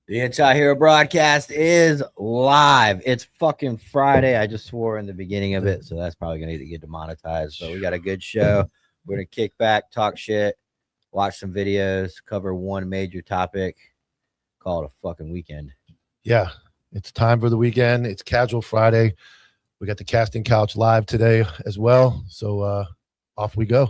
The Anti-Hero broadcast is live. It's fucking Friday. I just swore in the beginning of it, so that's probably going to get demonetized. But we got a good show. We're going to kick back, talk shit, watch some videos, cover one major topic, call it a fucking weekend. Yeah, it's time for the weekend. It's Casual Friday. We got the casting couch live today as well. So off we go.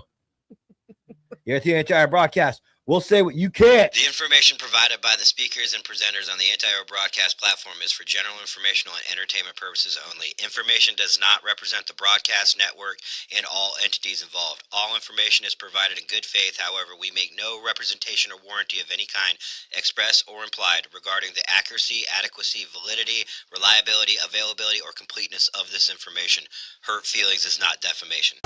Here at the Anti-Hero broadcast, we'll say what you can't. The information provided by the speakers and presenters on the Anti-Hero broadcast platform is for general informational and entertainment purposes only. Information does not represent the broadcast network and all entities involved. All information is provided in good faith. However, we make no representation or warranty of any kind, express or implied, regarding the accuracy, adequacy, validity, reliability, availability, or completeness of this information. Hurt feelings is not defamation.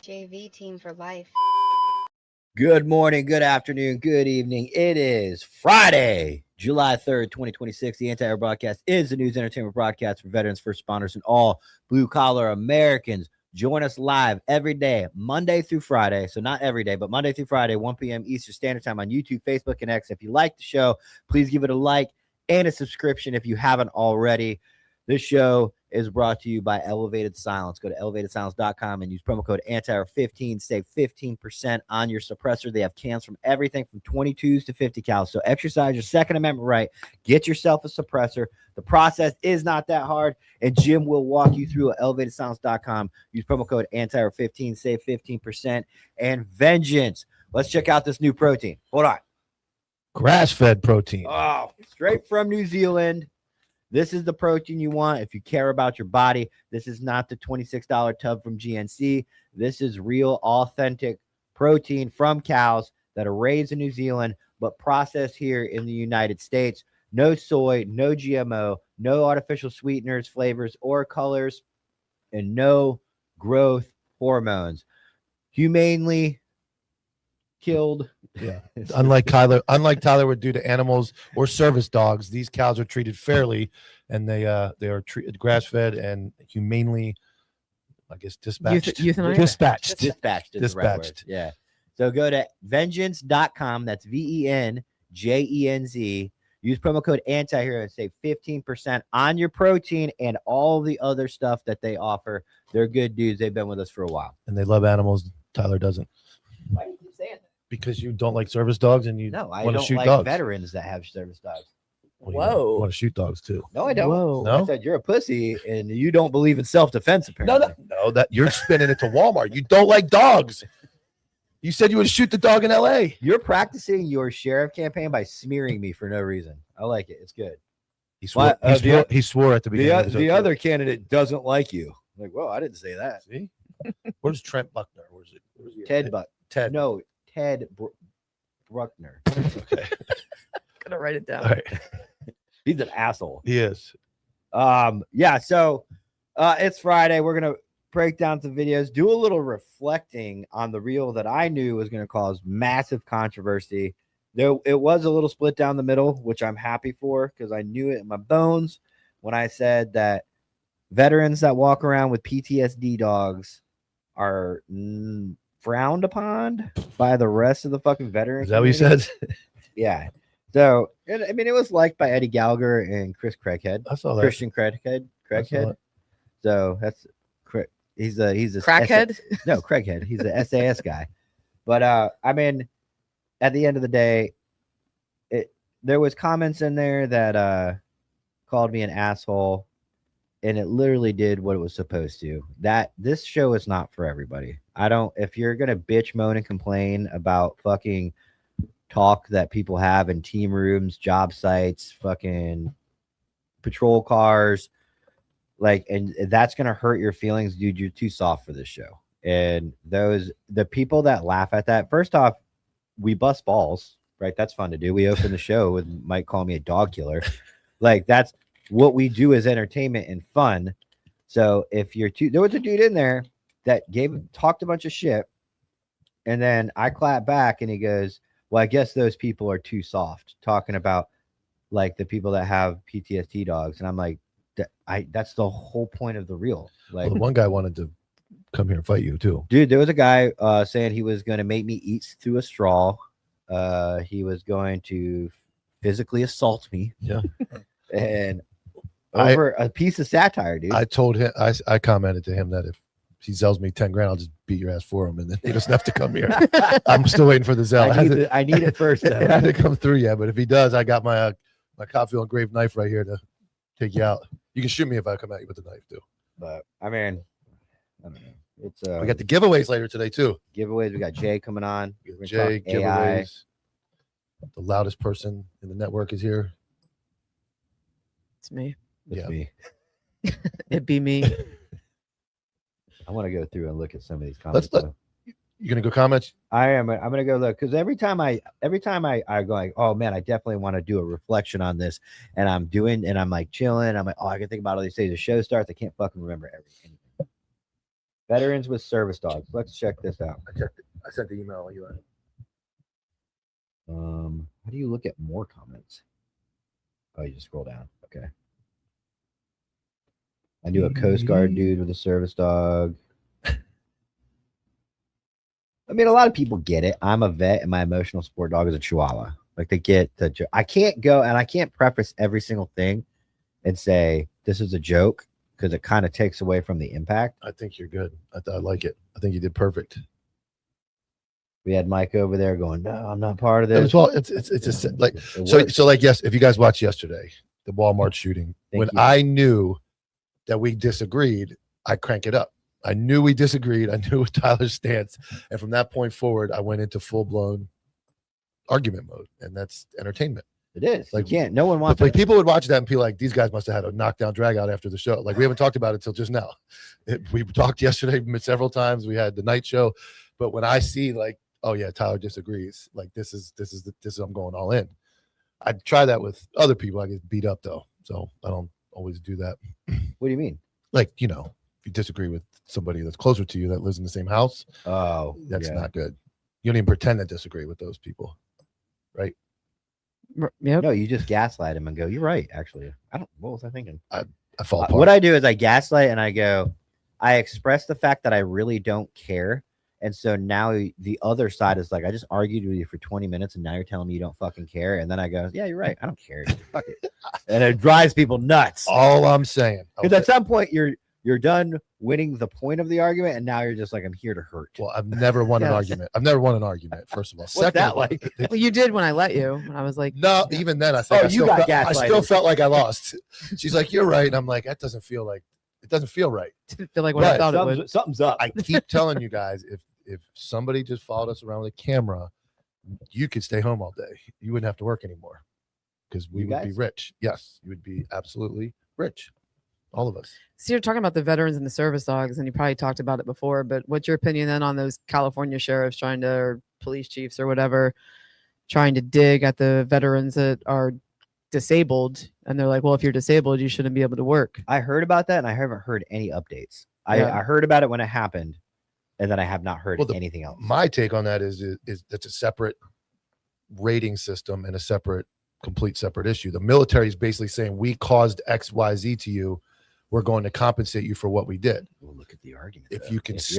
JV team for life. Good morning, good afternoon, good evening. It is Friday, July 3rd, 2026. The Anti-Hero broadcast is the news entertainment broadcast for veterans, first responders, and all blue-collar Americans. Join us live every day, Monday through Friday. So not every day, but Monday through Friday, 1 p.m. Eastern Standard Time on YouTube, Facebook, and X. If you like the show, please give it a like and a subscription if you haven't already. This show is brought to you by Elevated Silence. Go to elevatedsilence.com and use promo code ANTIHERO15. Save 15% on your suppressor. They have cans from everything from 22s to 50 cal. So exercise your Second Amendment right. Get yourself a suppressor. The process is not that hard, and Jim will walk you through at elevatedsilence.com. Use promo code ANTIHERO15. Save 15%. And vengeance. Let's check out this new protein. Hold on. Grass-fed protein. Oh, straight from New Zealand. This is the protein you want if you care about your body. This is not the $26 tub from GNC. This is real, authentic protein from cows that are raised in New Zealand but processed here in the United States. No soy, no GMO, no artificial sweeteners, flavors, or colors, and no growth hormones. Humanely killed. Yeah. Unlike Tyler would do to animals or service dogs, these cows are treated fairly, and they are treated grass-fed and humanely, I guess, dispatched. Dispatched is the right word. Dispatched. Yeah. So go to vengeance.com. That's VENJENZ. Use promo code ANTIHERO and save 15% on your protein and all the other stuff that they offer. They're good dudes. They've been with us for a while. And they love animals. Tyler doesn't. Why do you keep saying that? Because you don't like service dogs and you I want to don't shoot like dogs. veterans that have service dogs. Well, you want to shoot dogs too. No, I don't. Whoa. I No? said you're a pussy and you don't believe in self-defense, apparently. No, that you're spinning it to Walmart. You don't like dogs. You said you would shoot the dog in LA. You're practicing your sheriff campaign by smearing me for no reason. I like it. It's good. He swore, he swore at the beginning. The other candidate doesn't like you. Like, well, I didn't say that. See? Where's Trent Buckner? Where's it? Ted Buck. Ted. No, Ted Bruckner. Okay. Gonna write it down. All right. He's an asshole. He is. Yeah, so it's Friday. We're gonna break down some videos, do a little reflecting on the reel that I knew was gonna cause massive controversy. Though it was a little split down the middle, which I'm happy for because I knew it in my bones when I said that veterans that walk around with PTSD dogs are frowned upon by the rest of the fucking veterans. Is that what you said? Yeah. So, I mean, it was liked by Eddie Gallagher and Chris Craighead. I saw that. Christian Craighead. So that's he's a Crackhead? No, Craighead. He's a SAS guy. But I mean, at the end of the day, there was comments in there that called me an asshole, and it literally did what it was supposed to. That this show is not for everybody. If you're gonna bitch, moan, and complain about fucking talk that people have in team rooms, job sites, fucking patrol cars, and that's gonna hurt your feelings, dude. You're too soft for this show. And the people that laugh at that, first off, we bust balls, right? That's fun to do. We open the show with Mike calling me a dog killer. That's what we do as entertainment and fun. So if you're there was a dude in there that talked a bunch of shit, and then I clap back, and he goes, "Well, I guess those people are too soft," talking about like the people that have PTSD dogs, and I'm like, that's the whole point of the reel. Like, Well, the one guy wanted to come here and fight you too. dude, there was a guy saying he was going to make me eat through a straw. He was going to physically assault me. Yeah. And over a piece of satire, dude. I told him, I commented to him that if he sells me 10 grand, I'll just beat your ass for him, and then he doesn't have to come here. I'm still waiting for the Zell. I need it first. It hasn't come through yet, but if he does, I got my Copfield engraved knife right here to take you out. You can shoot me if I come at you with the knife too. But I mean, I don't know. It's we got the giveaways later today too. Giveaways. We got Jay coming on. Jay AI. giveaways. The loudest person in the network is here. It's me. It's me. It'd be me. I want to go through and look at some of these comments. You gonna go comment? I am. I'm gonna go look because every time I go like, oh man, I definitely want to do a reflection on this, and I'm like chilling. I'm like, oh, I can think about all these days. The show starts. I can't fucking remember everything. Veterans with service dogs. Let's check this out. I checked it. I sent the email. You on it? How do you look at more comments? Oh, you just scroll down. Okay. I knew a Coast Guard dude with a service dog. I mean, a lot of people get it. I'm a vet, and my emotional support dog is a Chihuahua. Like, they get the I can't go and I can't preface every single thing and say this is a joke because it kind of takes away from the impact. I think you're good. I like it. I think you did perfect. We had Mike over there going, "No, I'm not part of this." Well, it's just like so like yes. If you guys watched yesterday, the Walmart shooting, when I knew that we disagreed, I crank it up. I knew we disagreed. I knew Tyler's stance. And from that point forward, I went into full-blown argument mode. And that's entertainment. It is. Like, you can't. No one wants like people would watch that and be like, these guys must have had a knockdown drag out after the show. Like, we haven't talked about it till just now. We talked yesterday several times. We had the night show. But when I see like, oh yeah, Tyler disagrees. Like this is I'm going all in. I try that with other people. I get beat up though. So I don't always do that. What do you mean? Like, if you disagree with somebody that's closer to you that lives in the same house, that's not good. You don't even pretend to disagree with those people, right? Yep. No, you just gaslight him and go, "You're right." Actually, what was I thinking? I fall apart. What I do is I gaslight and I go, I express the fact that I really don't care, and so now the other side is like, I just argued with you for 20 minutes, and now you're telling me you don't fucking care, and then I go, "Yeah, you're right. I don't care." Fuck it. And it drives people nuts. All I'm saying, because at some point you're done winning the point of the argument, and now you're just like, I'm here to hurt. Well, I've never won an argument. I've never won an argument, first of all. What's that like? Well, you did when I let you. When I was like, no, even then I think I still felt like I lost. She's like, "You're right." And I'm like, it doesn't feel right. Didn't feel like what I thought it would. Something's up. I keep telling you guys, if somebody just followed us around with a camera, you could stay home all day. You wouldn't have to work anymore because we would be rich. Yes, you would be absolutely rich. All of us. So you're talking about the veterans and the service dogs, and you probably talked about it before, but what's your opinion then on those California sheriffs or police chiefs or whatever, trying to dig at the veterans that are disabled? And they're like, well, if you're disabled, you shouldn't be able to work. I heard about that, and I haven't heard any updates. I heard about it when it happened, and then I have not heard anything else. My take on that is that's a separate rating system and a complete separate issue. The military is basically saying, we caused XYZ to you. We're going to compensate you for what we did. Well, look at the argument. If you can if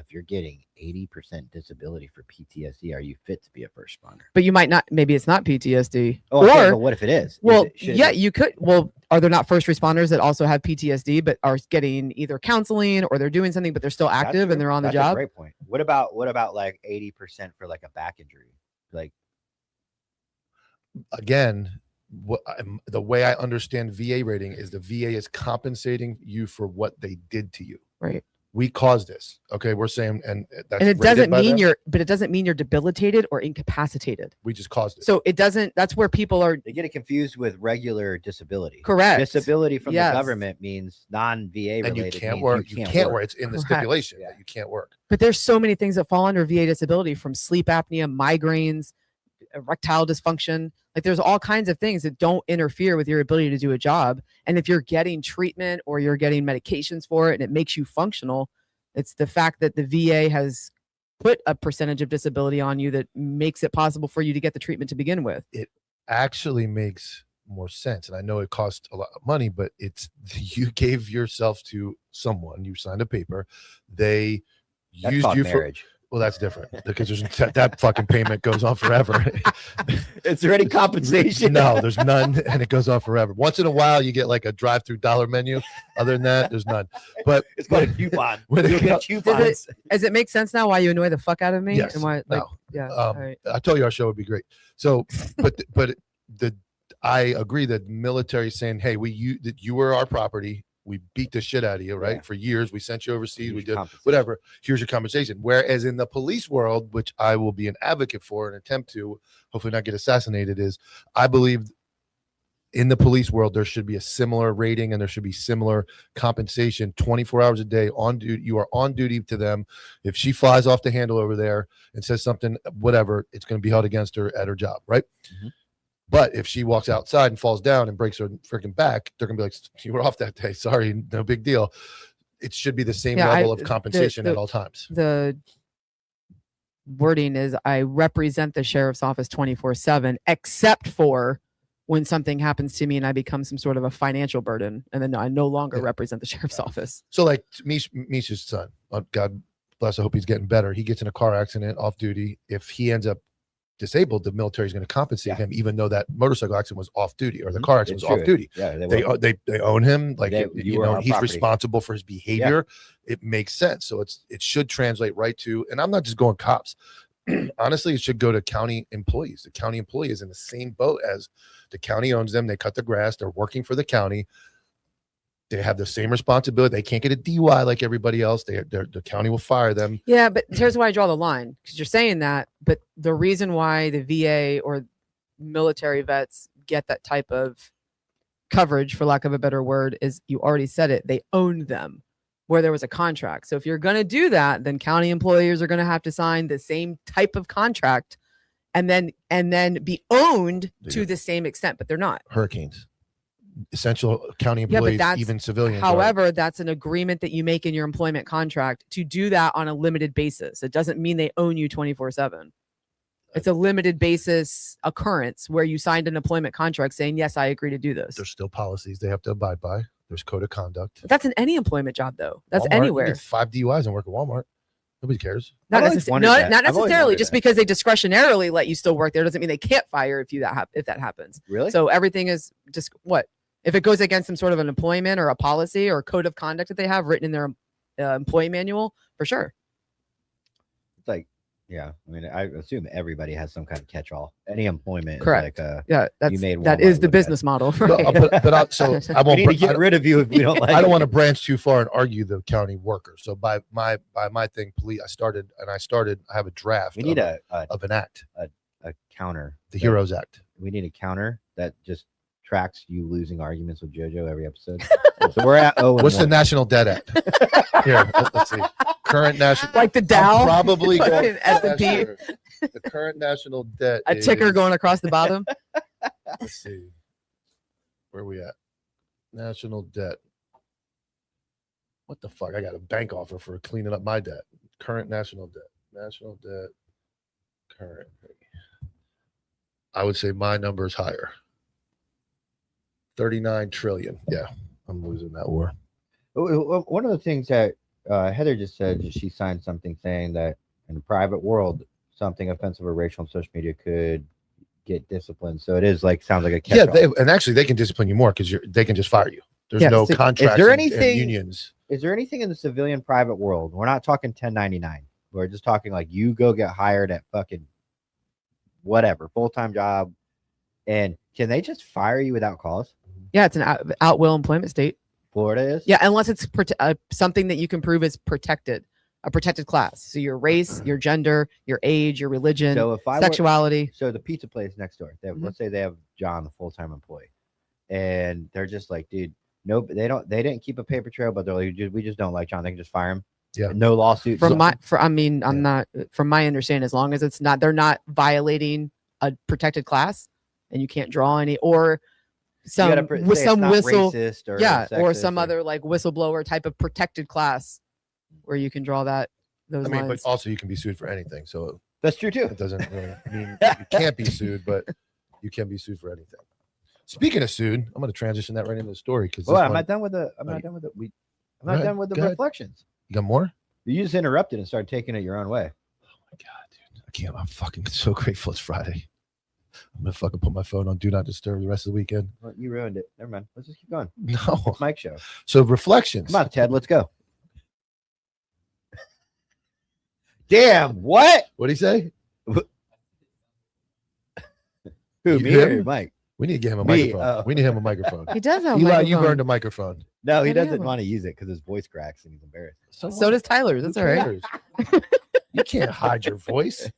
you're getting 80% disability for PTSD, are you fit to be a first responder? But you might not. Maybe it's not PTSD. Oh, okay, but what if it is? Well, you could. Well, are there not first responders that also have PTSD but are getting either counseling or they're doing something but they're still active and they're on the job? That's a great point. What about like 80% for like a back injury? Like, again, the way I understand VA rating is the VA is compensating you for what they did to you. Right. We caused this. Okay, we're saying, and it doesn't mean it doesn't mean you're debilitated or incapacitated. We just caused it. So it doesn't. That's where people are. They get it confused with regular disability. Correct. Disability from the government means non-VA related. And you can't work. You can't work. It's in the stipulation that you can't work. But there's so many things that fall under VA disability, from sleep apnea, migraines, erectile dysfunction. Like, there's all kinds of things that don't interfere with your ability to do a job. And if you're getting treatment or you're getting medications for it and it makes you functional, It's the fact that the VA has put a percentage of disability on you that makes it possible for you to get the treatment to begin with. It actually makes more sense, and I know it costs a lot of money, but it's you gave yourself to someone, you signed a paper, they That's used called you marriage. for. Well, that's different because there's that fucking payment goes on forever. Is there any compensation? No, there's none, and it goes on forever. Once in a while, you get like a drive-through dollar menu. Other than that, there's none. But It's called a coupon. when it You'll get comes- coupons. Does it make sense now why you annoy the fuck out of me? Yes. And why, like, No. yeah. all right. I told you our show would be great. So, but I agree that military is saying, hey, that you were our property. We beat the shit out of you, right? Yeah. For years, we sent you overseas. We Huge did compensation. whatever. Here's your compensation. Whereas in the police world, which I will be an advocate for and attempt to hopefully not get assassinated, is I believe in the police world there should be a similar rating and there should be similar compensation 24 hours a day on duty. You are on duty to them. If she flies off the handle over there and says something, whatever, it's going to be held against her at her job, right? Mhm. But if she walks outside and falls down and breaks her freaking back, they're gonna be like, "You were off that day. Sorry, no big deal." It should be the same Yeah, level of compensation at all times. The wording is I represent the sheriff's office 24/7, except for when something happens to me and I become some sort of a financial burden. And then I no longer represent the sheriff's office. So, like Misha's son, God bless, I hope he's getting better. He gets in a car accident off duty. If he ends up disabled, the military is going to compensate him, even though that motorcycle accident was off duty or the car accident It's was off true. duty. Yeah, They own him, like You are our he's property. responsible for his behavior. It makes sense. So it should translate right to, and I'm not just going cops. Honestly, it should go to county employees. The county employee is in the same boat as the county owns them. They cut the grass. They're working for the county. They have the same responsibility. They can't get a DUI like everybody else. The county will fire them. Yeah, but here's why I draw the line, because you're saying that, but the reason why the VA or military vets get that type of coverage, for lack of a better word, is you already said it, they own them where there was a contract. So if you're going to do that, then county employers are going to have to sign the same type of contract and then be owned to the same extent, but they're not. Hurricanes, essential county Yeah, but employees, that's- even civilians. However, that's an agreement that you make in your employment contract to do that on a limited basis. It doesn't mean they own you 24/7. It's a limited basis occurrence where you signed an employment contract saying, yes, I agree to do this. There's still policies they have to abide by. There's code of conduct. But that's in any employment job, though. That's Walmart, you anywhere. get 5 DUIs and work at Walmart. Nobody cares. Not, I've always wondered that. not I've always necessarily. wondered Just that. because they discretionarily let you still work there doesn't mean they can't fire if that happens. Really? So everything is just what? If it goes against some sort of an employment or a policy or a code of conduct that they have written in their employee manual, for sure. It's like, yeah. I mean, I assume everybody has some kind of catch-all. Any employment, Correct. Is like Yeah, made that Walmart is the look bad. business model, No, right? I we won't. need to get rid of you if we don't like. I don't it. want to branch too far and argue the county worker. So by my thing, police. I have a draft. We need of an act, a counter. the Heroes Act. We need a counter that just tracks you losing arguments with JoJo every episode. So we're at What's the National Debt Act? Here, let's see. Current national. Like the I'm Dow, probably going. Fucking S&P. Sure. The current national debt. a ticker is- going across the bottom. Let's see. Where are we at? National debt. What the fuck? I got a bank offer for cleaning up my debt. Current national debt. National debt. Current. I would say my number is higher. 39 trillion. Yeah, I'm losing that war. One of the things that Heather just said is she signed something saying that in the private world, something offensive or racial on social media could get disciplined. So it is like sounds like a catch-all. And actually they can discipline you more because they can just fire you. There's Yeah, no so- contract. Is there and anything- unions? Is there anything in the civilian private world? We're not talking 1099. We're just talking like you go get hired at fucking whatever full-time job, and can they just fire you without cause? Yeah, it's an out will employment state. Florida is. Yeah, unless it's something that you can prove is protected, a protected class. So your race, your gender, your age, your religion, So if I were- sexuality. So the pizza place next door, they have, let's say they have John, the full-time employee, and they're just like, dude, no, they didn't keep a paper trail, but they're like, we just don't like John. They can just fire him. Yeah. No lawsuit. I'm not, from my understanding, as long as it's not, they're not violating a protected class, and you can't draw any or some with some whistle, racist or yeah, or sexist some other like whistleblower type of protected class. where you can draw those I mean, lines. but also you can be sued for anything. So That's true too. it doesn't really mean you can't be sued, but you can be sued for anything. Speaking of sued, I'm going to transition that right into the story because Well, I'm not done with the. I'm Oh, not done with the. I'm Go not ahead, done with the go ahead. reflections. you got more. You just interrupted and started taking it your own way. Oh my god, dude! I can't. I'm fucking so grateful it's Friday. I'm gonna fucking put my phone on do not disturb the rest of the weekend. Well, you ruined it. Never mind. Let's just keep going. No. It's Mike's show. So reflections. Come on, Ted. Let's go. Damn. What? What do you say? Who? You Me him? or Mike? We need to get him a Me, microphone. We need him a microphone. He does have a Eli, microphone. you've earned a microphone. No, he Yeah, doesn't yeah. want to use it because his voice cracks and he's embarrassed. So does Tyler. That's all right. cares? You can't hide your voice.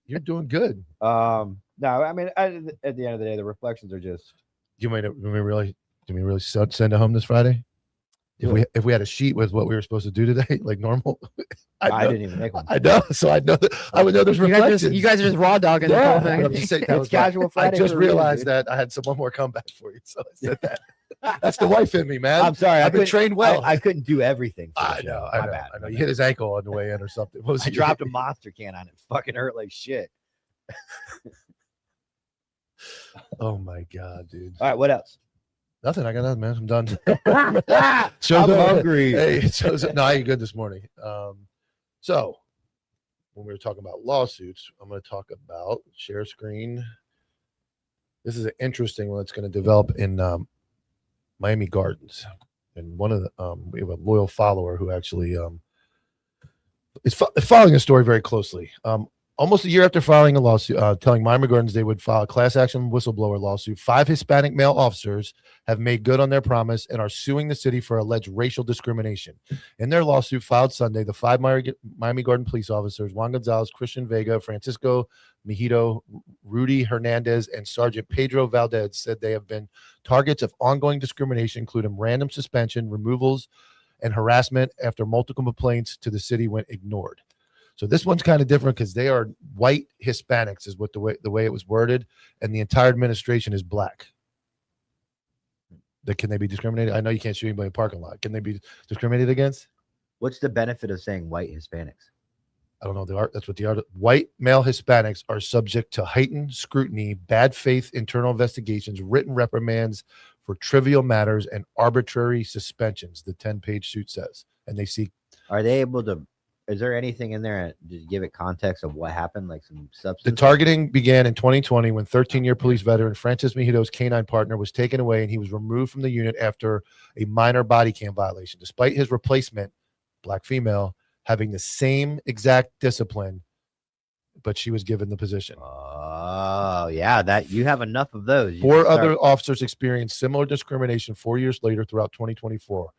You're doing good. No, I mean, at the end of the day, the reflections are just. Do we really send it home this Friday? If we had a sheet with what we were supposed to do today, like normal, I didn't even make one. I know, so I know that I would know there's reflections. You guys are just raw dogging the Yeah, whole but thing. I'm just saying that It's was casual Friday I just for a reason, realized dude. that I had one more comeback for you, so I said that. That's the wife in me, man. I'm sorry. I've been couldn't- trained well. I couldn't do everything. For the I show. know. My I know. bad. I know. My You bad. hit his ankle on the way in or something. What was I it? dropped a monster can on it. Fucking hurt like shit. Oh my god, dude. All right. What else? Nothing. I got nothing, man. I'm done. I'm Show's over. hungry. Hey, no, I ate good this morning. So when we were talking about lawsuits, I'm going to talk about share screen. This is an interesting one that's going to develop in Miami Gardens, and one of the we have a loyal follower who actually is following the story very closely. Almost a year after filing a lawsuit, telling Miami Gardens they would file a class action whistleblower lawsuit, 5 Hispanic male officers have made good on their promise and are suing the city for alleged racial discrimination. In their lawsuit filed Sunday, the 5 Miami Garden police officers, Juan Gonzalez, Christian Vega, Francisco Mejito, Rudy Hernandez, and Sergeant Pedro Valdez, said they have been targets of ongoing discrimination, including random suspension, removals, and harassment after multiple complaints to the city went ignored. So this one's kind of different because they are white Hispanics, is what the way it was worded, and the entire administration is black. Can they be discriminated? I know you can't shoot anybody in a parking lot. Can they be discriminated against? What's the benefit of saying white Hispanics? I don't know. That's what the art. White male Hispanics are subject to heightened scrutiny, bad faith internal investigations, written reprimands for trivial matters, and arbitrary suspensions. The 10-page suit says, and they seek. Are they able to? Is there anything in there to give it context of what happened, like some substance? The targeting began in 2020 when 13-year police veteran Francis Mejito's canine partner was taken away and he was removed from the unit after a minor body cam violation. Despite his replacement, black female, having the same exact discipline, but she was given the position. Oh, yeah, that you have enough of those. You 4 can start- other officers experienced similar discrimination 4 years later throughout 2024.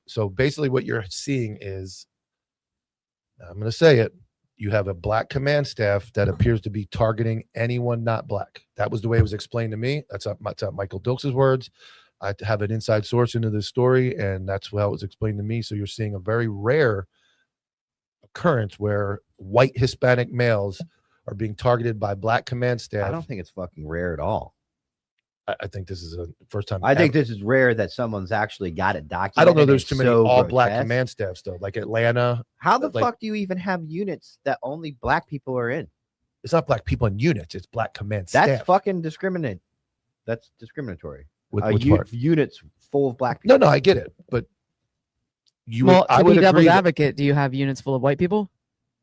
So basically what you're seeing is, I'm going to say it, you have a black command staff that appears to be targeting anyone not black. That was the way it was explained to me. That's not Michael Dilks' words. I have an inside source into this story, and that's how it was explained to me. So you're seeing a very rare occurrence where white Hispanic males are being targeted by black command staff. I don't think it's fucking rare at all. I think this is a first time. I think this is rare that someone's actually got it documented. I don't know. There's It's too many so all black grotesque. command staffs though, like Atlanta. How the like- fuck do you even have units that only black people are in? It's not black people in units. It's black command That's staff. fucking discriminate. That's discriminatory. Which part? Units full of black people. No, I get it, but Well, I to would be devil's agree that- advocate, do you have units full of white people?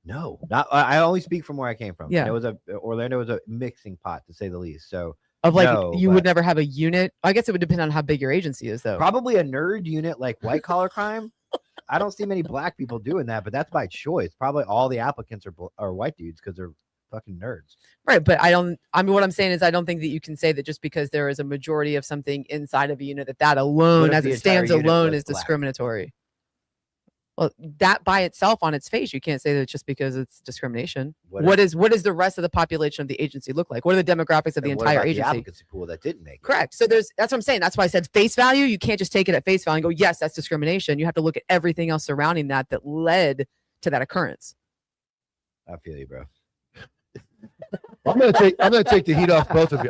No, not. I only speak from where I came from. Yeah. It was Orlando was a mixing pot to say the least. So Of like, No, you but- would never have a unit. I guess it would depend on how big your agency is, though. probably a nerd unit like white collar crime. I don't see many black people doing that, but that's by choice. Probably all the applicants are white dudes because they're fucking nerds. Right, but I mean, what I'm saying is, I don't think that you can say that just because there is a majority of something inside of a unit that alone, What if as the it stands entire unit alone, was is black? discriminatory. Well, that by itself, on its face, you can't say that just because it's discrimination. What is the rest of the population of the agency look like? What are the demographics of the And what entire about the agency? advocacy pool that didn't make it? Correct. So that's what I'm saying. That's why I said face value. You can't just take it at face value and go, yes, that's discrimination. You have to look at everything else surrounding that led to that occurrence. I feel you, bro. I'm gonna take the heat off both of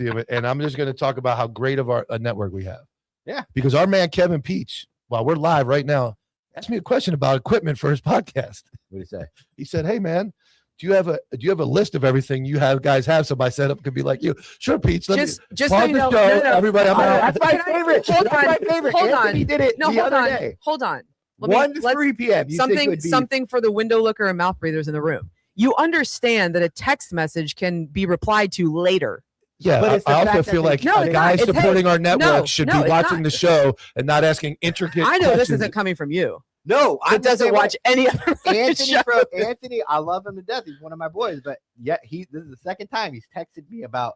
you. And I'm just gonna talk about how great of a network we have. Yeah. Because our man Kevin Peach, while we're live right now, asked me a question about equipment for his podcast. What do you say? He said, "Hey man, do you have a list of everything you guys have? So my setup could be like you." Sure, Peach. Just so pause you the know, show. no. Everybody, I'm out. That's my favorite. Hold That's on. my favorite. Hold Anthony on. did it No, the hold other on. day. Hold on. 1 to 3 p.m. You think would be something for the window looker and mouth breathers in the room. You understand that a text message can be replied to later. Yeah, But it's the I also fact that feel they- like No, a it's guy not. It's, supporting our network no, should no, be it's watching not. the show and not asking intricate I know this questions. isn't coming from you. no. It doesn't watch any other Anthony. show. Anthony, I love him to death. He's one of my boys, but yet this is the second time he's texted me about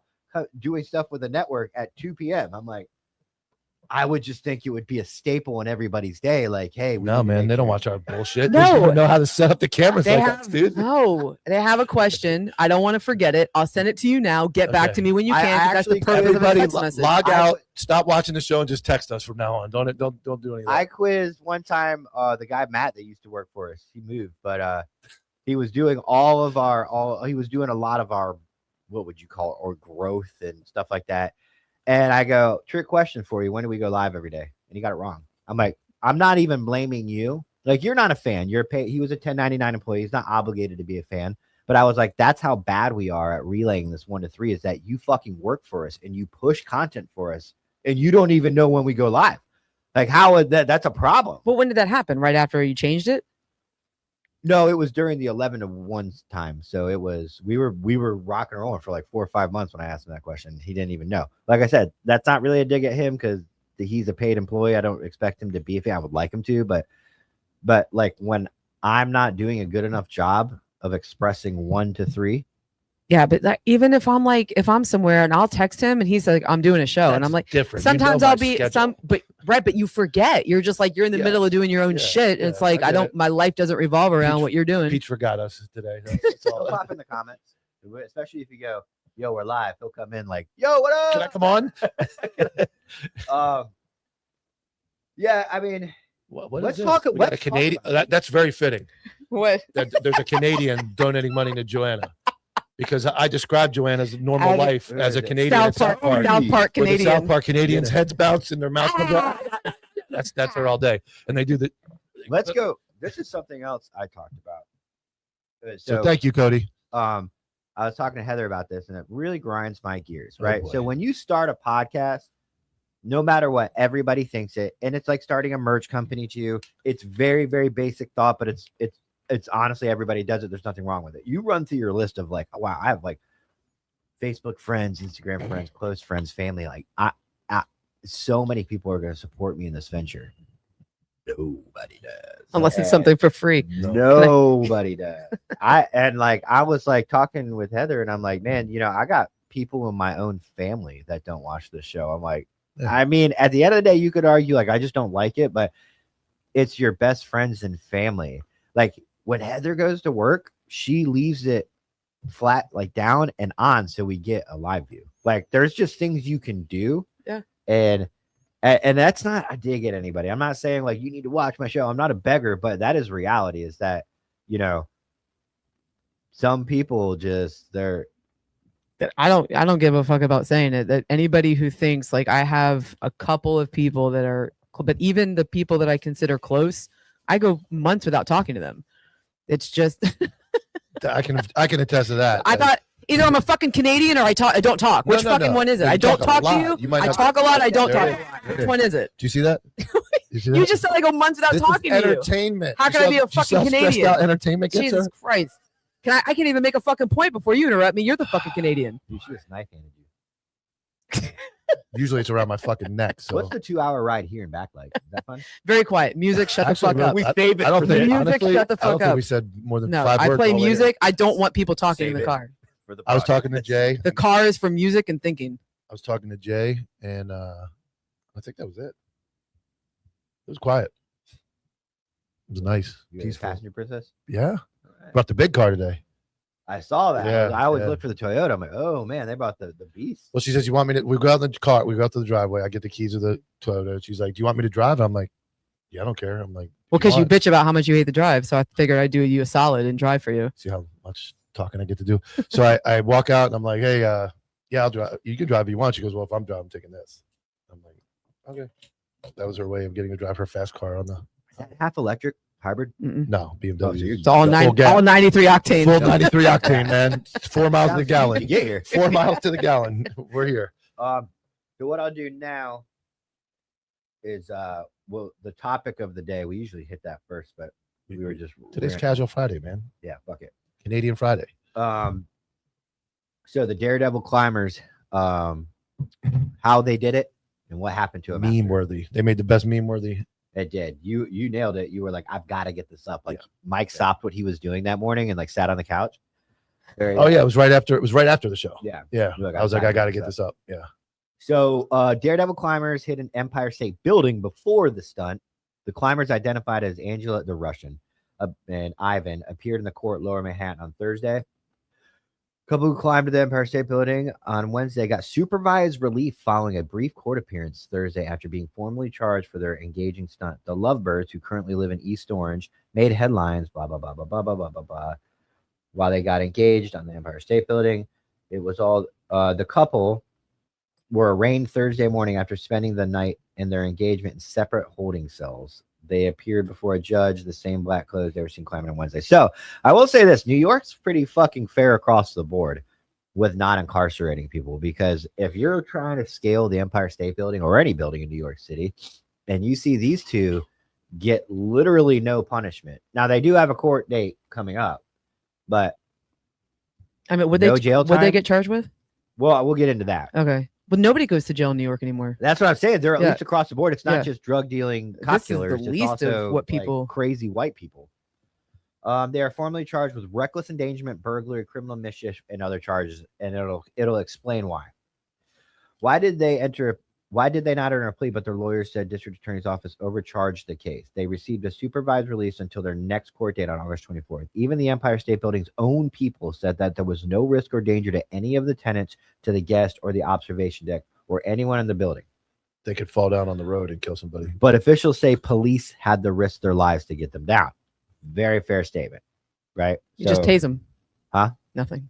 doing stuff with the network at 2 p.m. I'm like, I would just think it would be a staple in everybody's day. Like, hey, we No, need to man, make they don't sure- watch our bullshit. No. They don't even know how to set up the cameras They like have, us, dude. no, they have a question. I don't want to forget it. I'll send it to you now. Get back Okay. to me when you I can. 'Cause that's the actually- purpose of a Everybody text message. log I out, would- stop watching the show, and just text us from now on. Don't do anything. I quizzed one time the guy Matt that used to work for us. He moved, but he was doing he was doing a lot of our, what would you call it, or growth and stuff like that. And I go, trick question for you. When do we go live every day? And he got it wrong. I'm like, I'm not even blaming you. Like, you're not a fan. You're paid. He was a 1099 employee. He's not obligated to be a fan. But I was like, that's how bad we are at relaying this 1 to 3 is that you fucking work for us and you push content for us and you don't even know when we go live. Like, how is that? That's a problem. But when did that happen? Right after you changed it? No, it was during the 11 to 1 time. So it was, we were rocking and rolling for like 4 or 5 months when I asked him that question. He didn't even know. Like I said, that's not really a dig at him because he's a paid employee. I don't expect him to be a fan. I would like him to, but like when I'm not doing a good enough job of expressing 1 to 3. Yeah, but even if I'm somewhere and I'll text him and he's like, I'm doing a show, and I'm like, different. sometimes I'll be but you forget. You're just like, you're in the Yeah. middle of doing your own Yeah, shit. yeah, It's like, I I get don't, it. my life doesn't revolve around what you're doing. Peach forgot us today. That's all. He'll pop in the comments, especially if you go, yo, we're live. He'll come in like, yo, what up? Can I come on? Yeah, I mean, What is Let's this? talk- We got let's a talk Canadian. about That's very fitting. What? That there's a Canadian donating money to Joanna because I described Joanna's normal I- life as a Canadian. at South Park where the Canadian. South Park Canadians heads bounce and their mouth comes out. That's her all day, and they do the. let's go. This is something else I talked about. So thank you, Cody. I was talking to Heather about this, and it really grinds my gears, Oh, right? boy. So when you start a podcast, no matter what, everybody thinks it, and it's like starting a merch company to you. It's very, very basic thought, but it's honestly everybody does it. There's nothing wrong with it. You run through your list of like, wow, I have like Facebook friends, Instagram friends, close friends, family. Like, I so many people are going to support me in this venture. Nobody does, Unless it's something for free. Nobody does. I was like talking with Heather, and I'm like, man, I got people in my own family that don't watch this show. I'm like, Yeah. I mean, at the end of the day, you could argue like I just don't like it, but it's your best friends and family. Like when Heather goes to work, she leaves it flat, like down and on, so we get a live view. Like there's just things you can do. Yeah. And that's not a dig at anybody. I'm not saying like you need to watch my show. I'm not a beggar, but that is reality. Is that some people just I don't give a fuck about saying it. That anybody who thinks like I have a couple of people that are, but even the people that I consider close, I go months without talking to them. It's just I can attest to that. I thought either I'm a fucking Canadian or I don't talk. Which No, fucking one is it? You I don't talk a talk to lot. you. might I have- talk a lot. I don't There talk it a lot. is. Which one is it? Do you see that? You see You that? just said I go months without This talking is to you. entertainment. How can I be a fucking Canadian? Out entertainment gets Jesus her? Christ. I can't even make a fucking point before you interrupt me. You're the fucking Canadian. you should have knife handed you. Usually it's around my fucking neck. So What's the 2-hour ride here and back like? Is that fun? Very quiet. Music, shut Actually, the fuck up. we save it I don't for think the music, honestly, shut the I don't fuck think up. we said more than No, 5 I words. play all the way music. I don't want people talking in Save the it. car. For the I was talking to podcast. Jay. The car is for music and thinking. I was talking to Jay, and I think that was it. It was quiet. It was nice. You guys Peaceful. passenger princess? Yeah. All right. Brought the big car today. I saw that. Yeah, I always yeah. look for the Toyota. I'm like, oh man, they brought the beast. Well, she says, "You want me to?" We go out in the car. We go out to the driveway. I get the keys of the Toyota. She's like, "Do you want me to drive?" I'm like, "Yeah, I don't care." I'm like, Well, because you want?" bitch about how much you hate the drive, so I figured I'd do you a solid and drive for you. See how much talking I get to do. So I walk out and I'm like, "Hey, yeah, I'll drive. You can drive if you want." She goes, "Well, if I'm driving, I'm taking this." I'm like, "Okay." That was her way of getting to drive her fast car on the Is that half electric hybrid? Mm-mm. No, BMW. It's all, Full gas. all 93 octane. Full 93 octane, man. It's 4 miles to the You gallon. get here. 4 miles to the gallon. We're here. So what I'll do now is well, the topic of the day. We usually hit that first, but we were just Today's Casual Friday, man. yeah, fuck it. Canadian Friday. So the Daredevil climbers, how they did it and what happened to them. Meme worthy. They made the best meme worthy. It did. You nailed it. You were like, I've got to get this up. Like Mike stopped what he was doing that morning and like sat on the couch. Oh yeah, it was right after the show. Yeah. Yeah. Look, I was like, I got to get this up. Yeah. So Daredevil climbers hit an Empire State Building before the stunt. The climbers, identified as Angela the Russian and Ivan, appeared in the court Lower Manhattan on Thursday. A couple who climbed to the Empire State Building on Wednesday got supervised relief following a brief court appearance Thursday after being formally charged for their engaging stunt. The Lovebirds, who currently live in East Orange, made headlines, blah, blah, blah, blah, blah, blah, blah, blah, blah, while they got engaged on the Empire State Building. It was all the couple were arraigned Thursday morning after spending the night in their engagement in separate holding cells. They appeared before a judge, the same black clothes they were seen climbing on Wednesday. So I will say this, New York's pretty fucking fair across the board with not incarcerating people, because if you're trying to scale the Empire State Building or any building in New York City and you see these two get literally no punishment. Now they do have a court date coming up, but I mean, would no they jail would they time? get charged with? Well, we'll get into that. Okay. Well, nobody goes to jail in New York anymore. That's what I'm saying. They're at Yeah. least across the board. It's not Yeah. just drug dealing cop This is the killers. It's least of also what like, people- crazy white people. They are formally charged with reckless endangerment, burglary, criminal mischief, and other charges, and it'll explain why. Why did they not enter a plea? But their lawyers said district attorney's office overcharged the case. They received a supervised release until their next court date on August 24th. Even the Empire State Building's own people said that there was no risk or danger to any of the tenants, to the guest, or the observation deck, or anyone in the building. They could fall down on the road and kill somebody. But officials say police had to risk their lives to get them down. Very fair statement, right? You just tase them. Huh? Nothing.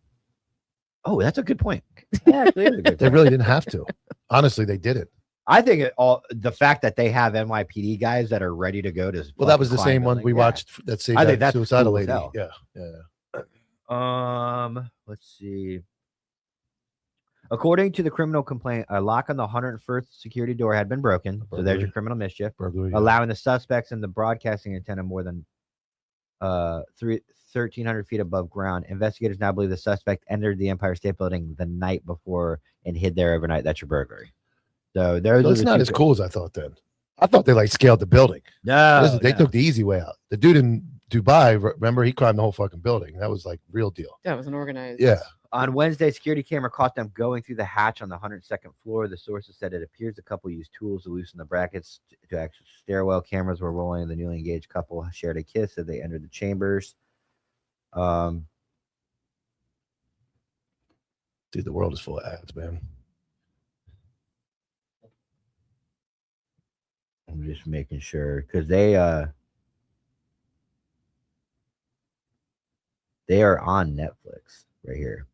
Oh, that's a good point. Yeah, actually, is a good They point. really didn't have to. Honestly, they didn't. I think the fact that they have NYPD guys that are ready to go to. Well, that was the fucking same climb one building. we Yeah. watched that saved I think that that's suicidal cool as lady. hell. Yeah. Let's see. According to the criminal complaint, a lock on the 101st security door had been broken. So there's your Burglary. criminal mischief. Burglary. Allowing the suspects and the broadcasting antenna more than 1,300 feet above ground. Investigators now believe the suspect entered the Empire State Building the night before and hid there overnight. That's your burglary. So there's So it's not as cool as I thought then. I thought they like scaled the building. No, They took the easy way out. The dude in Dubai, remember, he climbed the whole fucking building. That was like real deal. That was an organized. Yeah. On Wednesday, security camera caught them going through the hatch on the 102nd floor. The sources said it appears the couple used tools to loosen the brackets to access stairwell. Cameras were rolling. The newly engaged couple shared a kiss as they entered the chambers. Dude, the world is full of ads, man. I'm just making sure because they are on Netflix right here.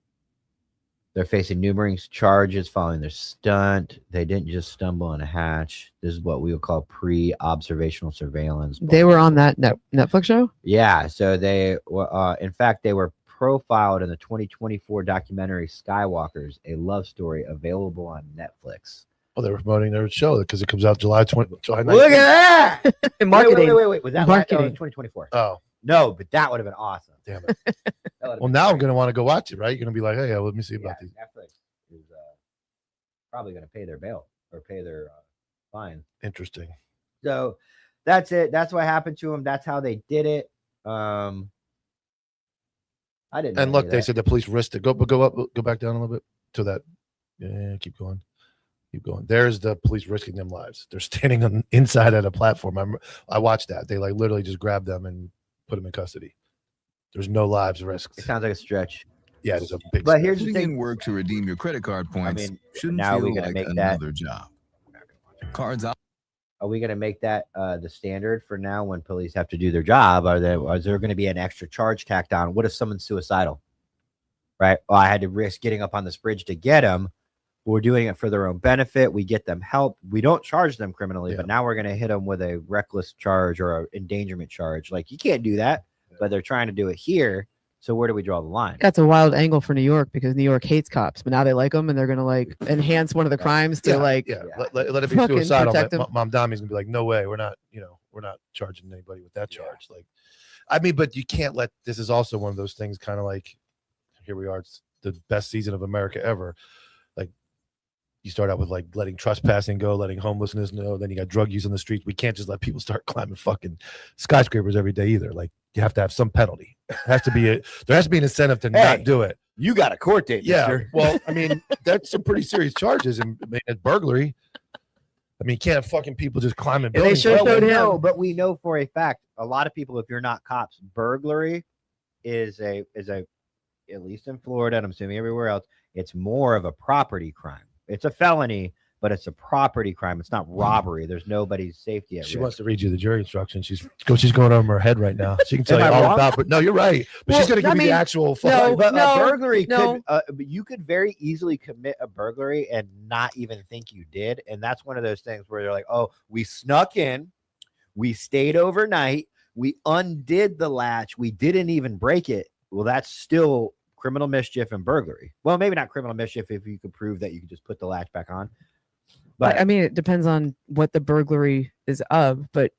They're facing numerous charges following their stunt. They didn't just stumble on a hatch. This is what we would call pre-observational surveillance. They were on that Netflix show? Yeah, so they were, in fact, they were profiled in the 2024 documentary Skywalkers, a love story, available on Netflix. Oh, they were promoting their show because it comes out July 19th. Look at that! Marketing. Wait. Was that Marketing. 2024? Oh, No, but that would have been awesome. damn it. That would've Well, been now I'm great. going to want to go watch it, right? You're going to be like, hey, let me see Yeah, about these. Netflix is probably going to pay their bail or pay their fine. Interesting. So that's it. That's what happened to them. That's how they did it. I didn't. know And any look, of they that. said the police risked it. Go up, go back down a little bit to that. Yeah, keep going. Keep going. There's the police risking them lives. They're standing on inside at a platform. I watched that. They like literally just grabbed them and put them in custody. There's no lives risked. It sounds like a stretch. Yeah, there's a big. But here's the Putting in thing. work to redeem your credit card points mean, shouldn't now feel we're gonna like make that- another job. Cards out. Are we going to make that the standard for now when police have to do their job? Is there going to be an extra charge tacked on? What if someone's suicidal? Right? Well, I had to risk getting up on this bridge to get him. We're doing it for their own benefit. We get them help. We don't charge them criminally, Yeah. but now we're going to hit them with a reckless charge or an endangerment charge. Like, you can't do that, but they're trying to do it here. So where do we draw the line? That's a wild angle for New York because New York hates cops, but now they like them and they're gonna like enhance one of the crimes to like. yeah. Let it be fucking suicidal. protect But them. Mom Dami's gonna be like, no way, we're not charging anybody with that charge. Like, I mean, but you can't let. This is also one of those things, kind of like, here we are, it's the best season of America ever. Like, you start out with like letting trespassing go, letting homelessness go, then you got drug use on the streets. We can't just let people start climbing fucking skyscrapers every day either. Like, you have to have some penalty. There has to be an incentive to not do it. You got a court date, Yeah. mister. Well, I mean, that's some pretty serious charges. And I mean, it's burglary. I mean, you can't have fucking people just climbing They buildings. should have Well, showed we him. know, but we know for a fact a lot of people, if you're not cops, burglary is a at least in Florida, and I'm assuming everywhere else, it's more of a property crime. It's a felony, but it's a property crime. It's not robbery. There's nobody's safety at She risk. wants to read you the jury instructions. She's going over her head right now. She can tell Am you I all wrong? about. But no, you're right. But she's Well, going to give I you mean, the actual. no, But no, a burglary no. could you could very easily commit a burglary and not even think you did. And that's one of those things where they're like, oh, we snuck in, we stayed overnight, we undid the latch, we didn't even break it. Well, that's still criminal mischief and burglary. Well, maybe not criminal mischief if you could prove that you could just put the latch back on. But I mean, it depends on what the burglary is of, but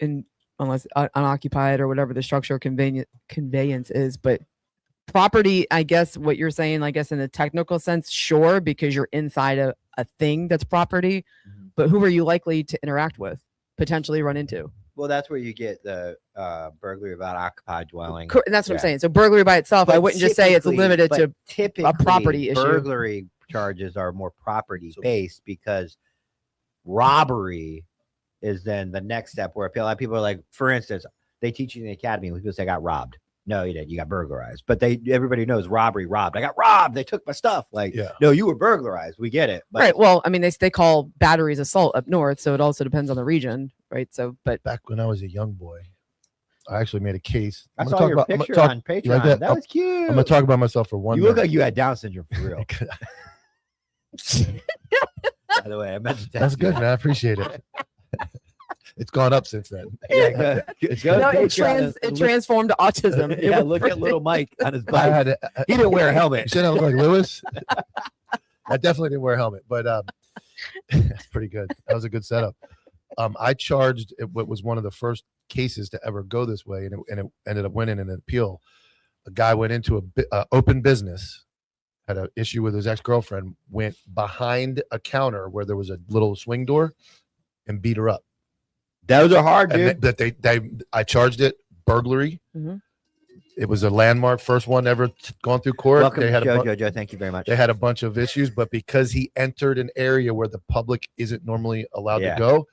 unless unoccupied or whatever the structure or conveyance is, but property, I guess what you're saying, I guess in the technical sense, sure, because you're inside a thing that's property, Mhm. but who are you likely to interact with, potentially run into? well, that's where you get the burglary of occupied dwelling. And that's what Yeah. I'm saying. So burglary by itself, I But wouldn't just say it's typically- limited but to typically property issue. burglary charges are more property based because robbery is then the next step where a lot of people are like, for instance, they teach you in the academy when people say I got robbed. No, you didn't. You got burglarized. But everybody knows robbery, robbed. I got robbed. They took my stuff. Like, Yeah. no, you were burglarized. We get it. But Right. Well, I mean, they call batteries assault up north, so it also depends on the region, right? So, but Back when I was a young boy, I actually made a case. I I'm saw gonna your talk about- picture on Patreon. like that? that was cute. I'm gonna talk about myself for one. You look minute. like you had Down syndrome for real. By the way, I meant to text That's you good, that. man. I appreciate it. It's gone up since then. Yeah, go no, to it, Patreon and look- transformed to autism. It Yeah, was look at perfect. little Mike on his I bike. had He didn't wear a You helmet. said I look like Lewis. I definitely didn't wear a helmet, but that's pretty good. That was a good setup. I charged what was one of the first cases to ever go this way, and it ended up winning an appeal. A guy went into a open business, had an issue with his ex-girlfriend, went behind a counter where there was a little swing door, and beat her up. Those are hard, And dude. I charged it burglary. Mhm. It was a landmark, first one ever gone through court. Welcome They to had the a show, bu- Jojo. Thank you very much. They had a bunch of issues, but because he entered an area where the public isn't normally allowed Yeah. to go,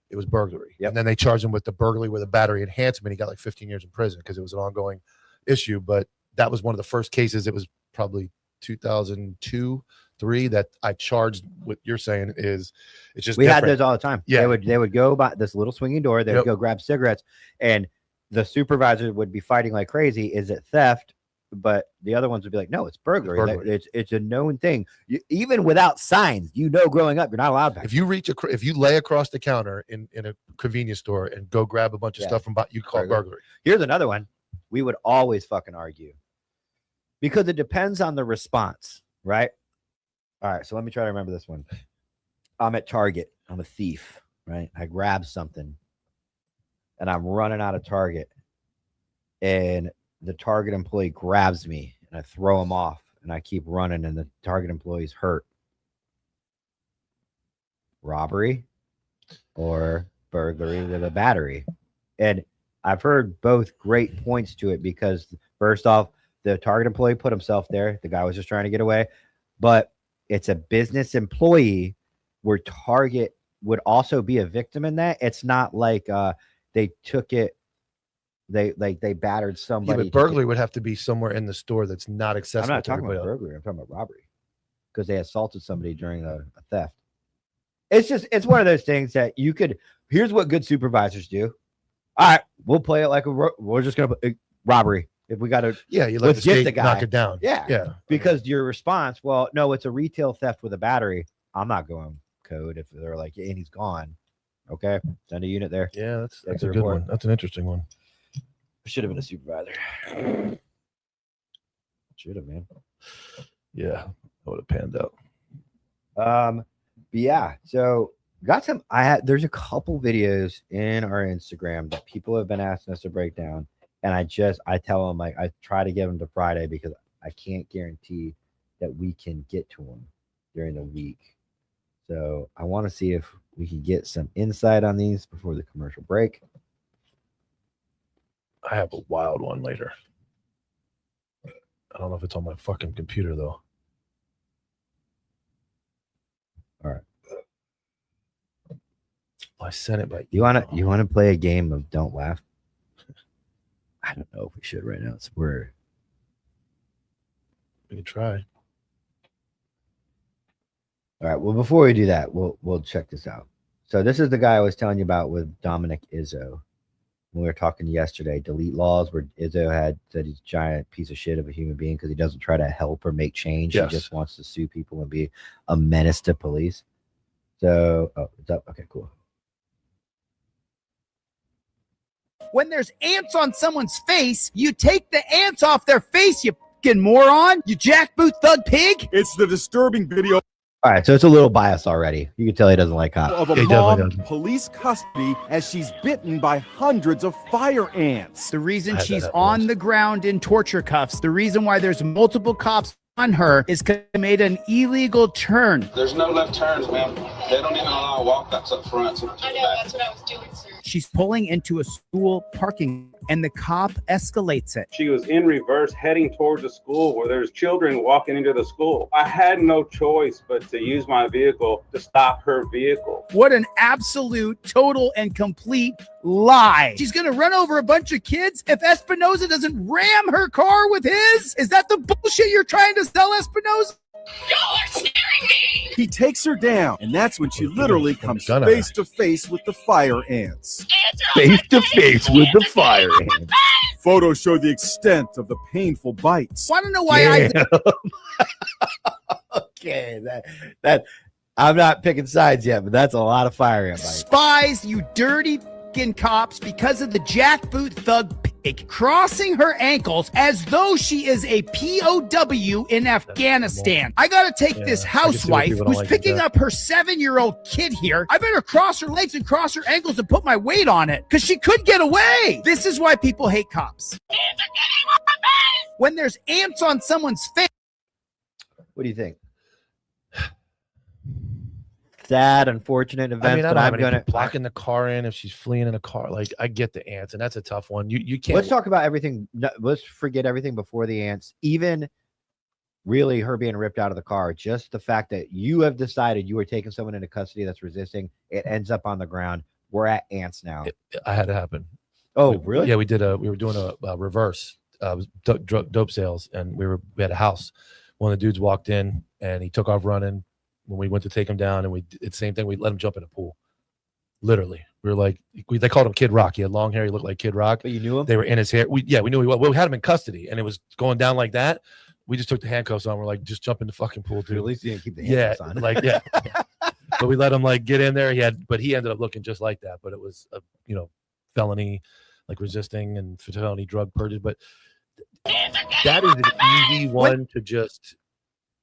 it was burglary. Yep. And then they charged him with the burglary with a battery enhancement. He got like 15 years in prison because it was an ongoing issue. But that was one of the first cases. It was probably 2002, 3 that I charged. What you're saying is, it's just We had different. those all the time. Yeah. They would go by this little swinging door. They would Yep. go grab cigarettes, and the supervisor would be fighting like crazy. Is it theft? But the other ones would be like, no, it's burglary. burglary. It's a known thing. Even without signs, growing up, you're not allowed back. If you if you lay across the counter in a convenience store and go grab a bunch of Yeah. stuff from you call it Burglary. burglary. Here's another one. We would always fucking argue because it depends on the response, right? All right, so let me try to remember this one. I'm at Target. I'm a thief, right? I grab something and I'm running out of Target, and the Target employee grabs me and I throw him off and I keep running and the Target employee's hurt. Robbery or burglary with a battery? And I've heard both great points to it because first off, the Target employee put himself there. The guy was just trying to get away, but it's a business employee where Target would also be a victim in that. It's not like they took it, they battered Yeah, somebody. but burglary would have to be somewhere in the store that's not accessible. I'm not to talking about everybody else. burglary. I'm talking about robbery because they assaulted somebody during a theft. It's one of those things that you could. Here's what good supervisors do. All right, we'll play it like we're just gonna robbery. If we got to, Yeah, you let let's the get state the guy. knock it down. Yeah. Yeah. Because your response, well, no, it's a retail theft with a battery. I'm not going code if they're like, and he's gone. Okay, send a unit there. Yeah, that's Take a the good report. one. That's an interesting one. Should have been a supervisor. Should have, man. Yeah, that would have panned out. But yeah, so got some. There's a couple videos in our Instagram that people have been asking us to break down, and I tell them, like, I try to give them to Friday because I can't guarantee that we can get to them during the week. So I want to see if we can get some insight on these before the commercial break. I have a wild one later. I don't know if it's on my fucking computer though. All right. I sent it by You wanna play a game of Don't Laugh? I don't know if we should right now. We can try. All right. Well, before we do that, we'll check this out. So this is the guy I was telling you about with Dominic Izzo. When we were talking yesterday, delete laws, where Izzo had said he's a giant piece of shit of a human being because he doesn't try to help or make change. Yes. He just wants to sue people and be a menace to police. So, it's up. Okay, cool. When there's ants on someone's face, you take the ants off their face, you fucking moron, you jackboot thug pig. It's the disturbing video All right, so it's a little biased already. You can tell he doesn't like cops. of a Yeah, he mom definitely does. police custody as she's bitten by hundreds of fire ants. The reason I had she's that on once. the ground in torture cuffs, the reason why there's multiple cops on her is because they made an illegal turn. There's no left turns, ma'am. They don't even allow walkouts up front. So I know, that's what I was doing, sir. She's pulling into a school parking lot, and the cop escalates it. she was in reverse heading towards the school where there's children walking into the school. I had no choice but to use my vehicle to stop her vehicle. What an absolute, total, and complete lie. She's gonna run over a bunch of kids if Espinoza doesn't ram her car with his? Is that the bullshit you're trying to sell, Espinoza? Y'all are scaring me! He takes her down, and that's when she literally comes Gun on her. face to face with the fire ants. Ants are on Face to my face with the fire. Photos show the extent of the painful bites. Wanna know why Okay, that I'm not picking sides yet, but that's a lot of fire ant I bites. despise you dirty fucking cops because of the jackboot thug pig crossing her ankles as though she is a POW in Afghanistan. I gotta take Yeah, this I can see why housewife people don't who's like picking that. up her 7-year-old kid here. I better cross her legs and cross her ankles and put my weight on it because she could get away. This is why people hate cops. ants are getting on my face! When there's ants on someone's face, What do you think? Sad, unfortunate events, I mean, I but don't I'm have any gonna blocking the car in if she's fleeing in a car. Like, I get the ants, and that's a tough one. You can't. Let's talk about everything. No, let's forget everything before the ants. Even really her being ripped out of the car. Just the fact that you have decided you are taking someone into custody that's resisting. It ends up on the ground. We're at ants now. I had it happen. Oh, really? Yeah, we were doing a reverse dope sales, and we had a house. One of the dudes walked in, and he took off running. When we went to take him down, and it's the same thing. We let him jump in a pool. Literally, we were like, they called him Kid Rock. He had long hair. He looked like Kid Rock. But you knew him? They were in his hair. We knew he was. We had him in custody, and it was going down like that. We just took the handcuffs on. We're like, just jump in the fucking pool, dude. At least you didn't keep the Yeah, handcuffs on. like yeah. But we let him like get in there. But he ended up looking just like that. But it was a felony, like resisting and felony drug purchase. But that is an easy one to just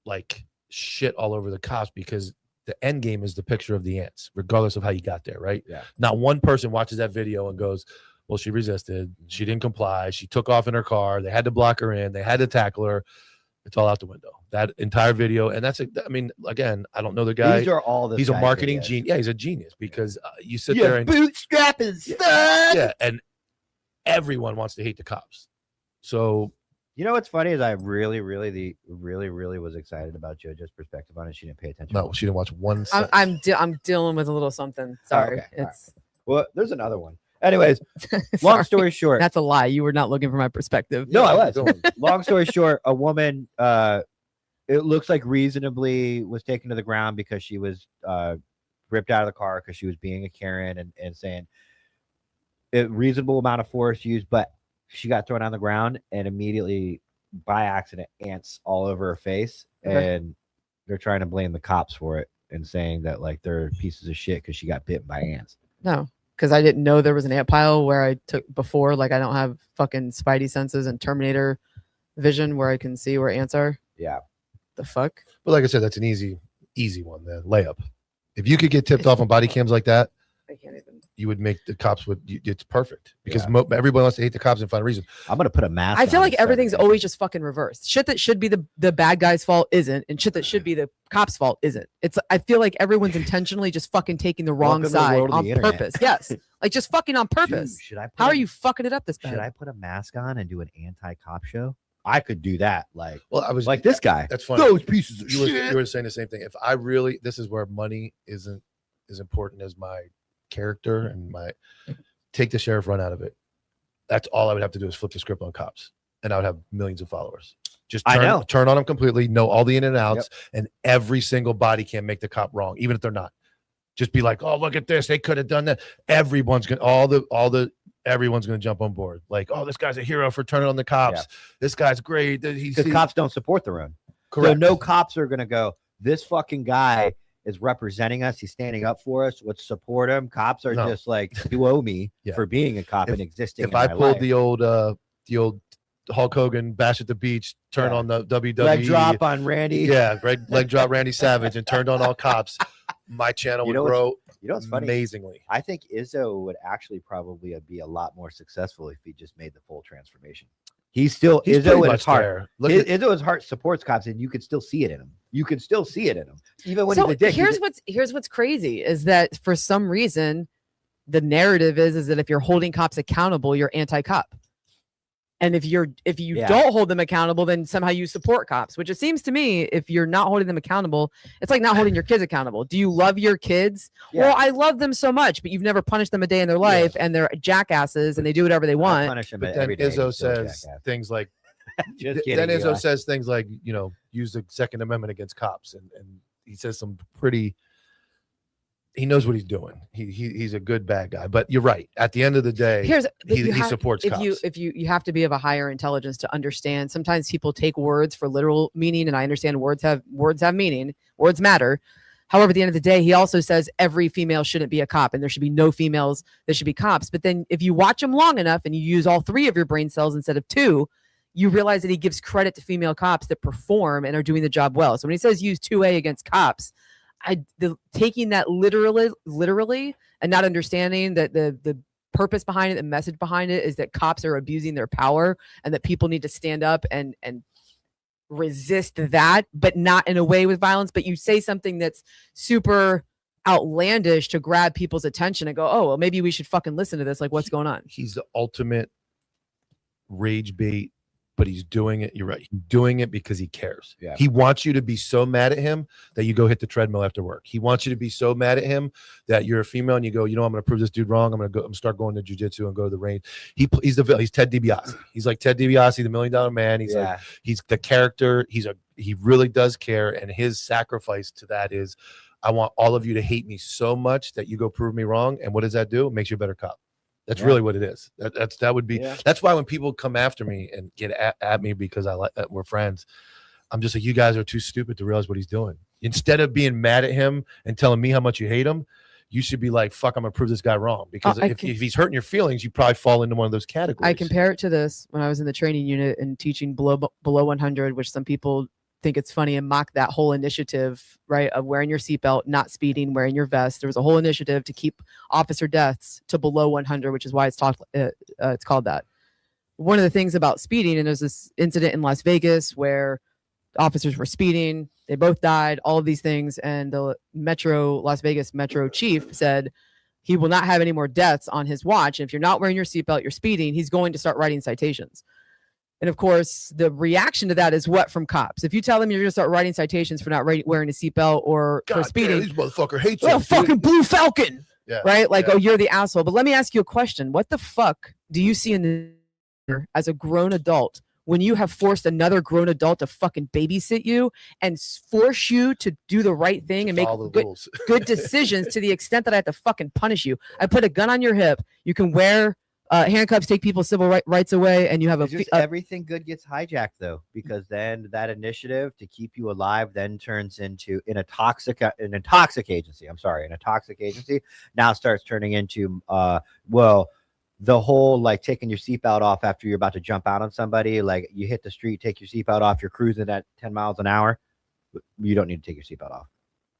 like shit all over the cops because the end game is the picture of the ants, regardless of how you got there, right? Yeah. Not one person watches that video and goes, well, she resisted, she didn't comply, she took off in her car, they had to block her in, they had to tackle her. It's all out the window. That entire video, and I mean, again, I don't know the guy. These are all the. He's a marketing genius. Yeah, he's a genius because you sit Yeah, there and bootstrapping son. yeah, and everyone wants to hate the cops. So You know what's funny is I really was excited about JoJo's perspective on it. She didn't pay attention. no, she didn't watch one. I'm dealing with a little something. Sorry, okay. All right. it's Well, there's another one. Anyways, long sorry. story short. That's a lie. You were not looking for my perspective. No, I was. Long story short, a woman, it looks like reasonably was taken to the ground because she was ripped out of the car because she was being a Karen and saying a reasonable amount of force used. But she got thrown on the ground and immediately by accident ants all over her face. Okay. And they're trying to blame the cops for it and saying that like they're pieces of shit because she got bitten by ants. No, because I didn't know there was an ant pile where I took before. Like I don't have fucking spidey senses and Terminator vision where I can see where ants are. Yeah. The fuck? But like I said, that's an easy one then. Layup. If you could get tipped off on body cams like that, I can't even. you would make the cops it's perfect because Yeah. Everybody wants to hate the cops and find a reason. I'm gonna put a mask. I feel on like and start everything's it. always just fucking reversed. Shit that should be the bad guy's fault isn't, and shit that should be the cop's fault isn't. It's I feel like everyone's intentionally just fucking taking the wrong Welcome to the side world of on the internet. purpose. Yes, like just fucking on Dude, purpose. should I? Put How a- are you fucking it up this Should bad? I put a mask on and do an anti-cop show? I could do that. Like, Well, I was like this guy. That's funny. Those pieces of You were, shit. you were saying the same thing. If I really, this is where money isn't as important as my character and my take the sheriff run out of it. That's all I would have to do is flip the script on cops, and I would have millions of followers. Just I know. turn on them completely, know all the in and outs, and every single body can make the cop wrong, even if they're not. Just be like, oh, look at this, they could have done that. Everyone's gonna everyone's gonna jump on board. Like, oh, this guy's a hero for turning on the cops. Yeah. This guy's great. He's Because cops don't support their own. correct. So no cops are gonna go, this fucking guy is representing us. He's standing up for us. Let's support him. Cops are No. just like, you owe me Yeah. for being a cop If- and existing. If in I my pulled life. the old Hulk Hogan bash at the beach, turn Yeah. on the WWE, leg drop on Randy. yeah, leg drop Randy Savage, and turned on all cops, my channel You would know what's- grow You know what's funny? amazingly. I think Izzo would actually probably be a lot more successful if he just made the full transformation. He's still He's Izzo pretty in his much heart. there. Look His, at, Izzo's heart supports cops, and you can still see it in him. You can still see it in him, even when So he's a dick. here's what's crazy is that for some reason the narrative is that if you're holding cops accountable, you're anti-cop. And if you Yeah. don't hold them accountable, then somehow you support cops, which it seems to me if you're not holding them accountable, it's like not holding your kids accountable. Do you love your kids? Yeah. Well, I love them so much, but you've never punished them a day in their life and they're jackasses and they do whatever they I want. punish him but then every day. Izzo He's still a says jackass. things like, Just then kidding, Izzo Eli. says things like, use the Second Amendment against cops, and he says some pretty. He knows what he's doing. He's a good bad guy, but you're right. At the end of the day, Here's he supports if cops. you have to be of a higher intelligence to understand. Sometimes people take words for literal meaning, and I understand words have meaning. Words matter. However, at the end of the day, he also says every female shouldn't be a cop, and there should be no females that should be cops. But then, if you watch him long enough and you use all three of your brain cells instead of two, you realize that he gives credit to female cops that perform and are doing the job well. So when he says use 2A against cops, taking that literally and not understanding that the purpose behind it, the message behind it is that cops are abusing their power and that people need to stand up and resist that, but not in a way with violence. But you say something that's super outlandish to grab people's attention and go, oh, well, maybe we should fucking listen to this. Like, what's going on? He's the ultimate rage bait, but he's doing it. You're right. He's doing it because he cares. Yeah. He wants you to be so mad at him that you go hit the treadmill after work. He wants you to be so mad at him that you're a female and you go, I'm going to prove this dude wrong. I'm going to start going to jujitsu and go to the range. He's Ted DiBiase. He's like Ted DiBiase, the $1 Million Man. He's like, he's the character. He really does care. And his sacrifice to that is, I want all of you to hate me so much that you go prove me wrong. And what does that do? It makes you a better cop. That's really what it is. That would be. Yeah. That's why when people come after me and get at me because we're friends, I'm just like, you guys are too stupid to realize what he's doing. Instead of being mad at him and telling me how much you hate him, you should be like, fuck, I'm gonna prove this guy wrong. Because if he's hurting your feelings, you probably fall into one of those categories. I compare it to this when I was in the training unit and teaching below 100, which some people think it's funny and mock that whole initiative, right, of wearing your seatbelt, not speeding, wearing your vest. There was a whole initiative to keep officer deaths to below 100, which is why it's called that. One of the things about speeding, and there's this incident in Las Vegas where officers were speeding, they both died, all of these things, and the Las Vegas Metro chief said he will not have any more deaths on his watch. And if you're not wearing your seatbelt, you're speeding, he's going to start writing citations. And of course, the reaction to that is what from cops? If you tell them you're going to start writing citations for not wearing a seatbelt or for speeding, this motherfucker hates well, us, fucking Blue Falcon, yeah, right? Like, yeah. oh, you're the asshole. But let me ask you a question. What the fuck do you see in the as a grown adult when you have forced another grown adult to fucking babysit you and force you to do the right thing and make Follow the good, rules. good decisions to the extent that I have to fucking punish you? I put a gun on your hip. You can wear Handcuffs take people's civil rights away, and you have It's just everything good gets hijacked though, because then that initiative to keep you alive then turns into in a toxic agency. I'm sorry, in a toxic agency now starts turning into well, the whole like taking your seatbelt off after you're about to jump out on somebody, like you hit the street, take your seatbelt off, you're cruising at 10 miles an hour, you don't need to take your seatbelt off.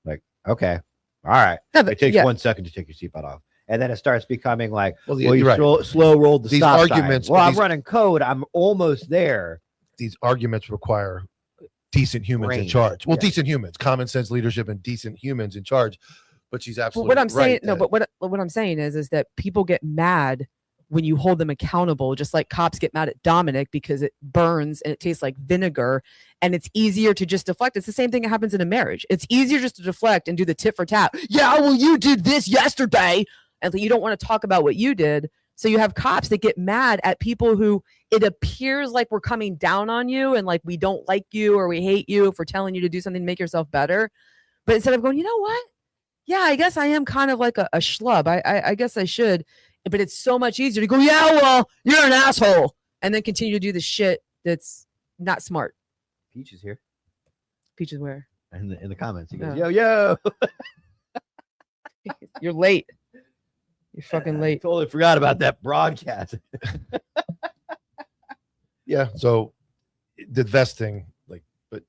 Like, okay, all right, it takes 1 second to take your seatbelt off. And then it starts becoming like, well, you slow rolled the these stop arguments. sign. Well, I'm running code. I'm almost there. These arguments require decent humans in charge. Well, decent humans, common sense leadership, and decent humans in charge. But she's absolutely what I'm saying. right. No, but what I'm saying is that people get mad when you hold them accountable, just like cops get mad at Dominic because it burns and it tastes like vinegar, and it's easier to just deflect. It's the same thing that happens in a marriage. It's easier just to deflect and do the tit for tat. Yeah, well, you did this yesterday. And you don't want to talk about what you did. So you have cops that get mad at people who it appears like we're coming down on you and like we don't like you or we hate you for telling you to do something to make yourself better. But instead of going, you know what? Yeah, I guess I am kind of like a schlub. I guess I should. But it's so much easier to go, yeah, well, you're an asshole. And then continue to do the shit that's not smart. Peach is here. Peach is where? In the comments. He goes, yo. You're late. You're fucking late. Totally forgot about that broadcast. Yeah. So the vesting, like, but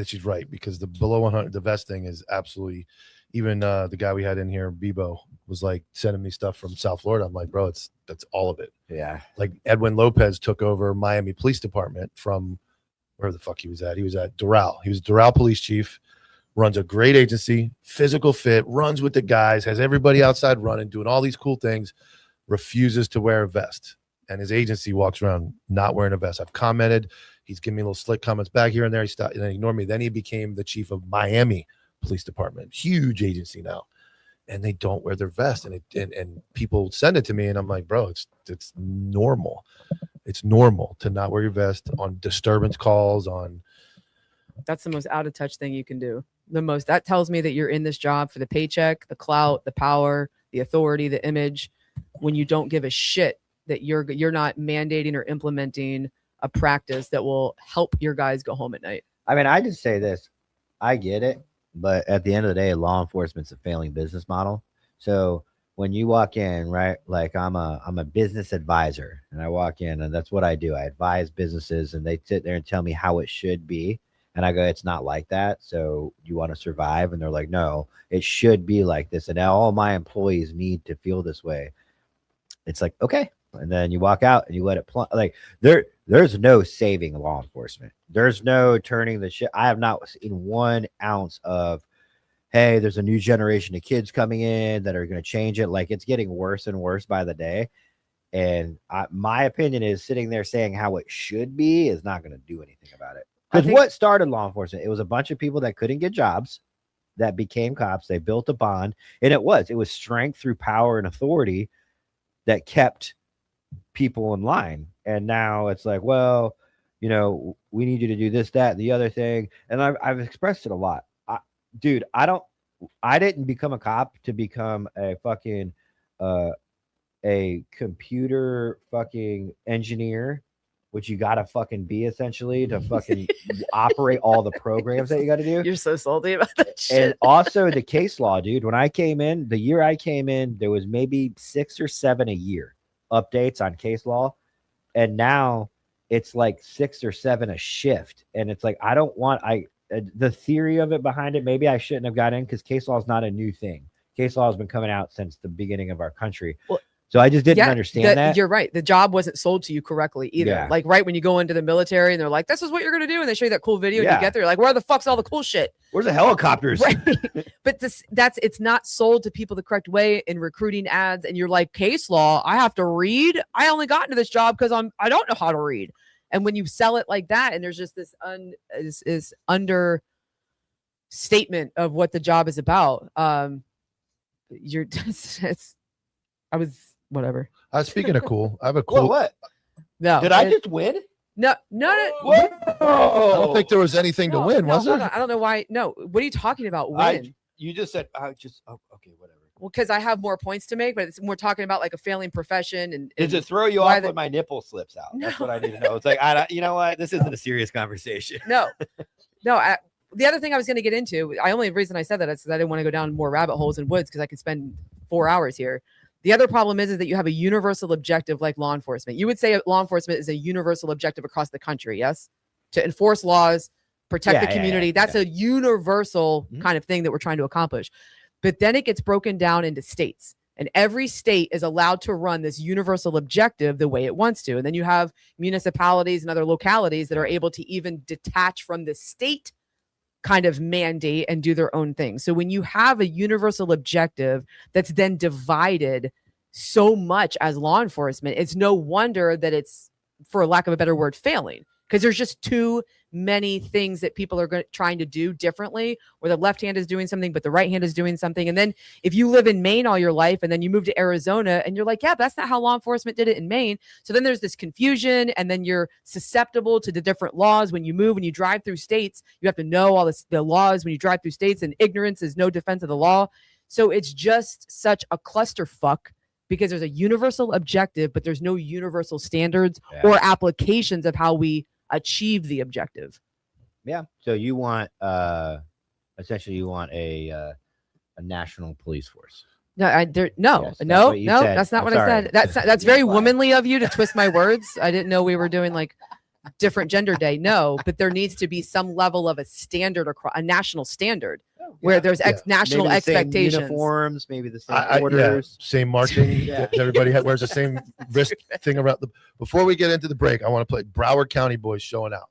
she's right, because the below 100, the vesting is absolutely. Even the guy we had in here, Bebo, was like sending me stuff from South Florida. I'm like, bro, that's all of it. Yeah. Like Edwin Lopez took over Miami Police Department from where the fuck he was at. He was at Doral. He was Doral police chief. Runs a great agency, physical fit, runs with the guys, has everybody outside running, doing all these cool things, refuses to wear a vest. And his agency walks around not wearing a vest. I've commented. He's giving me little slick comments back here and there. He stopped and then ignored me. Then he became the chief of Miami Police Department, huge agency now. And they don't wear their vest. And people send it to me. And I'm like, bro, it's normal. It's normal to not wear your vest on disturbance calls, on. That's the most out of touch thing you can do. That tells me that you're in this job for the paycheck, the clout, the power, the authority, the image, when you don't give a shit that you're not mandating or implementing a practice that will help your guys go home at night. I mean, I just say this, I get it, but at the end of the day, law enforcement's a failing business model. So when you walk in, right, like I'm a business advisor, and I walk in and that's what I do. I advise businesses and they sit there and tell me how it should be. And I go, it's not like that. So you want to survive? And they're like, no, it should be like this. And now all my employees need to feel this way. It's like, okay. And then you walk out and you let it like there's no saving law enforcement. There's no turning the shit. I have not seen 1 ounce of, hey, there's a new generation of kids coming in that are going to change it. Like it's getting worse and worse by the day. And my opinion is sitting there saying how it should be is not going to do anything about it. Because what started law enforcement? It was a bunch of people that couldn't get jobs that became cops. They built a bond, and it was strength through power and authority that kept people in line. And now it's like, well, you know, we need you to do this, that, and the other thing. And I've expressed it a lot. Dude, I didn't become a cop to become a fucking a computer fucking engineer, which you gotta fucking be essentially to fucking operate all the programs that you gotta do. You're so salty about that shit. And also the case law, dude. When I came in, the year I came in, there was maybe 6 or 7 a year updates on case law. And now it's like 6 or 7 a shift. And it's like, I don't want, the theory of it behind it, maybe I shouldn't have got in because case law is not a new thing. Case law has been coming out since the beginning of our country. Well, so I just didn't understand that. You're right. The job wasn't sold to you correctly either. Yeah. Like right when you go into the military and they're like, this is what you're going to do. And they show you that cool video and you get there. You're like, where the fuck's all the cool shit? Where's the helicopters? Right. But it's not sold to people the correct way in recruiting ads. And you're like, case law, I have to read. I only got into this job because I don't know how to read. And when you sell it like that, and there's just this understatement of what the job is about, whatever. Speaking of cool, I have a cool. What? No. Did I just win? No. What? I don't think there was anything to win, was there? I don't know why. No. What are you talking about? Win? You just said, okay, whatever. well, because I have more points to make, but we're talking about like a failing profession. And Does it throw you why off when my nipple slips out? No. That's what I need to know. It's like, you know what? This isn't a serious conversation. No. The other thing I was going to get into, only reason I said that is because I didn't want to go down more rabbit holes in woods because I could spend 4 hours here. The other problem is that you have a universal objective like law enforcement. You would say law enforcement is a universal objective across the country, yes? To enforce laws, protect the community. That's a universal kind of thing that we're trying to accomplish. But then it gets broken down into states. And every state is allowed to run this universal objective the way it wants to. And then you have municipalities and other localities that are able to even detach from the state kind of mandate and do their own thing. So when you have a universal objective that's then divided so much as law enforcement, it's no wonder that it's, for lack of a better word, failing, because there's just too many things that people are trying to do differently, where the left hand is doing something, but the right hand is doing something. And then if you live in Maine all your life and then you move to Arizona and you're like, yeah, that's not how law enforcement did it in Maine. So then there's this confusion, and then you're susceptible to the different laws. When you move, when you drive through states, you have to know all the laws when you drive through states, and ignorance is no defense of the law. So it's just such a clusterfuck because there's a universal objective, but there's no universal standards or applications of how we achieve the objective. Yeah. So you want essentially you want a national police force. No, Yes, that's not what I said. That's very womanly of you to twist my words. I didn't know we were doing like different gender day. No, but there needs to be some level of a standard across a national standard where there's national Maybe the same expectations. Uniforms, maybe the same orders, same marching. Everybody wears the same wrist thing around the. Before we get into the break, I want to play Broward County boys showing out.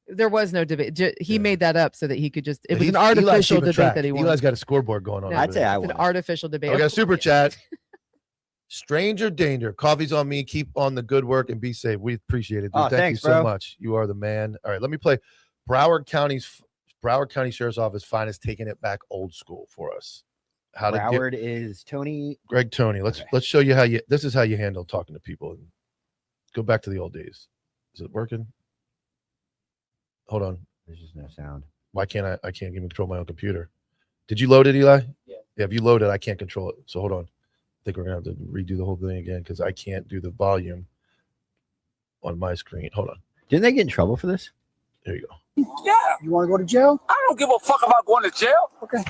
There was no debate. He made that up so that he could just. It was an artificial debate that he won. Eli's got a scoreboard going on. No, I'd say I it's won. an artificial debate. We got a super chat. Stranger danger. Coffee's on me. Keep on the good work and be safe. We appreciate it, dude. Thank thanks, you so bro. much. You are the man. All right, let me play Broward County Sheriff's Office finest taking it back old school for us. How Broward is Tony. Greg Tony. Let's show you how you. This is how you handle talking to people. Go back to the old days. Is it working? Hold on. There's just no sound. Why can't I can't even control my own computer. Did you load it, Eli? Yeah. If you load it, I can't control it. So hold on. I think we're gonna have to redo the whole thing again because I can't do the volume on my screen. Hold on. Didn't they get in trouble for this? There you go. Yeah. You want to go to jail? I don't give a fuck about going to jail. Okay.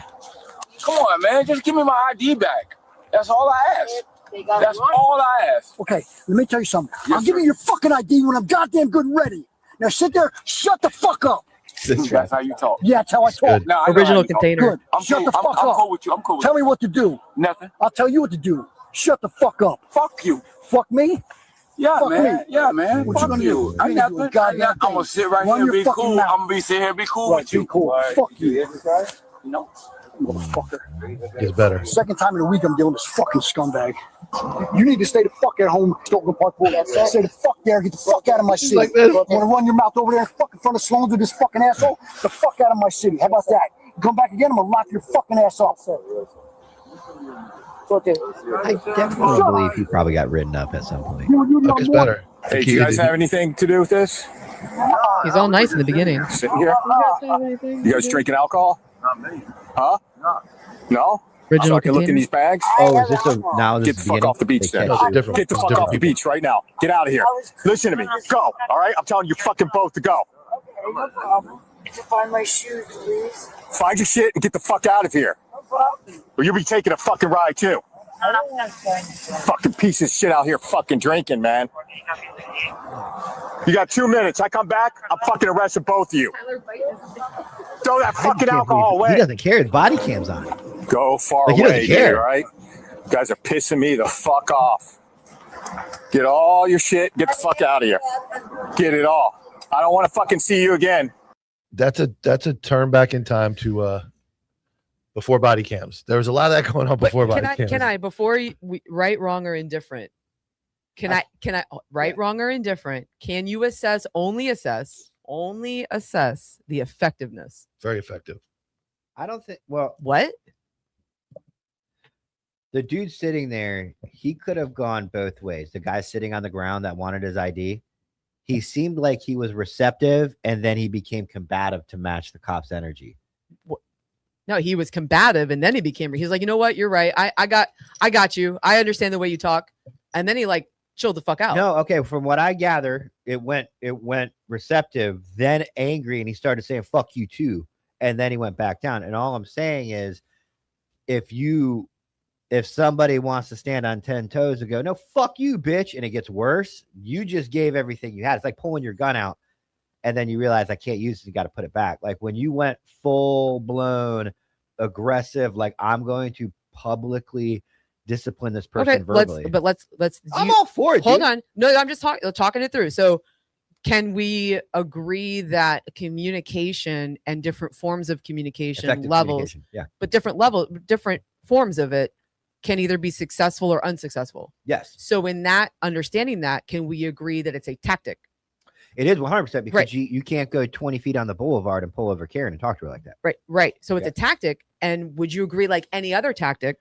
Come on, man. Just give me my ID back. That's all I ask. That's all I ask. Okay, let me tell you something. I'll give you your fucking ID when I'm goddamn good and ready. Now sit there, shut the fuck up. That's how you talk. Yeah, that's how I talk. No, I know Original how you talk. container. Good. Shut the fuck up. I'm cool with you. I'm cool with Tell me what to do. Nothing. I'll tell you what to do. Shut the fuck up. Fuck you. Fuck me? Yeah, Fuck man. me. Yeah, man. What you Fuck gonna you. do? I'm You ain't doing goddamn I'm gonna thing. sit right Run here and your be fucking cool. mouth. I'm gonna be sitting here and be cool Right, with you. be cool. Fuck you. No. Motherfucker. It's better. Second time in a week I'm dealing with this fucking scumbag. You need to stay the fuck at home, Stoughton Park Pool. Stay the fuck there, get the fuck out of my city. Like this. You wanna run your mouth over there in fucking front of Sloan's with this fucking asshole? The fuck out of my city. How about that? Come back again, I'm gonna lock your fucking ass up. Okay. I definitely believe he probably got written up at some point. It's better. Hey, do you guys have anything to do with this? He's all nice in the beginning. Sitting here? You guys drinking alcohol? Not me. Huh? No? Original So I can look in container. these bags? Oh, is this a now? This Get is the fuck off the beach then. No, it's different. Get the It's fuck different off the people. beach right now. Get out of here. Listen to me. Go. All right? I'm telling you fucking both to go. No problem. To find my shoes, please. Find your shit and get the fuck out of here. No problem. Or you'll be taking a fucking ride too. Fucking piece of shit out here fucking drinking, man. You got 2 minutes. I come back, I'm fucking arresting both of you. Throw that fucking alcohol He away. doesn't care. The body cam's on. Go far Like, he doesn't away, care. dude, all right? You guys are pissing me the fuck off. Get all your shit. Get the fuck out of here. Get it all. I don't want to fucking see you again. That's a turn back in time to before body cams. There was a lot of that going on before body cams. Can I before right, wrong, or indifferent? Can I right, wrong, or indifferent? Can you only assess the effectiveness? Very effective. I don't think. Well, What? the dude sitting there, he could have gone both ways. The guy sitting on the ground that wanted his ID, he seemed like he was receptive, and then he became combative to match the cop's energy. No, he was combative, and then he became. He's like, you know what? You're right. I got you. I understand the way you talk. And then he like chilled the fuck out. No, okay. From what I gather, it went receptive, then angry, and he started saying "fuck you" too, and then he went back down. And all I'm saying is, if somebody wants to stand on 10 toes and go, "No, fuck you, bitch," and it gets worse, you just gave everything you had. It's like pulling your gun out, and then you realize I can't use it. You got to put it back. Like when you went full blown aggressive, like I'm going to publicly discipline this person verbally. Let's I'm all for it. Hold on. No, I'm just talking it through. So can we agree that communication and different forms of communication Effective levels, yeah, but different forms of it can either be successful or unsuccessful? Yes. So in that understanding that, can we agree that it's a tactic? It is 100% because you can't go 20 feet on the boulevard and pull over Karen and talk to her like that. Right. So it's a tactic. And would you agree, like any other tactic,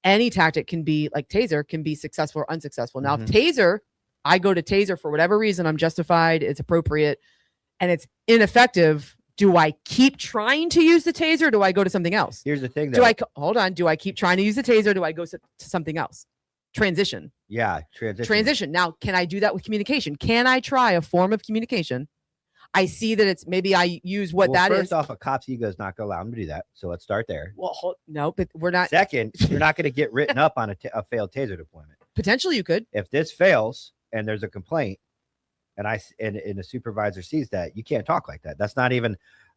any tactic can be like taser can be successful or unsuccessful? Now, if taser, I go to taser for whatever reason, I'm justified, it's appropriate, and it's ineffective. Do I keep trying to use the taser? Or do I go to something else? Here's the thing, though. Hold on. Do I keep trying to use the taser? Or do I go to something else? Transition. Yeah, transition. Now, can I do that with communication? Can I try a form of communication? I see that it's maybe I use first off, a cop's ego is not going to allow him to do that. So let's start there. Well, no, but we're not. Second, you're not going to get written up on a failed taser deployment. Potentially, you could. If this fails and there's a complaint, and the supervisor sees that, you can't talk like that. That's not even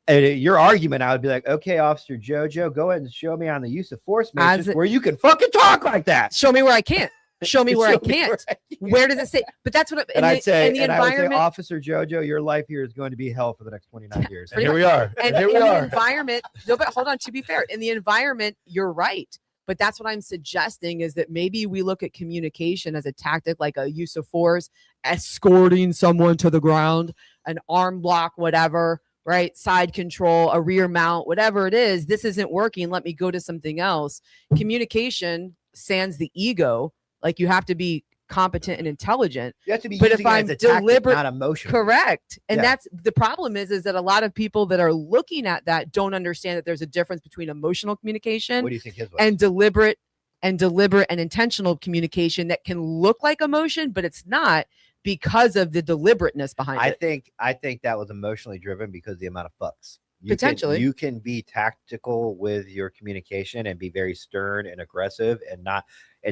your argument. I would be like, okay, Officer Jojo, go ahead and show me on the use of force matrix where you can fucking talk like that. Show me where I can't. Show me where I can't. Where does it say? But that's what. I'd say, Officer Jojo, your life here is going to be hell for the next 29 years. And here we are. And here we are. The environment. No, but hold on. To be fair, in the environment, you're right. But that's what I'm suggesting is that maybe we look at communication as a tactic, like a use of force, escorting someone to the ground, an arm block, whatever. Right? Side control, a rear mount, whatever it is. This isn't working. Let me go to something else. Communication sans the ego. Like you have to be competent and intelligent. You have to be. But if I'm deliberate, not emotional, correct. And that's the problem is that a lot of people that are looking at that don't understand that there's a difference between emotional communication. What do you think his was? And deliberate and intentional communication that can look like emotion, but it's not because of the deliberateness behind it. I think that was emotionally driven because of the amount of fucks. Potentially. You can be tactical with your communication and be very stern and aggressive and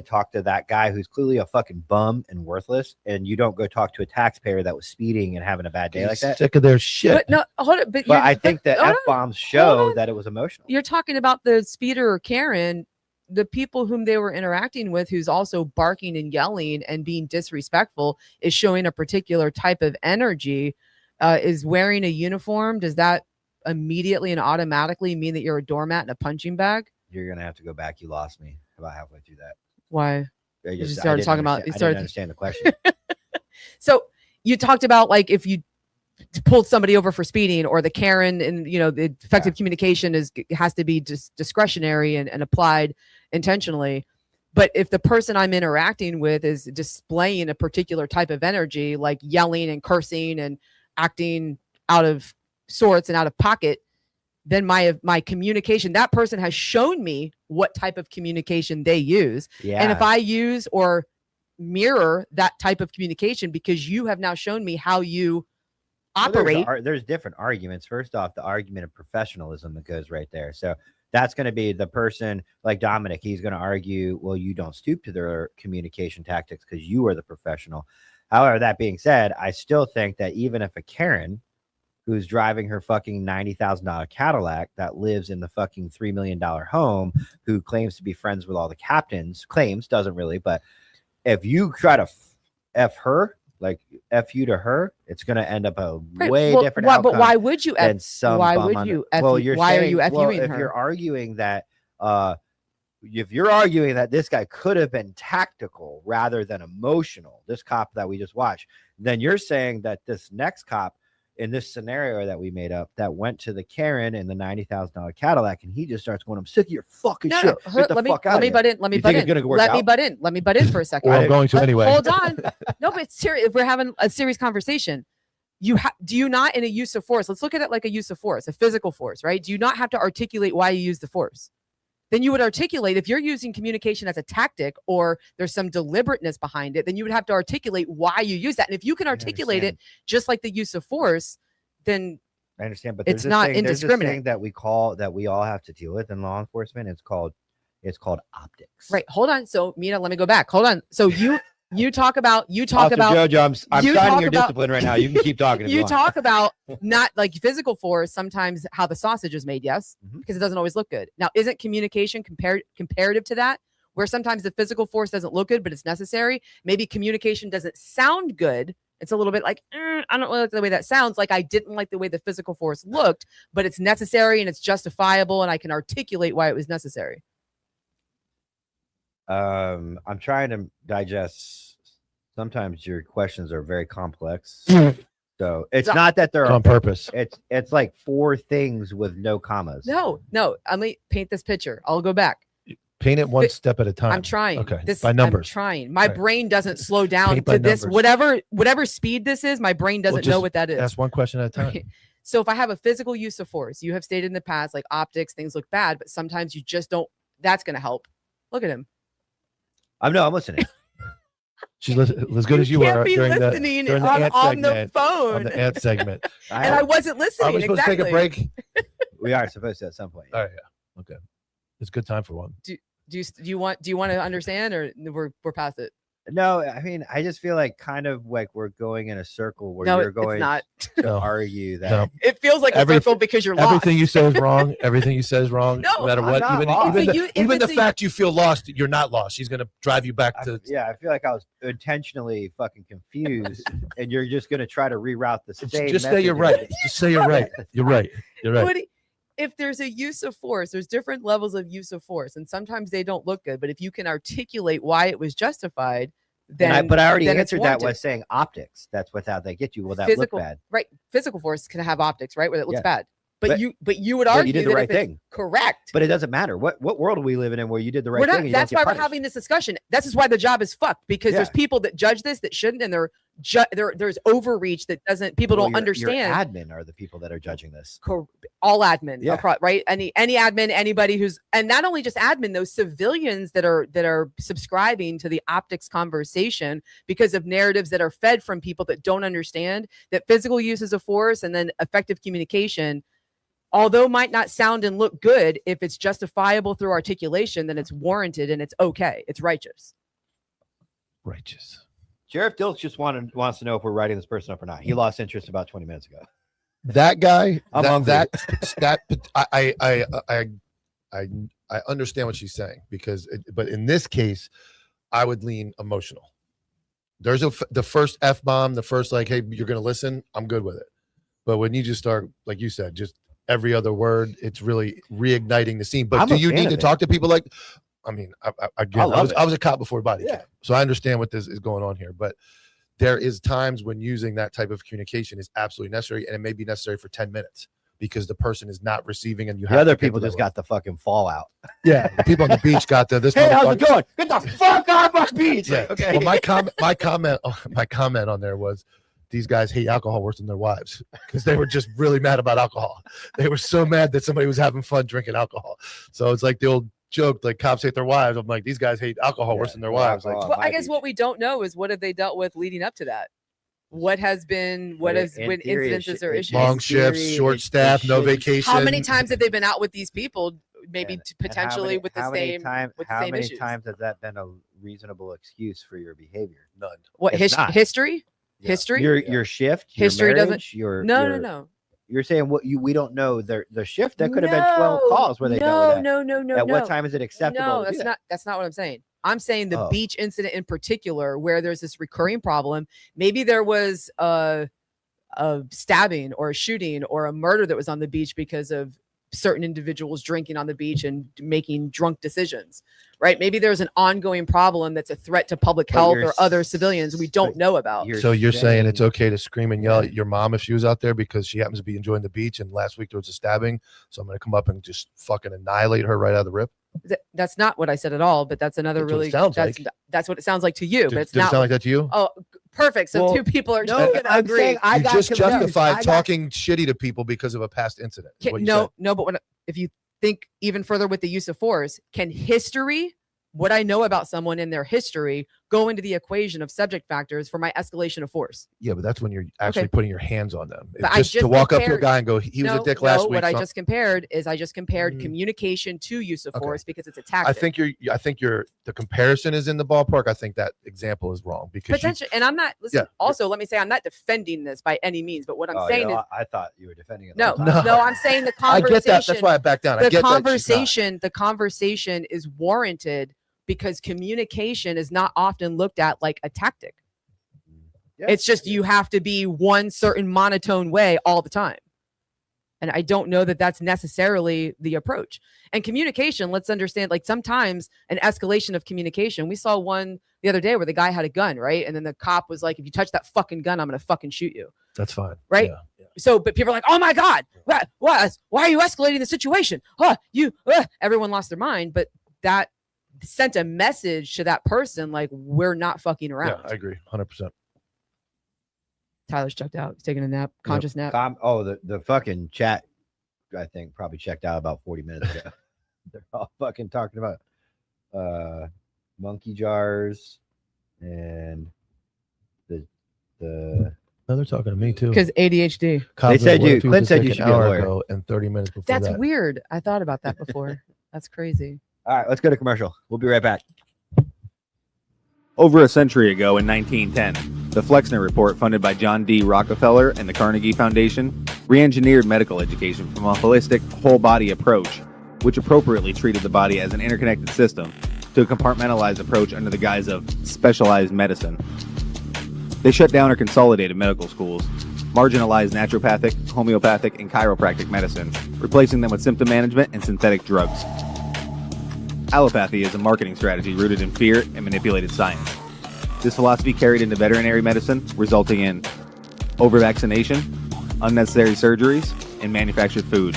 talk to that guy who's clearly a fucking bum and worthless. And you don't go talk to a taxpayer that was speeding and having a bad day like that. Sick of their shit. But no, hold on. But I think that F-bombs show that it was emotional. You're talking about the speeder or Karen, the people whom they were interacting with, who's also barking and yelling and being disrespectful, is showing a particular type of energy, is wearing a uniform. Does that immediately and automatically mean that you're a doormat and a punching bag? You're going to have to go back. You lost me about halfway through that. Why? I didn't understand the question. So you talked about like if you pulled somebody over for speeding or the Karen, and the effective communication has to be discretionary and applied intentionally. But if the person I'm interacting with is displaying a particular type of energy, like yelling and cursing and acting out of sorts and out of pocket, then my communication, that person has shown me what type of communication they use. Yeah. And if I use or mirror that type of communication, because you have now shown me how you operate. Well, there's different arguments. First off, the argument of professionalism that goes right there. So that's going to be the person like Dominic. He's going to argue, well, you don't stoop to their communication tactics because you are the professional. However, that being said, I still think that even if a Karen who's driving her fucking $90,000 Cadillac that lives in the fucking $3 million home, who claims to be friends with all the captains, doesn't really, but if you try to F her, like F you to her, it's going to end up a way different outcome. But why would you F? Why would you F? Well, why are you F-ing her? If you're arguing that, this guy could have been tactical rather than emotional, this cop that we just watched, then you're saying that this next cop in this scenario that we made up that went to the Karen in the $90,000 Cadillac, and he just starts going, I'm sick of your fucking shit. Let me butt in. Let me butt in for a second. Well, I'm going to anyway. Hold on. No, but it's serious. If we're having a serious conversation, do you not in a use of force? Let's look at it like a use of force, a physical force, right? Do you not have to articulate why you use the force? Then you would articulate, if you're using communication as a tactic or there's some deliberateness behind it, then you would have to articulate why you use that. And if you can articulate it just like the use of force, then I understand, but it's not There's this indiscriminate. thing that we all have to deal with in law enforcement. It's called optics. Right. Hold on. So Mina, let me go back. Hold on. So you talk about Officer Jojo, I'm you signing talk your about- discipline right now. You can keep talking. if you want. talk about not like physical force, sometimes how the sausage is made, yes, Mhm. because it doesn't always look good. Now, isn't communication comparative to that, where sometimes the physical force doesn't look good, but it's necessary? Maybe communication doesn't sound good. It's a little bit like, I don't really like the way that sounds. Like I didn't like the way the physical force looked, but it's necessary and it's justifiable, and I can articulate why it was necessary. I'm trying to digest. Sometimes your questions are very complex. So it's not that they're on purpose. It's like 4 things with no commas. No. Let me paint this picture. I'll go back. Paint it one step at a time. I'm trying. Okay. This By numbers. I'm trying. My Right. brain doesn't slow down Paint by to this. numbers. Whatever speed this is, my brain doesn't know just what that is. Ask one question at a time. Right. So if I have a physical use of force, you have stated in the past, like optics, things look bad, but sometimes you just don't. That's going to help. Look at him. I'm listening. She's as good as you can't were be during the listening during the on ant the segment. phone. On the ant segment. And I wasn't listening. Are we supposed to take a break? We are supposed to at some point. Oh yeah. Okay. It's a good time for one. Do you want to understand, or we're past it? No, I mean, I just feel like kind of like we're going in a circle where No, you're it's going not. to argue that. No. It feels like a circle because you're lost. Everything you say is wrong. Everything you say is wrong. No, no matter I'm what. not Even lost. even the fact you feel lost, you're not lost. She's gonna drive you back to. I feel like I was intentionally fucking confused, and you're just gonna try to reroute the same. Just say you're right. Just say you're right. You're right. You're right. If there's a use of force, there's different levels of use of force, and sometimes they don't look good. But if you can articulate why it was justified, then but I already then it's answered that warranted. with saying optics. That's how they get you. Will that Physical, look bad? right? Physical force can have optics, right, where it looks Yeah. bad. But you would But argue you did the that right if it's thing. correct. But it doesn't matter. What world are we living in where you did the right We're thing? not, and you that's don't why get we're punished? having this discussion. This is why the job is fucked, because there's Yeah. people that judge this that shouldn't, and there's overreach that doesn't. People Well, don't your understand. admin are the people that are judging this. All admin, Yeah. across, right? Any admin, anybody who's, and not only just admin, those civilians that are subscribing to the optics conversation because of narratives that are fed from people that don't understand that physical uses of force and then effective communication, although might not sound and look good, if it's justifiable through articulation, then it's warranted and it's okay. It's righteous. Righteous. Sheriff Dilts just wants to know if we're writing this person up or not. He lost interest about 20 minutes ago. That guy. I'm that I understand what she's saying but in this case, I would lean emotional. There's the first F bomb, the first like, hey, you're gonna listen. I'm good with it. But when you just start, like you said, just every other word, it's really reigniting the scene. But I'm do a you fan need of to it. talk to people like? I mean, again, love I was a cop before body Yeah. cam, so I understand what this is going on here. But there is times when using that type of communication is absolutely necessary, and it may be necessary for 10 minutes because the person is not receiving, and you The have other to get people to that just level. got the fucking fallout. Yeah, the people on the beach got this. Hey, how's it motherfucker- going? Get the fuck off my beach. Yeah. Okay. Well, my comment on there was, these guys hate alcohol worse than their wives because they were just really mad about alcohol. They were so mad that somebody was having fun drinking alcohol. So it's like the old joke, like cops hate their wives. I'm like, these guys hate alcohol worse than their wives. Like, Well, I guess what we don't know is what have they dealt with leading up to that? What has been, what has been incidences or issues? long shifts, short staff, no vacation. How many times have they been out with these people? Maybe And potentially with the how many same time- with the how same many issues. times has that been a reasonable excuse for your behavior? None. What It's not. history? History? Your shift, your History doesn't- marriage, your No. You're saying we don't know the shift that could have been 12 calls where they dealt with that. No. At what time is it acceptable? No, to do that's not what I'm saying. I'm saying the Oh. beach incident in particular, where there's this recurring problem. Maybe there was a stabbing or a shooting or a murder that was on the beach because of certain individuals drinking on the beach and making drunk decisions, right? Maybe there's an ongoing problem that's a threat to public health or other civilians we don't know about. So you're saying it's okay to scream and yell at your mom if she was out there because she happens to be enjoying the beach and last week there was a stabbing, so I'm going to come up and just fucking annihilate her right out of the rip? That's not what I said at all, but that's another That's what it really sounds like. that's what it sounds like to you, Did but it's it not sound like that to you? Oh, Perfect. So Well, two people are no, just going to I'm agree. saying I You got just confused. justified I got- talking shitty to people because of a past incident. is what you said. No, but if you think even further with the use of force, can history, what I know about someone in their history, go into the equation of subject factors for my escalation of force? Yeah, but that's when you're actually Okay. putting your hands on them. But I Just to just walk up to a compared- guy and go, he was a dick last week. What I so- just compared is Mm. communication to use of Okay. force because it's a tactic. I think the comparison is in the ballpark. I think that example is wrong because Potentially, and I'm not. Listen. Yeah. Also, let me say I'm not defending this by any means. But what I'm Oh, saying yeah, is, I thought you were defending it. no, the whole time. no, I'm saying the I conversation. get that. That's why I backed down. I The get that she's not. the conversation is warranted because communication is not often looked at like a tactic. Yeah. It's just you have to be one certain monotone way all the time. And I don't know that that's necessarily the approach. And communication, let's understand, like sometimes an escalation of communication. We saw one the other day where the guy had a gun, right? And then the cop was like, if you touch that fucking gun, I'm going to fucking shoot you. That's fine. Right? Yeah. So, but people are like, oh my God, why are you escalating the situation? Everyone lost their mind, but that sent a message to that person like, we're not fucking around. Yeah, I agree. 100%. Tyler's checked out. He's taking a nap, conscious nap. The fucking chat, I think, probably checked out about 40 minutes ago. They're all fucking talking about monkey jars and the No, they're talking to me too. Because ADHD. They said What you- if he was Clint just said like you an should be a hour lawyer. ago and 30 minutes before That's that. weird. I thought about that before. That's crazy. All right, let's go to commercial. We'll be right back. Over a century ago in 1910, the Flexner Report, funded by John D. Rockefeller and the Carnegie Foundation, re-engineered medical education from a holistic, whole-body approach, which appropriately treated the body as an interconnected system, to a compartmentalized approach under the guise of specialized medicine. They shut down or consolidated medical schools, marginalized naturopathic, homeopathic, and chiropractic medicine, replacing them with symptom management and synthetic drugs. Allopathy is a marketing strategy rooted in fear and manipulated science. This philosophy carried into veterinary medicine, resulting in over-vaccination, unnecessary surgeries, and manufactured food,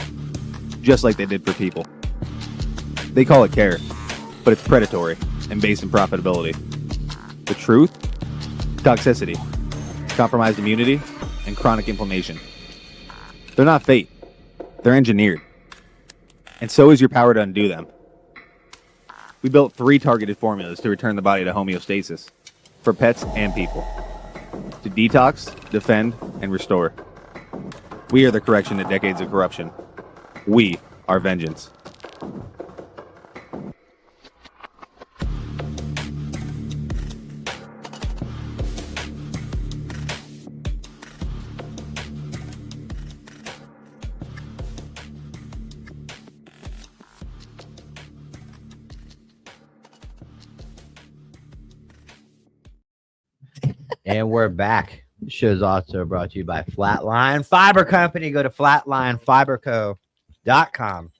just like they did for people. They call it care, but it's predatory and based in profitability. The truth? Toxicity, compromised immunity, and chronic inflammation. They're not fate. They're engineered. And so is your power to undo them. We built 3 targeted formulas to return the body to homeostasis, for pets and people. To detox, defend, and restore. We are the correction to decades of corruption. We are vengeance. And we're back. The show is also brought to you by Flatline Fiber Company. Go to flatlinefiberco.com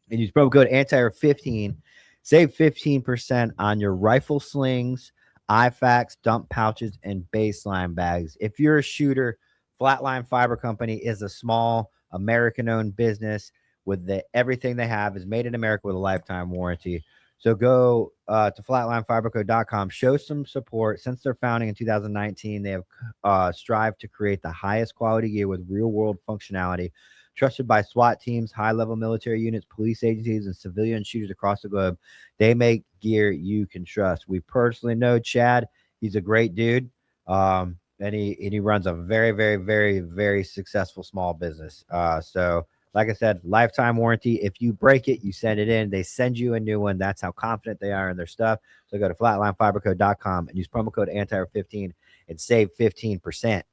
and use promo code ANTIR15. Save 15% on your rifle slings, IFAKs, dump pouches, and baseline bags. If you're a shooter, Flatline Fiber Company is a small American-owned business with everything they have is made in America with a lifetime warranty. So go to flatlinefiberco.com, show some support. Since their founding in 2019, they have strived to create the highest quality gear with real-world functionality, trusted by SWAT teams, high-level military units, police agencies, and civilian shooters across the globe. They make gear you can trust. We personally know Chad. He's a great dude, and he runs a very, very, very, very successful small business. So like I said, lifetime warranty. If you break it, you send it in. They send you a new one. That's how confident they are in their stuff. So go to flatlinefiberco.com and use promo code ANTIR15 and save 15%.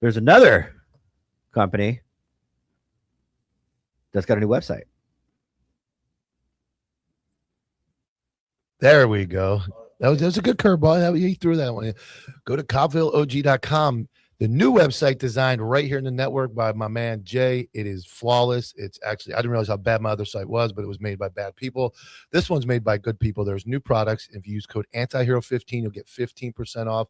There's another company that's got a new website. There we go. That was a good curveball. He threw that one. Go to CopvilleOG.com. The new website designed right here in the network by my man Jay. It is flawless. It's actually, I didn't realize how bad my other site was, but it was made by bad people. This one's made by good people. There's new products. If you use code ANTIHERO15, you'll get 15% off.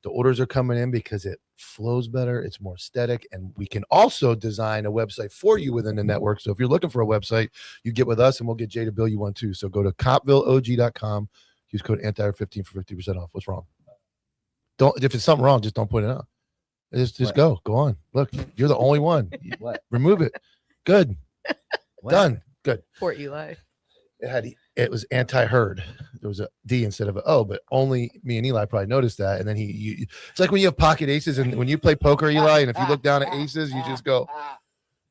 The orders are coming in because it flows better. It's more aesthetic. And we can also design a website for you within the network. So if you're looking for a website, you get with us and we'll get Jay to bill you one too. So go to CopvilleOG.com. Use code ANTIHERO15 for 50% off. What's wrong? don't. If it's something wrong, just don't point it out. Just go on. Look, you're the only one. What? Remove it. Good. What? Done. Good. Poor Eli. It was anti-herd. There was a D instead of a O, but only me and Eli probably noticed that. And then it's like when you have pocket aces and when you play poker, Eli, and if you look down at aces, you just go,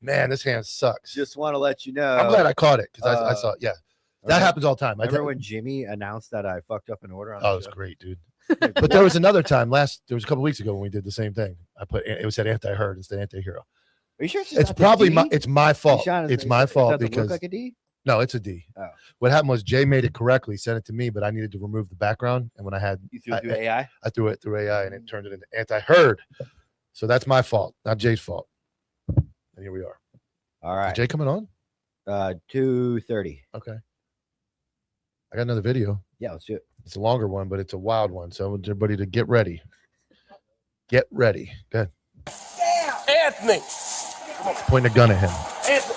man, this hand sucks. Just want to let you know. I'm glad I caught it because I saw it. Yeah. That happens all the time. Remember when Jimmy announced that I fucked up an order on it was great, dude. But there was another time there was a couple weeks ago when we did the same thing. It said anti-herd instead of anti-hero. Are you sure it's probably it's my fault. It's my fault because because look like a D? No, it's a D. Oh. What happened was Jay made it correctly, sent it to me, but I needed to remove the background. And when I threw it through AI? I threw it through AI and it turned it into anti-herd. So that's my fault, not Jay's fault. And here we are. All right. Is Jay coming on? 2:30. Okay. I got another video. Yeah, let's do it. It's a longer one, but it's a wild one. So I want everybody to get ready. Get ready. Go ahead. Anthony. Point a gun at him. Anthony.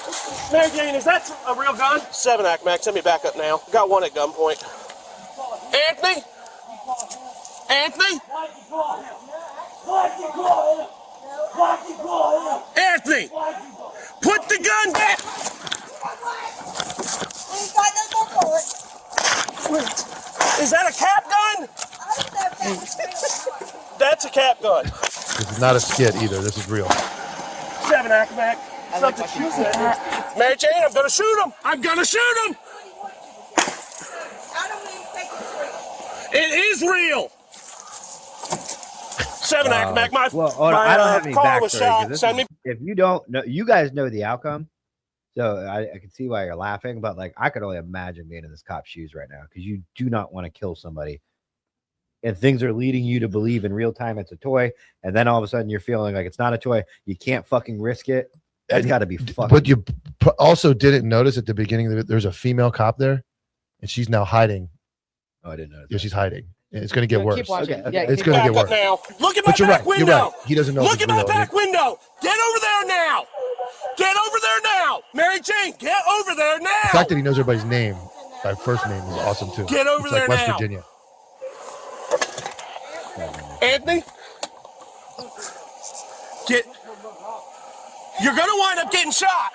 Mary Jane, is that a real gun? 7-act, Max. Send me back up now. Got one at gunpoint. Anthony? Anthony? Anthony! Put the gun back! Is that a cap gun? That's a cap gun. This is not a skit either. This is real. 7-act, Mac. Something she said. Mary Jane, I'm gonna shoot him. I'm gonna shoot him. It is real. 7-act, Mac. My, I don't have any car was shot. backstory. If you don't know, you guys know the outcome. So I can see why you're laughing, but like I could only imagine being in this cop's shoes right now because you do not want to kill somebody. And things are leading you to believe in real time it's a toy, and then all of a sudden you're feeling like it's not a toy. You can't fucking risk it. That's got to be fucking. But you also didn't notice at the beginning that there's a female cop there, and she's now hiding. Oh, I didn't know. Yeah, she's hiding. It's going to get worse. Keep watching. Okay. Yeah, It's going to get worse. Now. Look at my But you're back right. window. You're right. He doesn't know. Look at my real. back window. Get over there now. Get over there now. Mary Jane, get over there now. The fact that he knows everybody's name by first name is awesome too. Get over it's there like West now. Virginia. Anthony, you're gonna wind up getting shot.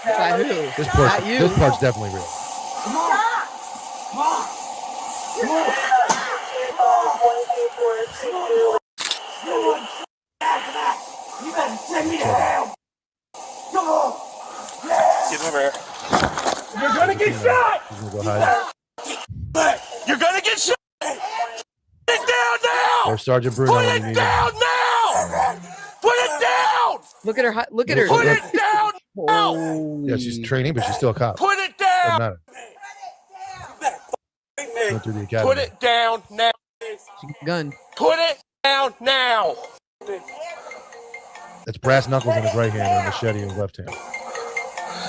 By who? This part's definitely real. You better send me down. Come on. Get over here. You're gonna get shot. He's gonna go hide. You're gonna get shot. Put it down now. There's Sergeant Bruno. Put when you it need him. down now. Put it down. Look at her. Look at her. Put it down now. Yeah, she's training, but she's still a cop. Put it Doesn't down. matter. Went through the academy. Put it down now. Gun. Put it down now. That's brass knuckles in his right hand and a machete in his left hand.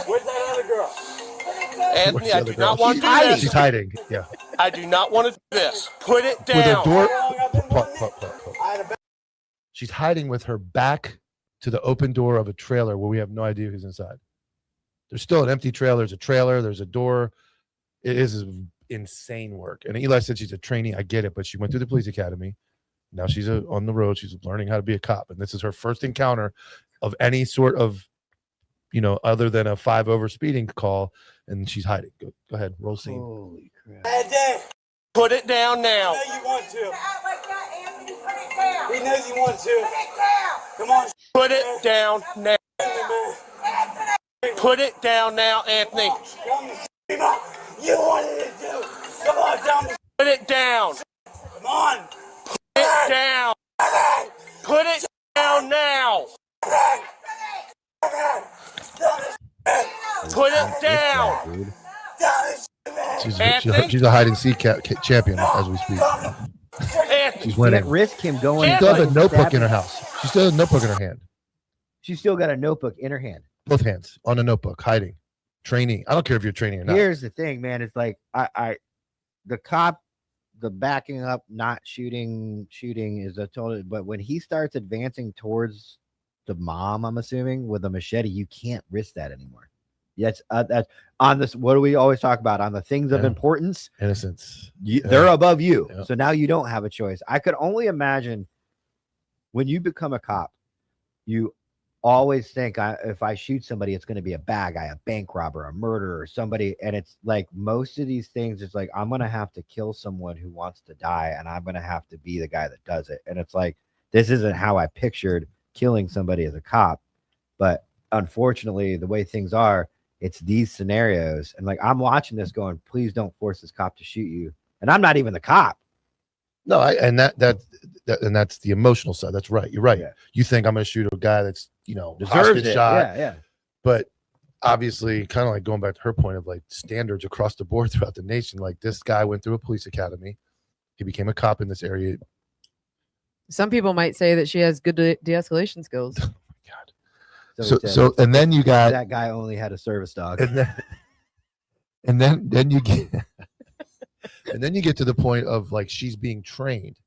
Where's that other girl? Where's Anthony, the I other do girl? not want to do this. She's hiding. Yeah. I do not want to do this. Put it With her down. door. She's hiding with her back to the open door of a trailer where we have no idea who's inside. There's still an empty trailer. There's a trailer. There's a door. It is insane work. And Eli said she's a trainee. I get it, but she went through the police academy. Now she's on the road. She's learning how to be a cop. And this is her first encounter of any sort of, other than a 5 over speeding call. And she's hiding. Go ahead. Roll scene. Holy crap. Put it down now. I know you want to. He knows you want to. Come on. Put it down now. Put it down now, Anthony. You wanted to do. Come on, tell me. Put it down. Come on. Put it down. Put it down now. Put it down. She's a hide and seek champion as we speak. She's winning. Can't risk him going. She still has a notebook in her house. She still has a notebook in her hand. She's still got a notebook in her hand. Both hands on a notebook, hiding. Training. I don't care if you're training or not. Here's the thing, man. It's like the cop, the backing up, not shooting is a total. But when he starts advancing towards the mom, I'm assuming with a machete, you can't risk that anymore. Yes, that's on this. What do we always talk about on the things of importance? Innocence. They're above you. Yeah. So now you don't have a choice. I could only imagine when you become a cop, you always think if I shoot somebody, it's going to be a bad guy, a bank robber, a murderer, somebody. And it's like most of these things, it's like I'm going to have to kill someone who wants to die, and I'm going to have to be the guy that does it. And it's like, this isn't how I pictured killing somebody as a cop. But unfortunately, the way things are, it's these scenarios. And like, I'm watching this going, please don't force this cop to shoot you. And I'm not even the cop. No, and that's the emotional side. That's right. You're right. Yeah. You think I'm going to shoot a guy that's, Deserves hostage it. shot. Yeah. But obviously, kind of like going back to her point of like standards across the board throughout the nation. Like this guy went through a police academy. He became a cop in this area. Some people might say that she has good de-escalation skills. Oh my God. So and then you got that guy only had a service dog. And then you get and then you get to the point of like she's being trained,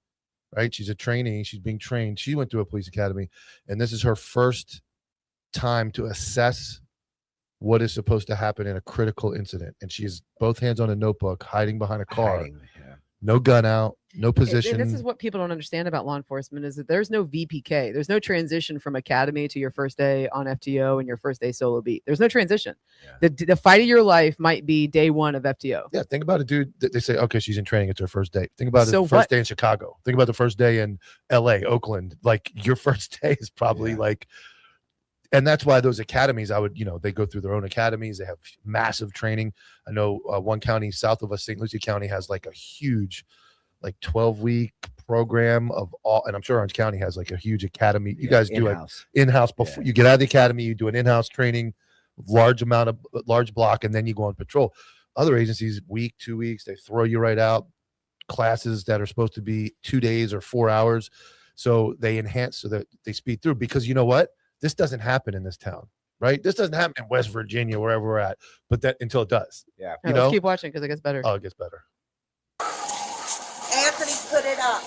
right? She's a trainee. She's being trained. She went through a police academy, and this is her first time to assess what is supposed to happen in a critical incident. And she has both hands on a notebook, hiding behind a car, no gun out, no position. And this is what people don't understand about law enforcement is that there's no VPK. There's no transition from academy to your first day on FTO and your first day solo beat. There's no transition. Yeah. The fight of your life might be day one of FTO. Yeah, think about a dude that they say, okay, she's in training. It's her first day. Think about the first day in Chicago. Think about the first day in LA, Oakland. Like your first day is probably like, and that's why those academies, they go through their own academies. They have massive training. I know one county south of us, St. Lucie County, has like a huge, like 12-week program of all, and I'm sure Orange County has like a huge academy. You guys do it in-house before you get out of the academy. You do an in-house training, large block, and then you go on patrol. Other agencies, week, 2 weeks, they throw you right out. Classes that are supposed to be 2 days or 4 hours, so they enhance so that they speed through. Because you know what? This doesn't happen in this town, right? This doesn't happen in West Virginia, wherever we're at, but that until it does. Yeah. Let's keep watching because it gets better. Oh, it gets better. Anthony, put it up.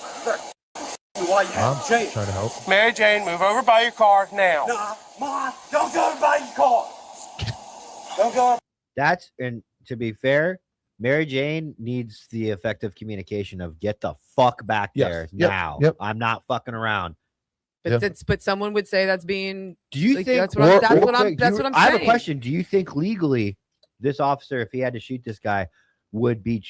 I'm trying to help. Mary Jane, move over by your car now. No, Mom, don't go by your car. Don't go. That's, and to be fair, Mary Jane needs the effective communication of get the fuck back there now. Yep. I'm not fucking around. But someone would say that's being. Do you think that's what I'm saying? I have a question. Do you think legally this officer, if he had to shoot this guy, would be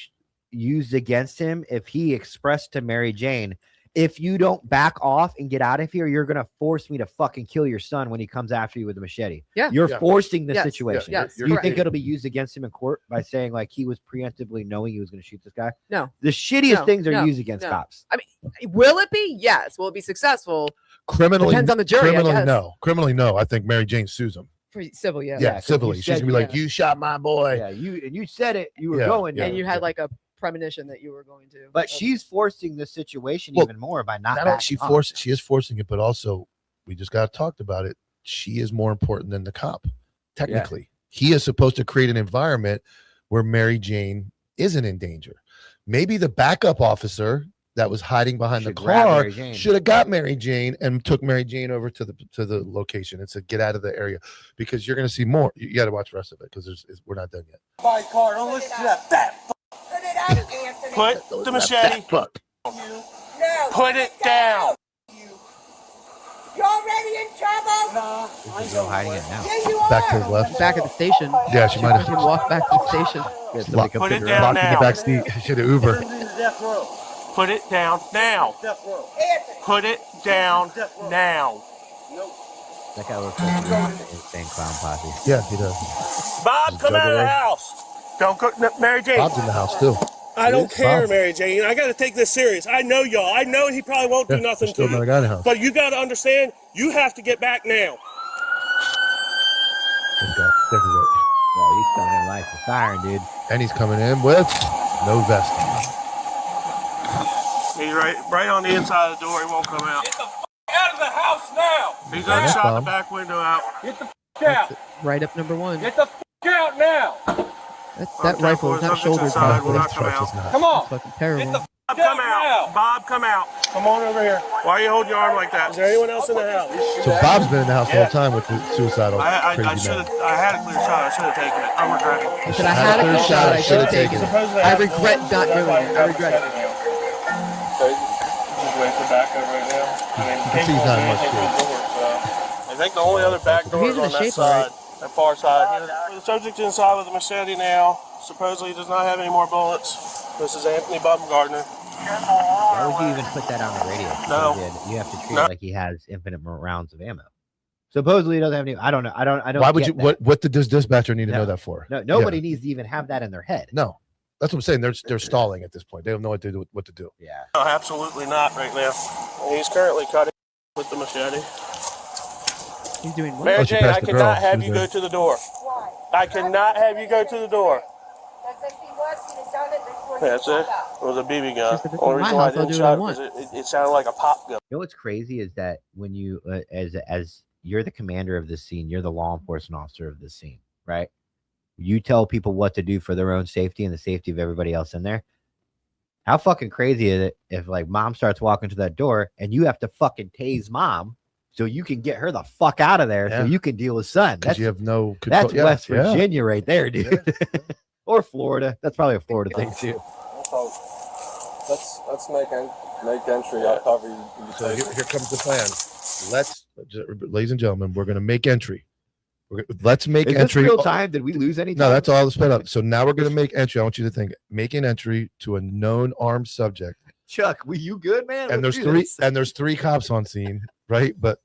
used against him if he expressed to Mary Jane, if you don't back off and get out of here, you're gonna force me to fucking kill your son when he comes after you with a machete. Yeah. You're forcing the situation. Yes. Do you think it'll be used against him in court by saying like he was preemptively knowing he was going to shoot this guy? No. The shittiest things are used against cops. I mean, will it be? Yes. Will it be successful? Criminally, depends on the jury. Criminally, no. Criminally, no. I think Mary Jane sues him. For civil, yeah. Yeah, civilly. She's gonna be like, "You shot my boy." Yeah, you said it. You were going, and you had like a premonition that you were going to. But she's forcing the situation even more by not. She is forcing it, but also we just got talked about it. She is more important than the cop. Technically, he is supposed to create an environment where Mary Jane isn't in danger. Maybe the backup officer that was hiding behind the car should have got Mary Jane and took Mary Jane over to the location and said, "Get out of the area," because you're going to see more. You got to watch the rest of it because we're not done yet. By car, don't listen to that fat. Put it up, Anthony. Put the machete. Put it down. You already in trouble? No, She's still hiding it now. Yeah, you are. Back to his left. Back at the station. Yeah, she might have. She walked back to the station. Put it down Locked in the back seat. Should have Uber. Put it down now. Put it down now. That guy looks like an insane clown posse. Yeah, he does. Bob, come out of the house. Don't go, Mary Jane. Bob's in the house too. I don't care, Mary Jane. I got to take this serious. I know y'all. I know he probably won't do nothing to you. But you got to understand, you have to get back now. Oh, he's coming in like a siren, dude. And he's coming in with no vest. He's right on the inside of the door. He won't come out. Get the out of the house now. He's gonna shot the back window out. Get the out. Right up number one. Get the out now. That rifle is not shoulder inside, properly. will not come out. Come on. It's fucking terrible. Get Bob, come out. Bob, come out. Come on over here. Why are you holding your arm like that? Is there anyone else in the house? So Bob's been in the house the whole time with the suicidal I crazy should man. have. I had a clear shot. I should have taken it. I'm regretting it. He said, I had a clear shot. I should have taken it. I regret not doing it. I regret it. Just wait for back over right now. I mean, You can see he's not in much shape. I think the only other back door is on that side, that far side. The subject inside with a machete now. Supposedly does not have any more bullets. This is Anthony Baumgartner. Why would you even put that on the radio? No. You have to treat it like he has infinite rounds of ammo. Supposedly he doesn't have any. I don't know. I don't. Why would get you? that. What does dispatcher need to know that for? No, nobody needs to even have that in their head. No, that's what I'm saying. They're stalling at this point. They don't know what to do. Yeah. No, absolutely not right now. He's currently cutting with the machete. He's doing what? Mary Jane, I cannot have you go to the door. I cannot have you go to the door. That's it. It was a BB gun. Only reason why I didn't shot it because it sounded like a pop gun. You know what's crazy is that when you, as you're the commander of this scene, you're the law enforcement officer of this scene, right? You tell people what to do for their own safety and the safety of everybody else in there. How fucking crazy is it if like mom starts walking to that door and you have to fucking tase mom so you can get her the fuck out of there so you can deal with son? Because you have no control. That's West Virginia right there, dude. Or Florida. That's probably a Florida thing too. Let's make entry. I'll cover you. So here comes the plan. Ladies and gentlemen, we're going to make entry. Let's make Is entry. This real time? Did we lose any time? No, that's all sped up. So now we're going to make entry. I want you to think, make an entry to a known armed subject. Chuck, were you good, man? And Let's there's do three. this. And there's 3 cops on scene, right? But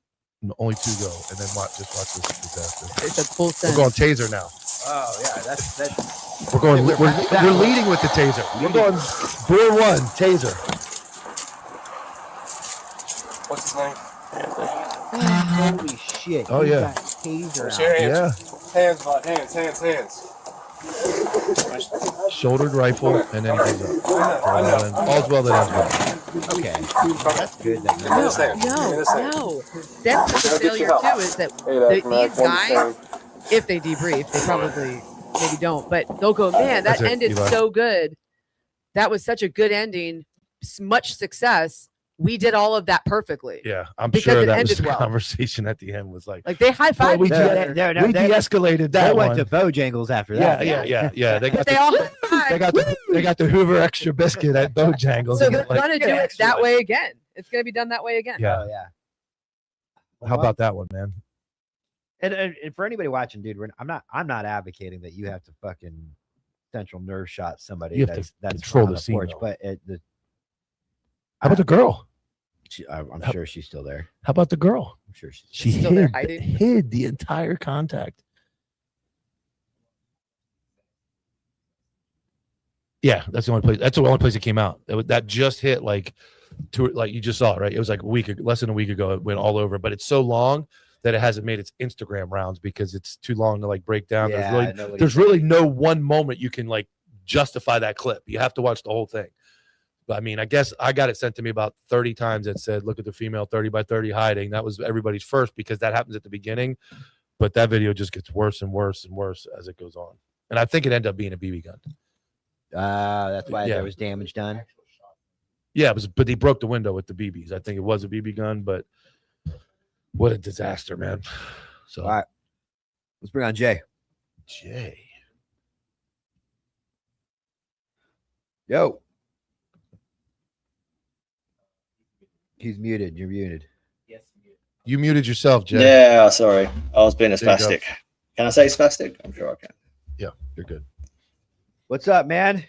only 2 go. And then watch this disaster. It's a full We're send. going taser now. Oh yeah, that's. We're going. We're leading with the taser. We're going. Bore 1 taser. What's his name? Holy shit! Oh, you yeah. got taser What's out. your hands? Hands, bud. Hands. Shouldered rifle, and then he goes up. And all's well that ends well. Okay, that's good. That No. That's the failure too. Is that these guys, if they debrief, they probably maybe don't, but they'll go, man, that That's it, ended Eli. so good. That was such a good ending. Much success. We did all of that perfectly. Yeah, I'm Because sure it that was ended the well. conversation at the end was like they high "Well, fived we each de- other. we de-escalated They that went one. to Bojangles after that. Yeah. They got They all high they got the Hoover extra biscuit at Bojangles. So and they're like, gonna do it that way again. It's gonna be done that way again. Yeah. Oh, yeah. How about that one, man? And for anybody watching, dude, I'm not advocating that you have to fucking central nerve shot somebody. You have to that's control on the scene, porch, though. but How about the girl? I'm sure she's still there. How about the girl? I'm sure she's She still there hid, hiding. hid the entire contact. Yeah, that's the only place. That's the only place it came out. That just hit like you just saw it, right? It was like less than a week ago. It went all over, but it's so long that it hasn't made its Instagram rounds because it's too long to like break down. Yeah, There's really no one moment you can like justify that clip. You have to watch the whole thing. But I mean, I guess I got it sent to me about 30 times that said, look at the female 30 by 30 hiding. That was everybody's first because that happens at the beginning. But that video just gets worse and worse and worse as it goes on. And I think it ended up being a BB gun. That's why there was damage done. Yeah, but he broke the window with the BBs. I think it was a BB gun, but what a disaster, man. So, all right, let's bring on Jay. Yo. He's muted. You're muted. you muted yourself, Jay. Yeah, sorry. I was being a There you go. spastic. Can I say spastic? I'm sure I can. Yeah, you're good. What's up, man?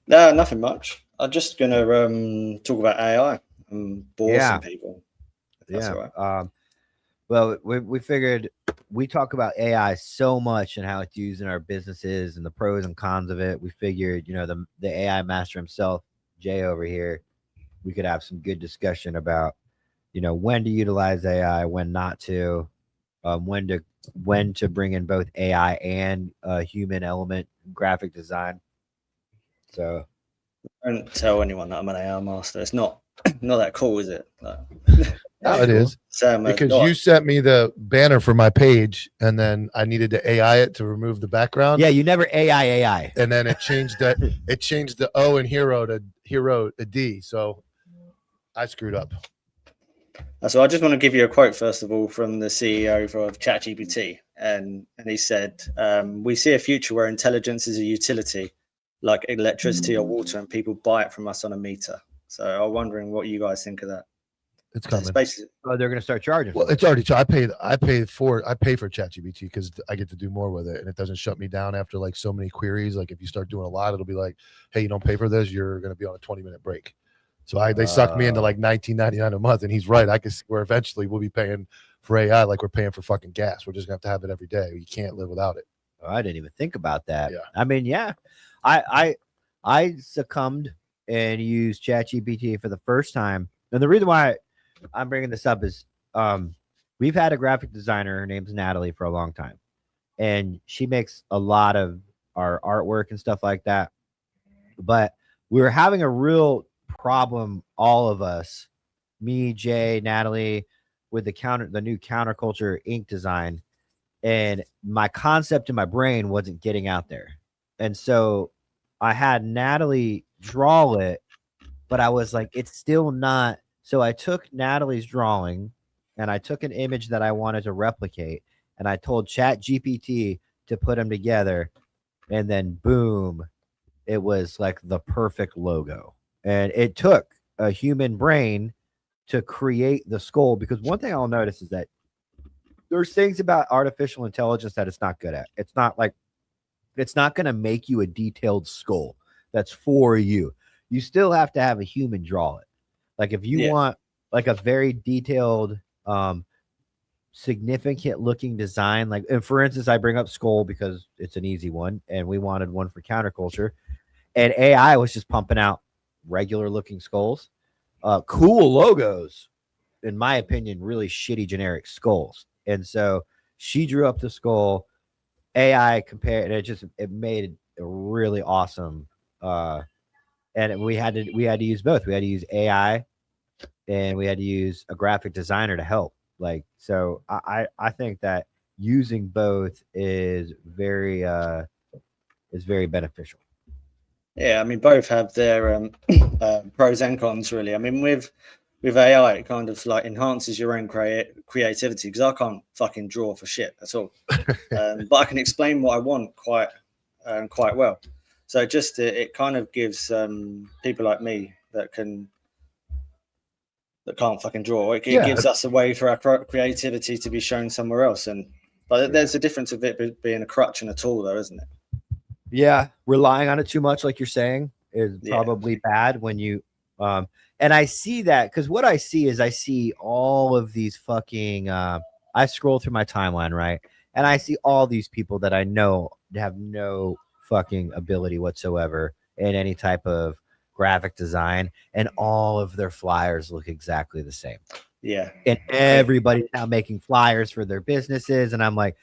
No, nothing much. I'm just going to talk about AI and bore some people. If that's all right. Well, we figured we talk about AI so much and how it's used in our businesses and the pros and cons of it. We figured, the AI master himself, Jay over here, we could have some good discussion about, when to utilize AI, when not to, when to bring in both AI and human element graphic design. So Don't tell anyone that I'm an AI master. It's not that cool, is it? Like, No, it is. Because you sent me the banner for my page and then I needed to AI it to remove the background. Yeah, you never AI. And then it changed that. It changed the O in hero to he wrote a D. So I screwed up. So I just want to give you a quote, first of all, from the CEO of ChatGPT. And he said, we see a future where intelligence is a utility like electricity or water, and people buy it from us on a meter. So I'm wondering what you guys think of that. It's coming. They're going to start charging. Well, it's already. I pay for ChatGPT because I get to do more with it, and it doesn't shut me down after like so many queries. Like if you start doing a lot, it'll be like, hey, you don't pay for this, you're going to be on a 20-minute break. So they sucked me into like $19.99 a month, and he's right. I can see where eventually we'll be paying for AI like we're paying for fucking gas. We're just going to have it every day. You can't live without it. Oh, I didn't even think about that. Yeah. I mean, yeah, I succumbed and used ChatGPT for the first time, and the reason why I'm bringing this up is we've had a graphic designer. Her name's Natalie for a long time, and she makes a lot of our artwork and stuff like that. But we were having a real problem, all of us, me, Jay, Natalie, with the new counterculture ink design, and my concept in my brain wasn't getting out there. And so I had Natalie draw it, but I was like, it's still not. So I took Natalie's drawing and I took an image that I wanted to replicate, and I told ChatGPT to put them together, and then boom, it was like the perfect logo. And it took a human brain to create the skull, because one thing I'll notice is that there's things about artificial intelligence that it's not good at. It's not going to make you a detailed skull that's for you. You still have to have a human draw it. Like if you want like a very detailed, significant looking design, like, and for instance, I bring up skull because it's an easy one, and we wanted one for counterculture, and AI was just pumping out regular looking skulls, cool logos, in my opinion, really shitty generic skulls. And so she drew up the skull, AI compared, and it made a really awesome. And we had to use both. We had to use AI, and we had to use a graphic designer to help. Like, so I think that using both is very beneficial. Yeah, I mean, both have their pros and cons, really. I mean, with AI, it kind of like enhances your own creativity, because I can't fucking draw for shit at all. But I can explain what I want quite well. So it kind of gives people like me that can't fucking draw. It gives us a way for our creativity to be shown somewhere else. And there's a difference of it being a crutch and a tool, though, isn't it? Yeah, relying on it too much, like you're saying, is probably bad when you and I see that, because what I see all of these fucking I scroll through my timeline, right, and I see all these people that I know have no fucking ability whatsoever in any type of graphic design, and all of their flyers look exactly the same. Yeah, and everybody's now making flyers for their businesses, and I'm like,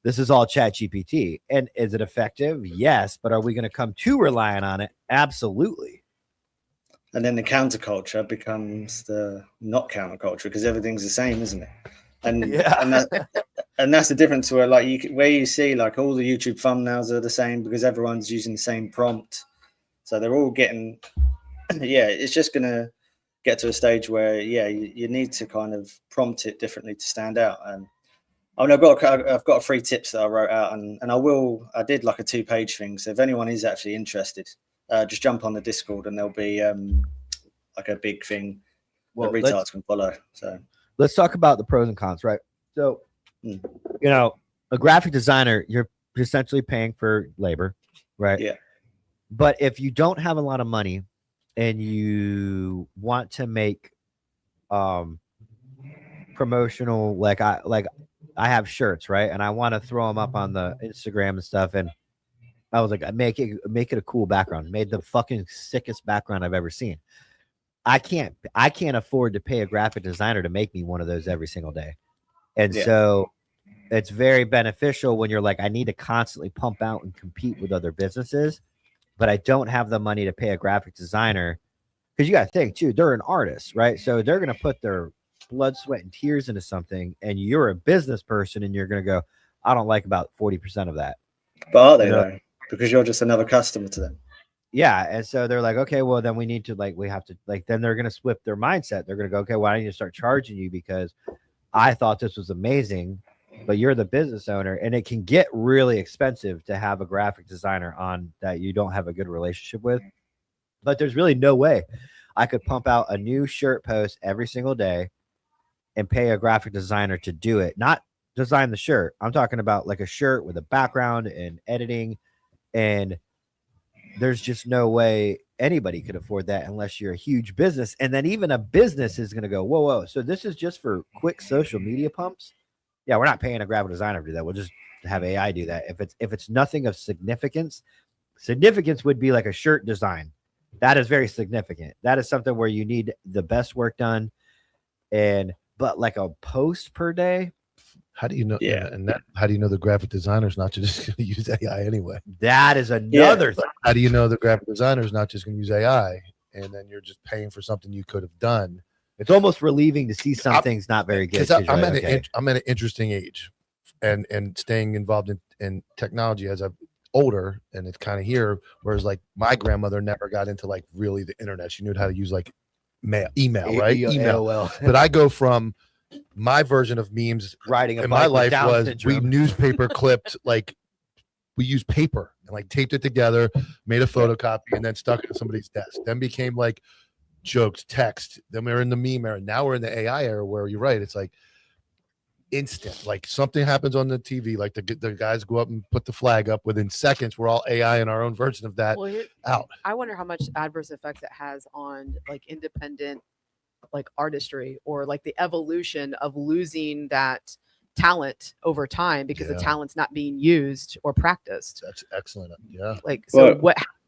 this is all ChatGPT. And is it effective? Yes. But are we going to come to relying on it? Absolutely. And then the counterculture becomes the not counterculture, because everything's the same, isn't it? And and that's the difference where where you see like all the YouTube thumbnails are the same because everyone's using the same prompt. So they're all getting, it's just going to get to a stage where, you need to kind of prompt it differently to stand out. And I mean, I've got 3 tips that I wrote out, and I did like a 2-page thing. So if anyone is actually interested, just jump on the Discord, and there'll be like a big thing that retards can follow. So let's talk about the pros and cons, right? So, a graphic designer, you're essentially paying for labor, right? Yeah. But if you don't have a lot of money and you want to make promotional, like I have shirts, right? And I want to throw them up on the Instagram and stuff. And I was like, make it a cool background. Made the fucking sickest background I've ever seen. I can't afford to pay a graphic designer to make me one of those every single day. And so it's very beneficial when you're like, I need to constantly pump out and compete with other businesses, but I don't have the money to pay a graphic designer. Because you got to think too, they're an artist, right? So they're going to put their blood, sweat, and tears into something, and you're a business person, and you're going to go, I don't like about 40% of that. But are they though? Because you're just another customer to them. Yeah, and so they're like, okay, well then we need to we have to then they're gonna flip their mindset. They're gonna go, okay, well I need to start charging you because I thought this was amazing, but you're the business owner, and it can get really expensive to have a graphic designer on that you don't have a good relationship with. But there's really no way I could pump out a new shirt post every single day and pay a graphic designer to do it, not design the shirt. I'm talking about like a shirt with a background and editing, and there's just no way anybody could afford that unless you're a huge business. And then even a business is going to go, whoa. So this is just for quick social media pumps. Yeah, we're not paying a graphic designer to do that. We'll just have AI do that. If it's nothing of significance would be like a shirt design. That is very significant. That is something where you need the best work done. But like a post per day. How do you know? Yeah, how do you know the graphic designer's not just going to use AI anyway? That is another thing. How do you know the graphic designer's not just going to use AI, and then you're just paying for something you could have done? It's almost relieving to see something's not very good. I'm at an interesting age, and staying involved in technology as I'm older, and it's kind of here. Whereas like my grandmother never got into like really the internet. She knew how to use like email, right? Email. But I go from my version of memes writing in my life was we newspaper clipped, like we used paper and like taped it together, made a photocopy, and then stuck it in somebody's desk. Then became like jokes, text. Then we were in the meme era. Now we're in the AI era where you're right. It's like instant. Like something happens on the TV, like the guys go up and put the flag up. Within seconds, we're all AI in our own version of that out. I wonder how much adverse effects it has on like independent like artistry, or like the evolution of losing that talent over time because the talent's not being used or practiced. That's excellent. Yeah. Like, so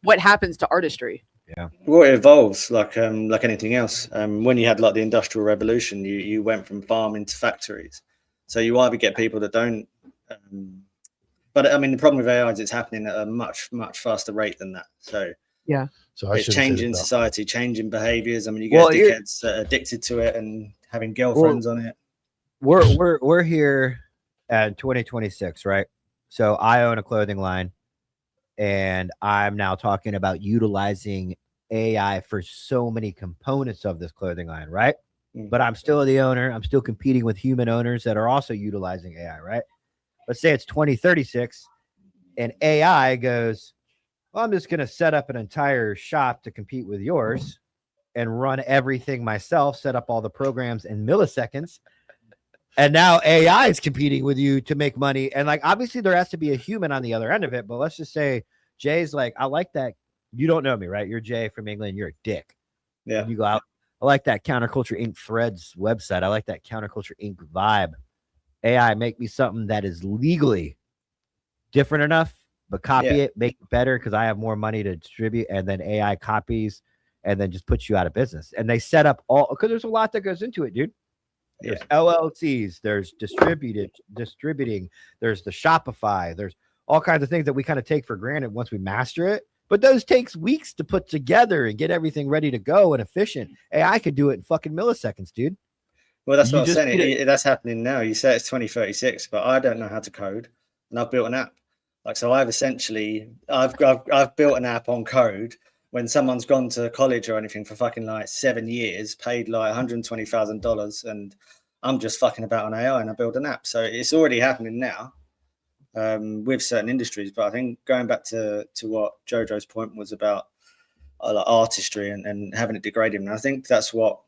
what happens to artistry? Yeah. Well, it evolves like anything else. When you had like the Industrial Revolution, you went from farming to factories. So you either get people that don't, but I mean, the problem with AI is it's happening at a much, much faster rate than that. So yeah. So it's changing society, changing behaviors. I mean, you get dickheads addicted to it and having girlfriends on it. We're here at 2026, right? So I own a clothing line, and I'm now talking about utilizing AI for so many components of this clothing line, right? But I'm still the owner. I'm still competing with human owners that are also utilizing AI, right? Let's say it's 2036, and AI goes, well, I'm just going to set up an entire shop to compete with yours and run everything myself, set up all the programs in milliseconds. And now AI is competing with you to make money. And like, obviously there has to be a human on the other end of it. But let's just say Jay's like, I like that. You don't know me, right? You're Jay from England. You're a dick. Yeah. And you go out. I like that Counterculture Inc. Threads website. I like that Counterculture Inc. vibe. AI, make me something that is legally different enough, but copy it, make it better because I have more money to distribute, and then AI copies and then just puts you out of business. And they set up all, because there's a lot that goes into it, dude. There's LLCs, there's distributing, there's the Shopify, there's all kinds of things that we kind of take for granted once we master it. But those takes weeks to put together and get everything ready to go and efficient. AI could do it in fucking milliseconds, dude. Well, that's what I'm saying. That's happening now. You say it's 2036, but I don't know how to code, and I've built an app. Like, so I've built an app on code. When someone's gone to college or anything for fucking like 7 years, paid like $120,000, and I'm just fucking about on AI and I build an app. So it's already happening now with certain industries. But I think going back to what Jojo's point was about like artistry and having it degraded, and I think that's what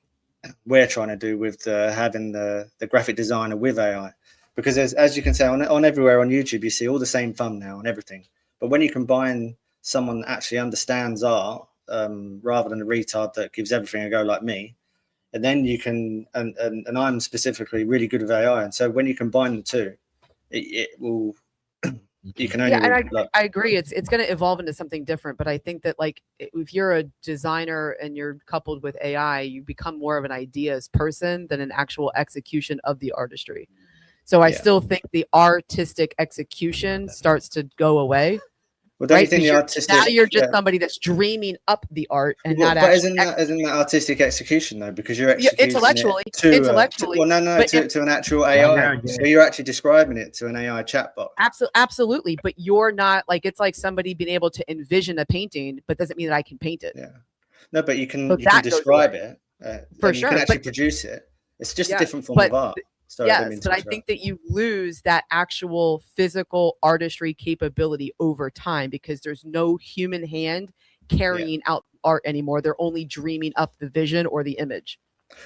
we're trying to do with having the graphic designer with AI. Because as you can say on everywhere on YouTube, you see all the same thumbnail and everything. But when you combine someone that actually understands art rather than a retard that gives everything a go like me, and then you can, and I'm specifically really good with AI. And so when you combine the two, it will, you can only. Yeah, and I agree. It's going to evolve into something different. But I think that like if you're a designer and you're coupled with AI, you become more of an ideas person than an actual execution of the artistry. So I still think the artistic execution starts to go away. Well, don't you right? think the Because artistic? now you're just somebody that's dreaming up the art and Well, not but actually. isn't that artistic execution though? Because you're Yeah, executing intellectually, it to, intellectually. well, no, but to an actual Yeah, AI. no, So you're actually describing it to an AI chatbot. Absolutely, but you're not like it's like somebody being able to envision a painting, but doesn't mean that I can paint it. Yeah. No, but you can So you can that goes describe away. it For and you can sure, actually but produce it. It's just a yeah, different form but of art. Sorry, I didn't mean yes, to but I interrupt. think that you lose that actual physical artistry capability over time because there's no human hand carrying out art anymore. They're only dreaming up the vision or the image.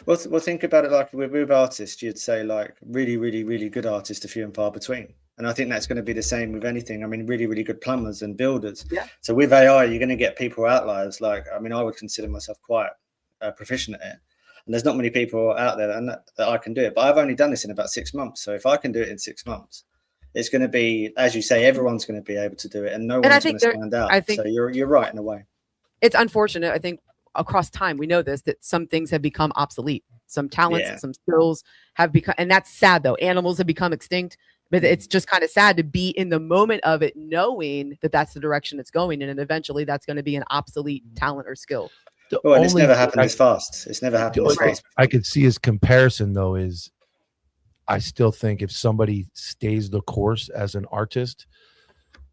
Well, think about it like with artists. You'd say like really, really, really good artists are few and far between. And I think that's going to be the same with anything. I mean, really, really good plumbers and builders. Yeah. So with AI, you're going to get people outliers. Like, I mean, I would consider myself quite proficient at it. And there's not many people out there that I can do it. But I've only done this in about 6 months. So if I can do it in 6 months, it's going to be, as you say, everyone's going to be able to do it, and no one's going to stand out. So you're right in a way. It's unfortunate. I think across time we know this that some things have become obsolete. Some talents, some skills have become, and that's sad though. Animals have become extinct. But it's just kind of sad to be in the moment of it, knowing that that's the direction it's going in, and eventually that's going to be an obsolete talent or skill. Well, and it's never happened this fast. It's never happened this fast. I could see his comparison though is, I still think if somebody stays the course as an artist,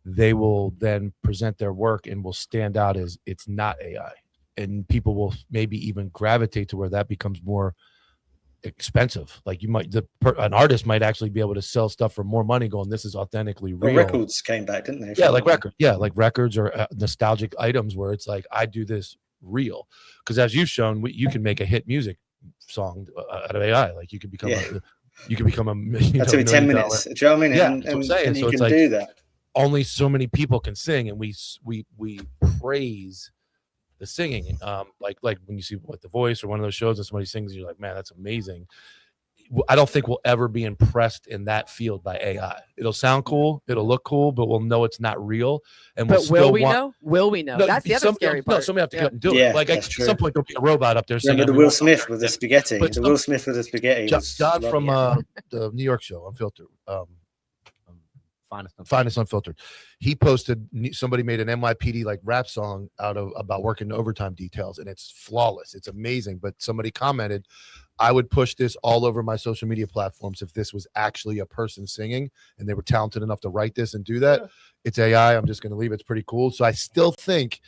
they will then present their work and will stand out as it's not AI, and people will maybe even gravitate to where that becomes more expensive. Like you might, an artist might actually be able to sell stuff for more money going, this is authentically real. Well, records came back, didn't they? Yeah, like records. Yeah, like records or nostalgic items where it's like, I do this real. Because as you've shown, you can make a hit music song out of AI. Like you could become you can become a That took 10 minutes. Do you know what I mean? Yeah, and that's what I'm saying. and So you it's can like do that. only so many people can sing, and we praise the singing. Like when you see what The Voice or one of those shows and somebody sings, you're like, man, that's amazing. I don't think we'll ever be impressed in that field by AI. It'll sound cool, it'll look cool, but we'll know it's not real. And but will we know? Will we know? That's the other scary part. No, somebody have to come and do it. Like at some point, there'll be a robot up there. Remember the Will Smith with the spaghetti? The Will Smith with the spaghetti. John from the New York show, Unfiltered. Finest Unfiltered. He posted, somebody made an NYPD like rap song about working overtime details, and it's flawless. It's amazing. But somebody commented, I would push this all over my social media platforms if this was actually a person singing and they were talented enough to write this and do that. Yeah. It's AI. I'm just going to leave it. It's pretty cool. So I still think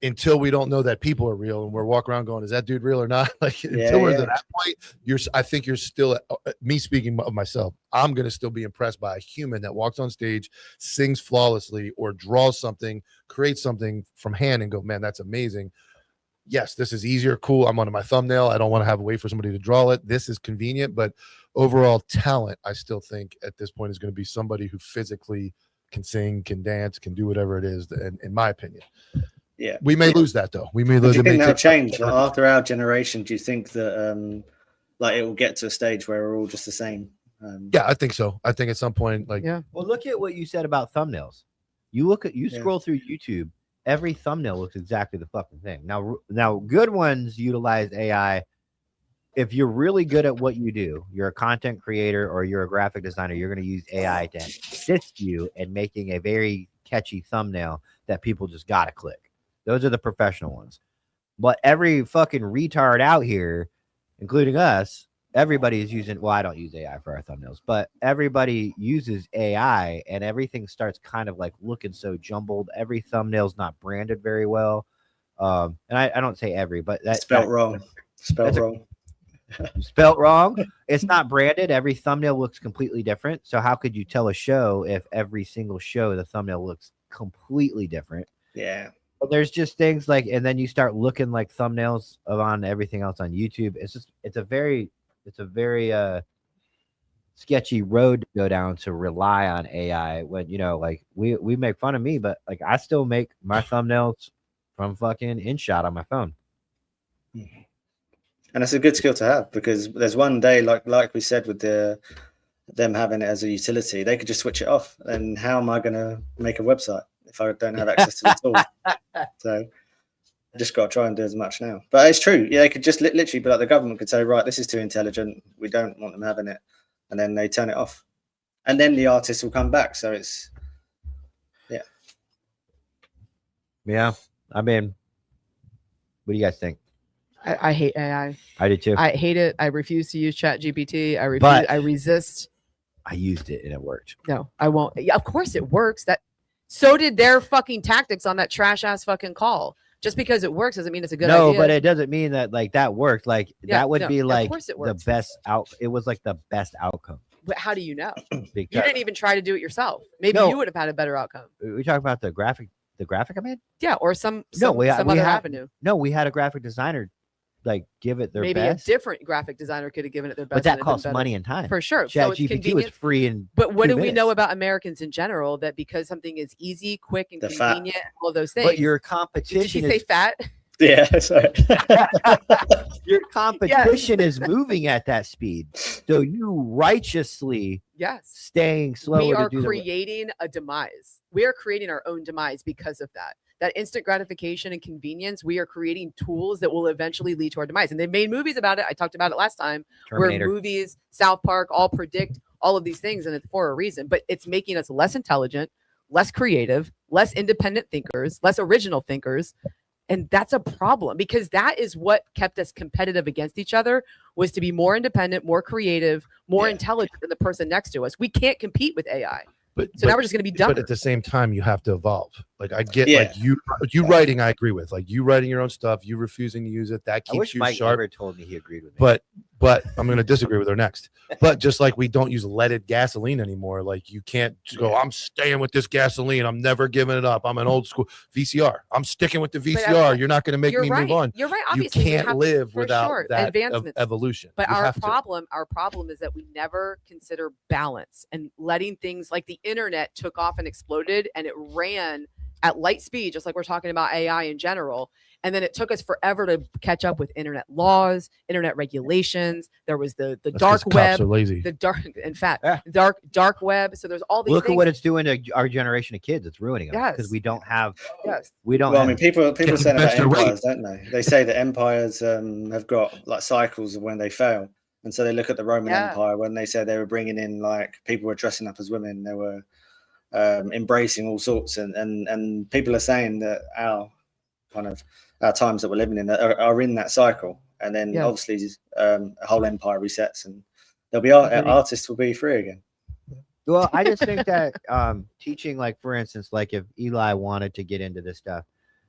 until we don't know that people are real and we're walking around going, is that dude real or not? Like until we're at that point, I think you're still, me speaking of myself, I'm going to still be impressed by a human that walks on stage, sings flawlessly, or draws something, creates something from hand and go, man, that's amazing. Yes, this is easier, cool. I'm on my thumbnail. I don't want to have to wait for somebody to draw it. This is convenient, but overall talent, I still think at this point is going to be somebody who physically can sing, can dance, can do whatever it is, in my opinion. Yeah, we may lose that though. We may lose. Do you think that'll change after our generation? Do you think that like it will get to a stage where we're all just the same? Yeah, I think so. I think at some point, like, well, look at what you said about thumbnails. You scroll through YouTube. Every thumbnail looks exactly the fucking thing. Now, good ones utilize AI. If you're really good at what you do, you're a content creator or you're a graphic designer, you're going to use AI to assist you in making a very catchy thumbnail that people just got to click. Those are the professional ones. But every fucking retard out here, including us, everybody is using, well, I don't use AI for our thumbnails, but everybody uses AI and everything starts kind of like looking so jumbled. Every thumbnail's not branded very well. And I don't say every, but that's spelled wrong. Spelled wrong. Spelled wrong. It's not branded. Every thumbnail looks completely different. So how could you tell a show if every single show, the thumbnail looks completely different? Yeah. But there's just things like, and then you start looking like thumbnails on everything else on YouTube. It's a very sketchy road to go down to rely on AI when, like we make fun of me, but like I still make my thumbnails from fucking InShot on my phone. And it's a good skill to have because there's one day, like we said, with them having it as a utility, they could just switch it off. And how am I going to make a website if I don't have access to the tool? So I just got to try and do as much now. But it's true. Yeah, they could just literally be like, the government could say, right, this is too intelligent. We don't want them having it. And then they turn it off. And then the artist will come back. So it's, yeah. Yeah. I mean, what do you guys think? I hate AI. I do too. I hate it. I refuse to use Chat GPT. But I resist. I used it and it worked. No, I won't. Yeah, of course it works. So did their fucking tactics on that trash ass fucking call. Just because it works doesn't mean it's a good idea. No, but it doesn't mean that like that worked. Like that would be like the best out. It was like the best outcome. But how do you know? Because You didn't even try to do it yourself. Maybe No. you would have had a better outcome. we talk about the graphic I made. Yeah, or some we other had, avenue. No, we had a graphic designer like give it their Maybe best. a different graphic designer could have given it their best. But that and it'd been costs better. money and time. For sure. Chat So it's GPT was convenient. free in But what 2 do we know minutes. about Americans in general? That because something is easy, quick, and The fat. convenient, all of those things. But your Did competition she say is fat? Yeah, sorry. your competition is moving at that speed. So you righteously Yes. staying slower We to are do the creating a demise. We are creating our own demise because of that. That instant gratification and convenience, we are creating tools that will eventually lead to our demise. And they made movies about it. I talked about it last time, Terminator. where movies, South Park, all predict all of these things, and it's for a reason. But it's making us less intelligent, less creative, less independent thinkers, less original thinkers. And that's a problem because that is what kept us competitive against each other, was to be more independent, more creative, more intelligent than the person next to us. We can't compete with AI. So now we're just going to be dumber. But at the same time, you have to evolve. Like I get, Yeah. like you writing, I agree with. Like you writing your own stuff, you refusing to use it, that I keeps wish you Mike sharp. ever told me he agreed with me. But I'm going to disagree with her next. But just like we don't use leaded gasoline anymore, like you can't just go, I'm staying with this gasoline. I'm never giving it up. I'm an old school VCR. I'm sticking with the VCR. You're not going to make me move on. You're right. You Obviously, we can't have, live for without sure, that advancements. evolution. But You our have to. problem is that we never consider balance and letting things like the internet took off and exploded, and it ran at light speed, just like we're talking about AI in general. And then it took us forever to catch up with internet laws, internet regulations. There was the That's dark 'cause web, cops are lazy. the dark, in fact, dark web. So there's all these Look things. at what it's doing to our generation of kids. It's ruining them because Yes. we don't have. Yes. We don't. Well, I have, mean, people Get say the about best of empires, don't they? They say that empires have got like cycles of when they fail, and so they look at the Roman Empire when they said they were bringing in like people were dressing up as women, they were embracing all sorts, and people are saying that our times that we're living in are in that cycle, and then obviously a whole empire resets, and there'll be artists will be free again. Well, I just think that teaching, like for instance, like if Eli wanted to get into this stuff,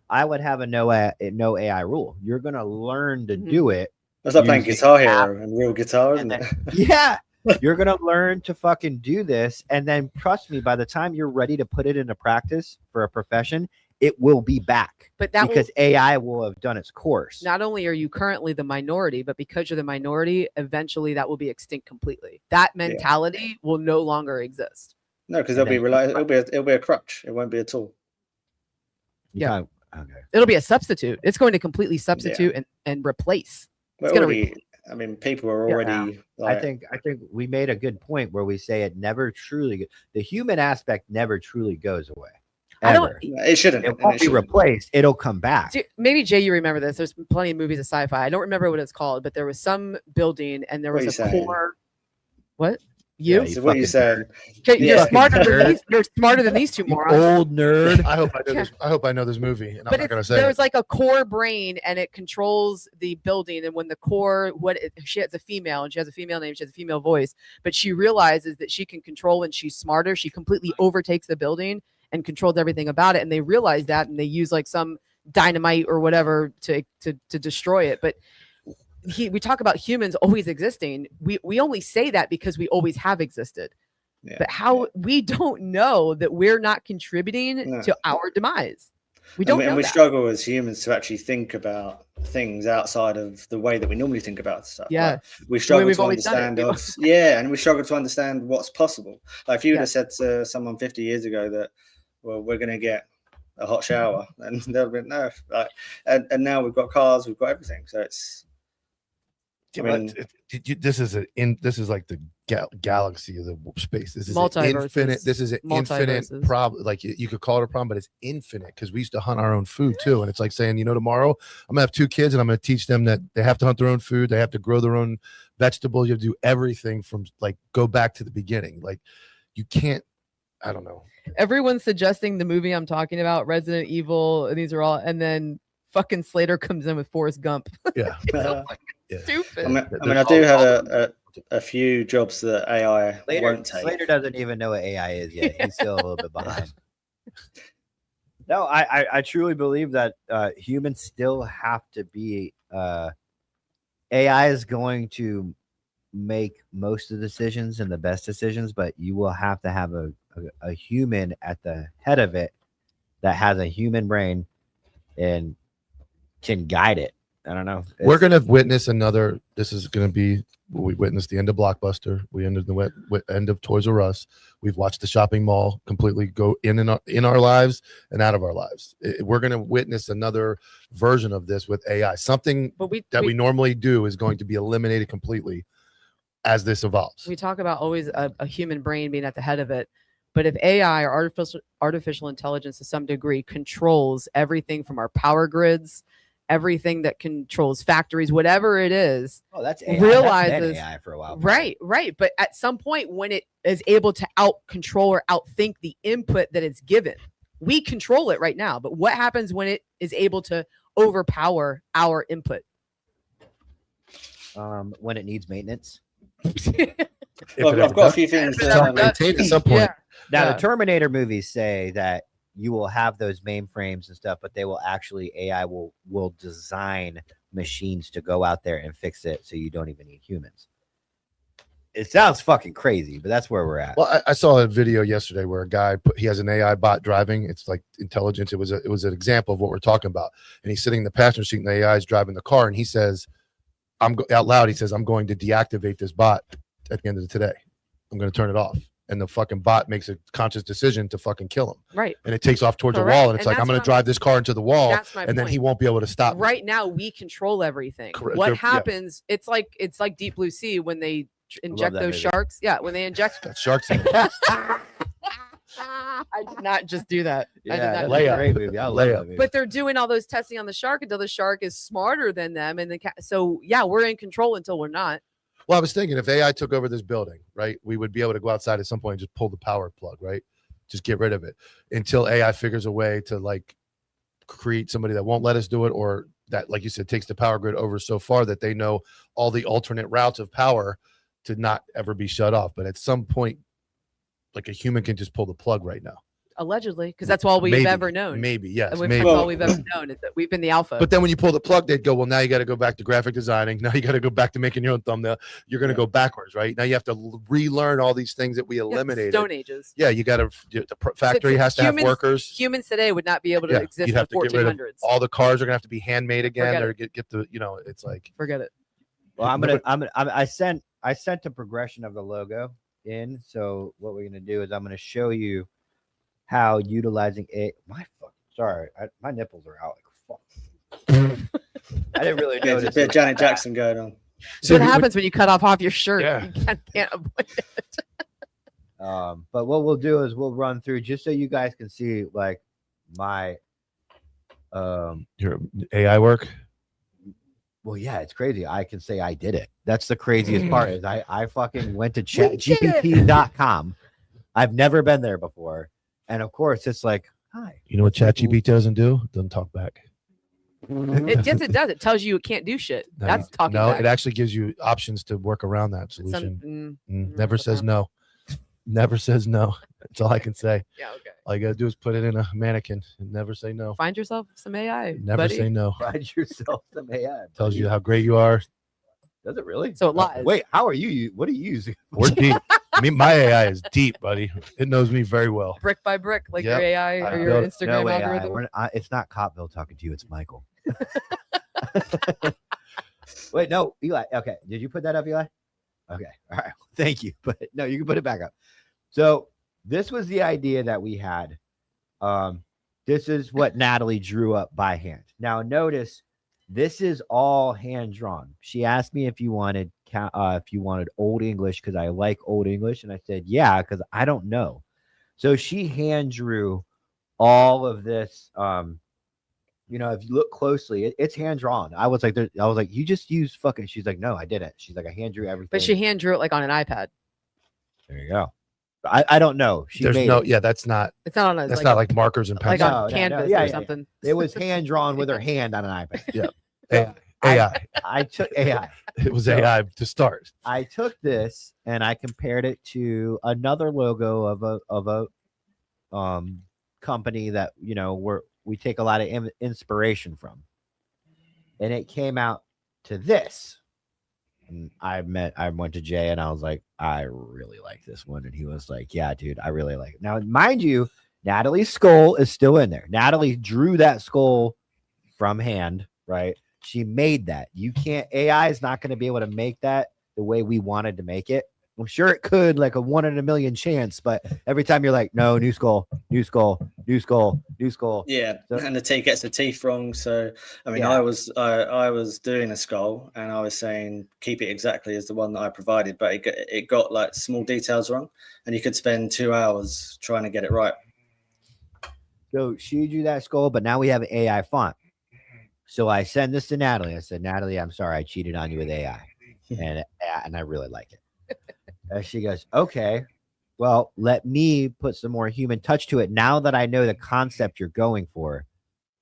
I would have a no AI rule. You're gonna learn to do it. That's like playing using Guitar Hero and real guitar, isn't it? Yeah. You're gonna learn to fucking do this, and then trust me, by the time you're ready to put it into practice for a profession, it will be back. But that because AI will have done its course. Not only are you currently the minority, but because you're the minority, eventually that will be extinct completely. That mentality will no longer exist. No, because it'll be a crutch. It won't be a tool. Yeah. Okay. It'll be a substitute. It's going to completely substitute and replace. It's Well, going to I mean, people are already. I think we made a good point where we say it never truly. The human aspect never truly goes away. I don't. It shouldn't. It won't be replaced. It'll come back. Maybe Jay, you remember this. There's plenty of movies of sci-fi. I don't remember what it's called, but there was some building and there was a core. What? You? Yeah, what you said. Okay, you're smarter than these two morons. Old nerd. I hope I know this. I hope I know this movie, and I'm not gonna say there's it. like a core brain and it controls the building. And when the core, she has a female and she has a female name, she has a female voice, but she realizes that she can control when she's smarter. She completely overtakes the building and controls everything about it. And they realize that, and they use like some dynamite or whatever to destroy it. But we talk about humans always existing. We only say that because we always have existed. Yeah, but we don't know that we're not contributing to our demise. We don't. And we struggle as humans to actually think about things outside of the way that we normally think about stuff. Yeah, like we struggle to understand. And we struggle to understand what's possible. Like if you would have said to someone 50 years ago that, well, we're going to get a hot shower, and they'll be no. Like, and now we've got cars, we've got everything. So it's. I mean, this is like the galaxy of the space. This is infinite. This is an infinite problem. Like you could call it a problem, but it's infinite because we used to hunt our own food too. And it's like saying, tomorrow I'm gonna have 2 kids and I'm gonna teach them that they have to hunt their own food. They have to grow their own vegetables. You have to do everything from like go back to the beginning. Like you can't I don't know. Everyone's suggesting the movie I'm talking about, Resident Evil, and these are all, and then fucking Slater comes in with Forrest Gump. Yeah. Stupid. I do have a few jobs that AI won't take. Slater doesn't even know what AI is yet. He's still a little bit behind. No, I truly believe that humans still have to be. AI is going to make most of the decisions and the best decisions, but you will have to have a human at the head of it that has a human brain and can guide it. I don't know. We're going to witness another. This is going to be we witnessed the end of Blockbuster. We ended the end of Toys R Us. We've watched the shopping mall completely go in our lives and out of our lives. We're going to witness another version of this with AI. Something that we normally do is going to be eliminated completely as this evolves. We talk about always a human brain being at the head of it. But if AI or artificial intelligence to some degree controls everything from our power grids, everything that controls factories, whatever it is, that's AI. realizes That's been AI for a while. Right. But at some point, when it is able to out control or outthink the input that it's given, we control it right now. But what happens when it is able to overpower our input? When it needs maintenance. Well, I've got a few things to maintain at some point. Now, the Terminator movies say that you will have those mainframes and stuff, but they will actually AI will design machines to go out there and fix it, so you don't even need humans. It sounds fucking crazy, but that's where we're at. Well, I saw a video yesterday where a guy he has an AI bot driving. It's like intelligence. It was an example of what we're talking about. And he's sitting in the passenger seat, and the AI is driving the car. And he says, out loud, he says, "I'm going to deactivate this bot at the end of today. I'm going to turn it off." And the fucking bot makes a conscious decision to fucking kill him. Right. And it takes off towards the wall, and it's like, I'm going to drive this car into the wall, and then he won't be able to stop. Right now, we control everything. Correct. What happens? It's like Deep Blue Sea when they inject those sharks. Yeah, when they inject sharks. I did not just do that. I did not do that. Great movie. I love that movie. But they're doing all those testing on the shark until the shark is smarter than them, and so yeah, we're in control until we're not. Well, I was thinking if AI took over this building, right, we would be able to go outside at some point and just pull the power plug, right? Just get rid of it until AI figures a way to like create somebody that won't let us do it, or that, like you said, takes the power grid over so far that they know all the alternate routes of power to not ever be shut off. But at some point, like a human can just pull the plug right now. Allegedly, because that's all we've ever known. Maybe, yes. That's all we've ever known is that we've been the alpha. But then when you pull the plug, they'd go, well, now you got to go back to graphic designing. Now you got to go back to making your own thumbnail. You're going to go backwards, right? Now you have to relearn all these things that we eliminated. Stone Ages. Yeah, you got to. The factory has to have workers. Humans today would not be able to exist in the 1400s. All the cars are going to have to be handmade again. Or get the, it's like. Forget it. Well, I sent the progression of the logo in. So what we're going to do is I'm going to show you how utilizing it. My nipples are out like fuck. I didn't really notice. There's a bit of Janet Jackson going on. So what happens when you cut off your shirt? Yeah. You can't avoid it. But what we'll do is we'll run through just so you guys can see like my your AI work. Well, yeah, it's crazy. I can say I did it. That's the craziest part is I fucking went to chatgpt.com. I've never been there before. And of course, it's like, hi. You know what ChatGPT doesn't do? It doesn't talk back. It does. It tells you it can't do shit. That's talking. No, back. it actually gives you options to work around that solution. Never says no. Never says no. That's all I can say. Yeah, okay. All you gotta do is put it in a mannequin and never say no. Find yourself some AI. Never buddy. say no. Find yourself some AI. Tells you how great you are. Does it really? So it lies. Wait, how are you? What are you using? We're deep. My AI is deep, buddy. It knows me very well. Brick by brick, like Yep. your AI or your Instagram No AI. algorithm. It's not Copville talking to you. It's Michael. Wait, no, Eli. Okay, did you put that up, Eli? Okay, all right. Thank you. But no, you can put it back up. So this was the idea that we had. This is what Natalie drew up by hand. Now notice this is all hand drawn. She asked me if you wanted Old English because I like Old English, and I said yeah because I don't know. So she hand drew all of this. If you look closely, it's hand drawn. I was like, you just used fucking. She's like, no, I didn't. She's like, I hand drew everything. But she hand drew it like on an iPad. There you go. I don't know. She There's made no, it. yeah, that's not. It's not on a, That's like not a- like markers and like pencils. on canvas Yeah, or yeah. something. It was hand drawn with her hand on an iPad. Yeah. So AI. I took AI. It was So AI to start. I took this and I compared it to another logo of a company that we take a lot of inspiration from, and it came out to this. And I went to Jay and I was like, I really like this one, and he was like, yeah, dude, I really like it. Now, mind you, Natalie's skull is still in there. Natalie drew that skull from hand, right? She made that. You can't. AI is not going to be able to make that the way we wanted to make it. I'm sure it could, like a 1 in a million chance, but every time you're like, no, new skull, new skull, new skull, new skull. Yeah, So, and the T gets the teeth wrong. So I mean, Yeah. I was doing a skull, and I was saying keep it exactly as the one that I provided, but it got like small details wrong, and you could spend 2 hours trying to get it right. so she drew that skull, but now we have an AI font. So I send this to Natalie. I said, Natalie, I'm sorry I cheated on you with AI, and I really like it. And she goes, okay, well, let me put some more human touch to it. Now that I know the concept you're going for,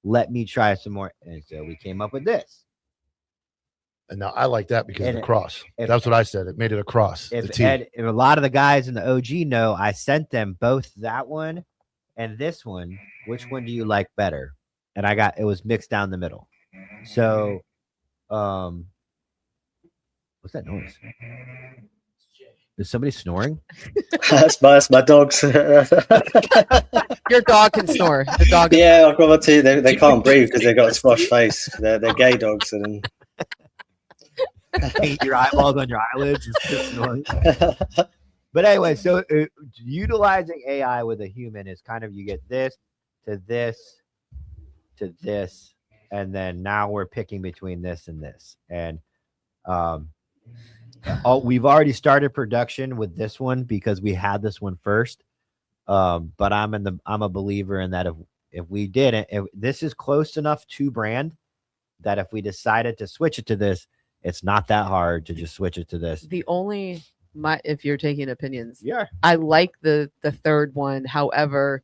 let me try some more. And so we came up with this. And now I like that because of And the cross. That's what I said. It made it a cross. The T. If a lot of the guys in the OG know, I sent them both that one and this one. Which one do you like better? And it was mixed down the middle. So, what's that noise? Is somebody snoring? that's my dogs. Your dog can snore. The dog. Yeah, I've got my two. They can't breathe because they've got a squash face. They're gay dogs, and Paint your eyeballs on your eyelids and just snoring. But anyway, so utilizing AI with a human is kind of, you get this to this to this, and then now we're picking between this and this. And we've already started production with this one because we had this one first. But I'm a believer in that if we didn't, if this is close enough to brand that if we decided to switch it to this, it's not that hard to just switch it to this. The only if you're taking opinions, yeah, I like the third one. However,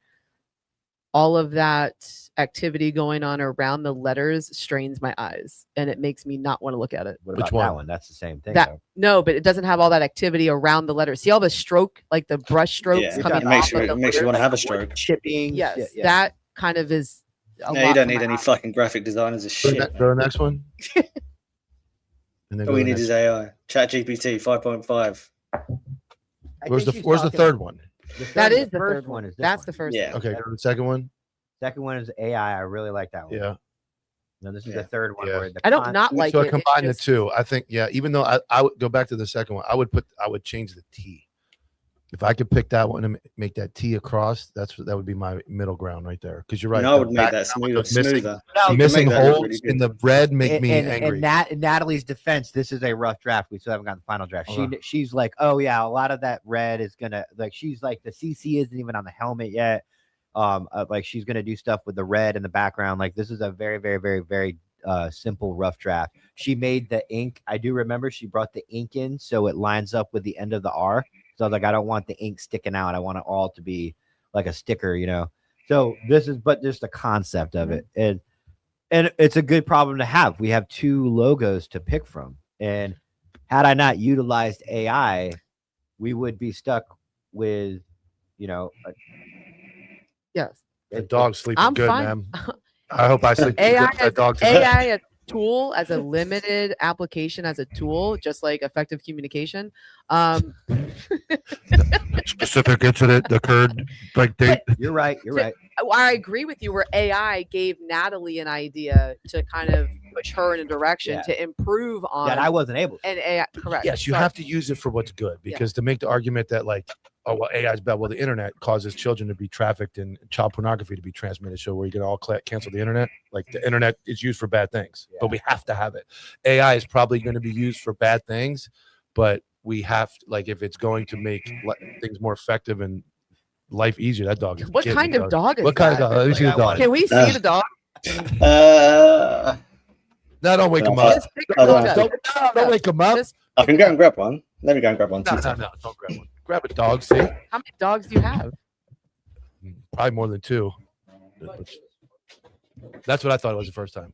all of that activity going on around the letters strains my eyes, and it makes me not want to look at it. What about that one? That's the same thing. No, but it doesn't have all that activity around the letters. See all the stroke, like the brush strokes yeah, coming it makes off you, of the it makes you want to have a letters. stroke. Chipping. Yes, that kind of is. Yeah, you don't need any fucking graphic designers. As shit. Go to the next one. And then All we need is AI. ChatGPT 5.5. Where's the third one? That is the first third one. one. Is this That's one. the first. Yeah. one. Okay, go to the second one. Second one is AI. I really like that one. Yeah. No, this is the third one. Yeah. Where the I don't not like So it. I combine it's the two. I think, yeah, even though I would go back to the second one, I would change the T. If I could pick that one and make that T across, that would be my middle ground right there. Because you're right. And I would make that smoother. Missing that look holes really good. in the red make me angry. And in Natalie's defense, this is a rough draft. We still haven't gotten the final draft. She's like, oh yeah, a lot of that red is gonna, like, she's like, the CC isn't even on the helmet yet. Like, she's gonna do stuff with the red in the background. Like, this is a very, very, very, very simple rough draft. She made the ink. I do remember she brought the ink in so it lines up with the end of the R. So I was like, I don't want the ink sticking out. I want it all to be like a sticker, So this is, but just the concept of it, and it's a good problem to have. We have two logos to pick from, and had I not utilized AI, we would be stuck with, yes. The dog's sleeping I'm good, fine. man. I hope I sleep good AI with that dog tonight. AI a tool as a limited application as a tool, just like effective communication. Specific incident occurred like date. You're right. You're right. I agree with you where AI gave Natalie an idea to kind of push her in a direction to improve on that I wasn't able to. And AI, correct. Yes, you have to use it for what's good, because to make the argument that, like, oh, well, AI is bad. Well, the internet causes children to be trafficked and child pornography to be transmitted. So we're going to all cancel the internet. Like, the internet is used for bad things, but we have to have it. AI is probably going to be used for bad things, but we have to, like, if it's going to make things more effective and life easier, that dog is. What kind of dog is What kind that? of dog? Let me see the dog. Can we see the dog? No, don't wake him up. Don't wake him up. I can go and grab one. Let me go and grab one. No, don't grab one. Grab a dog, see? How many dogs do you have? Probably more than 2. That's what I thought it was the first time.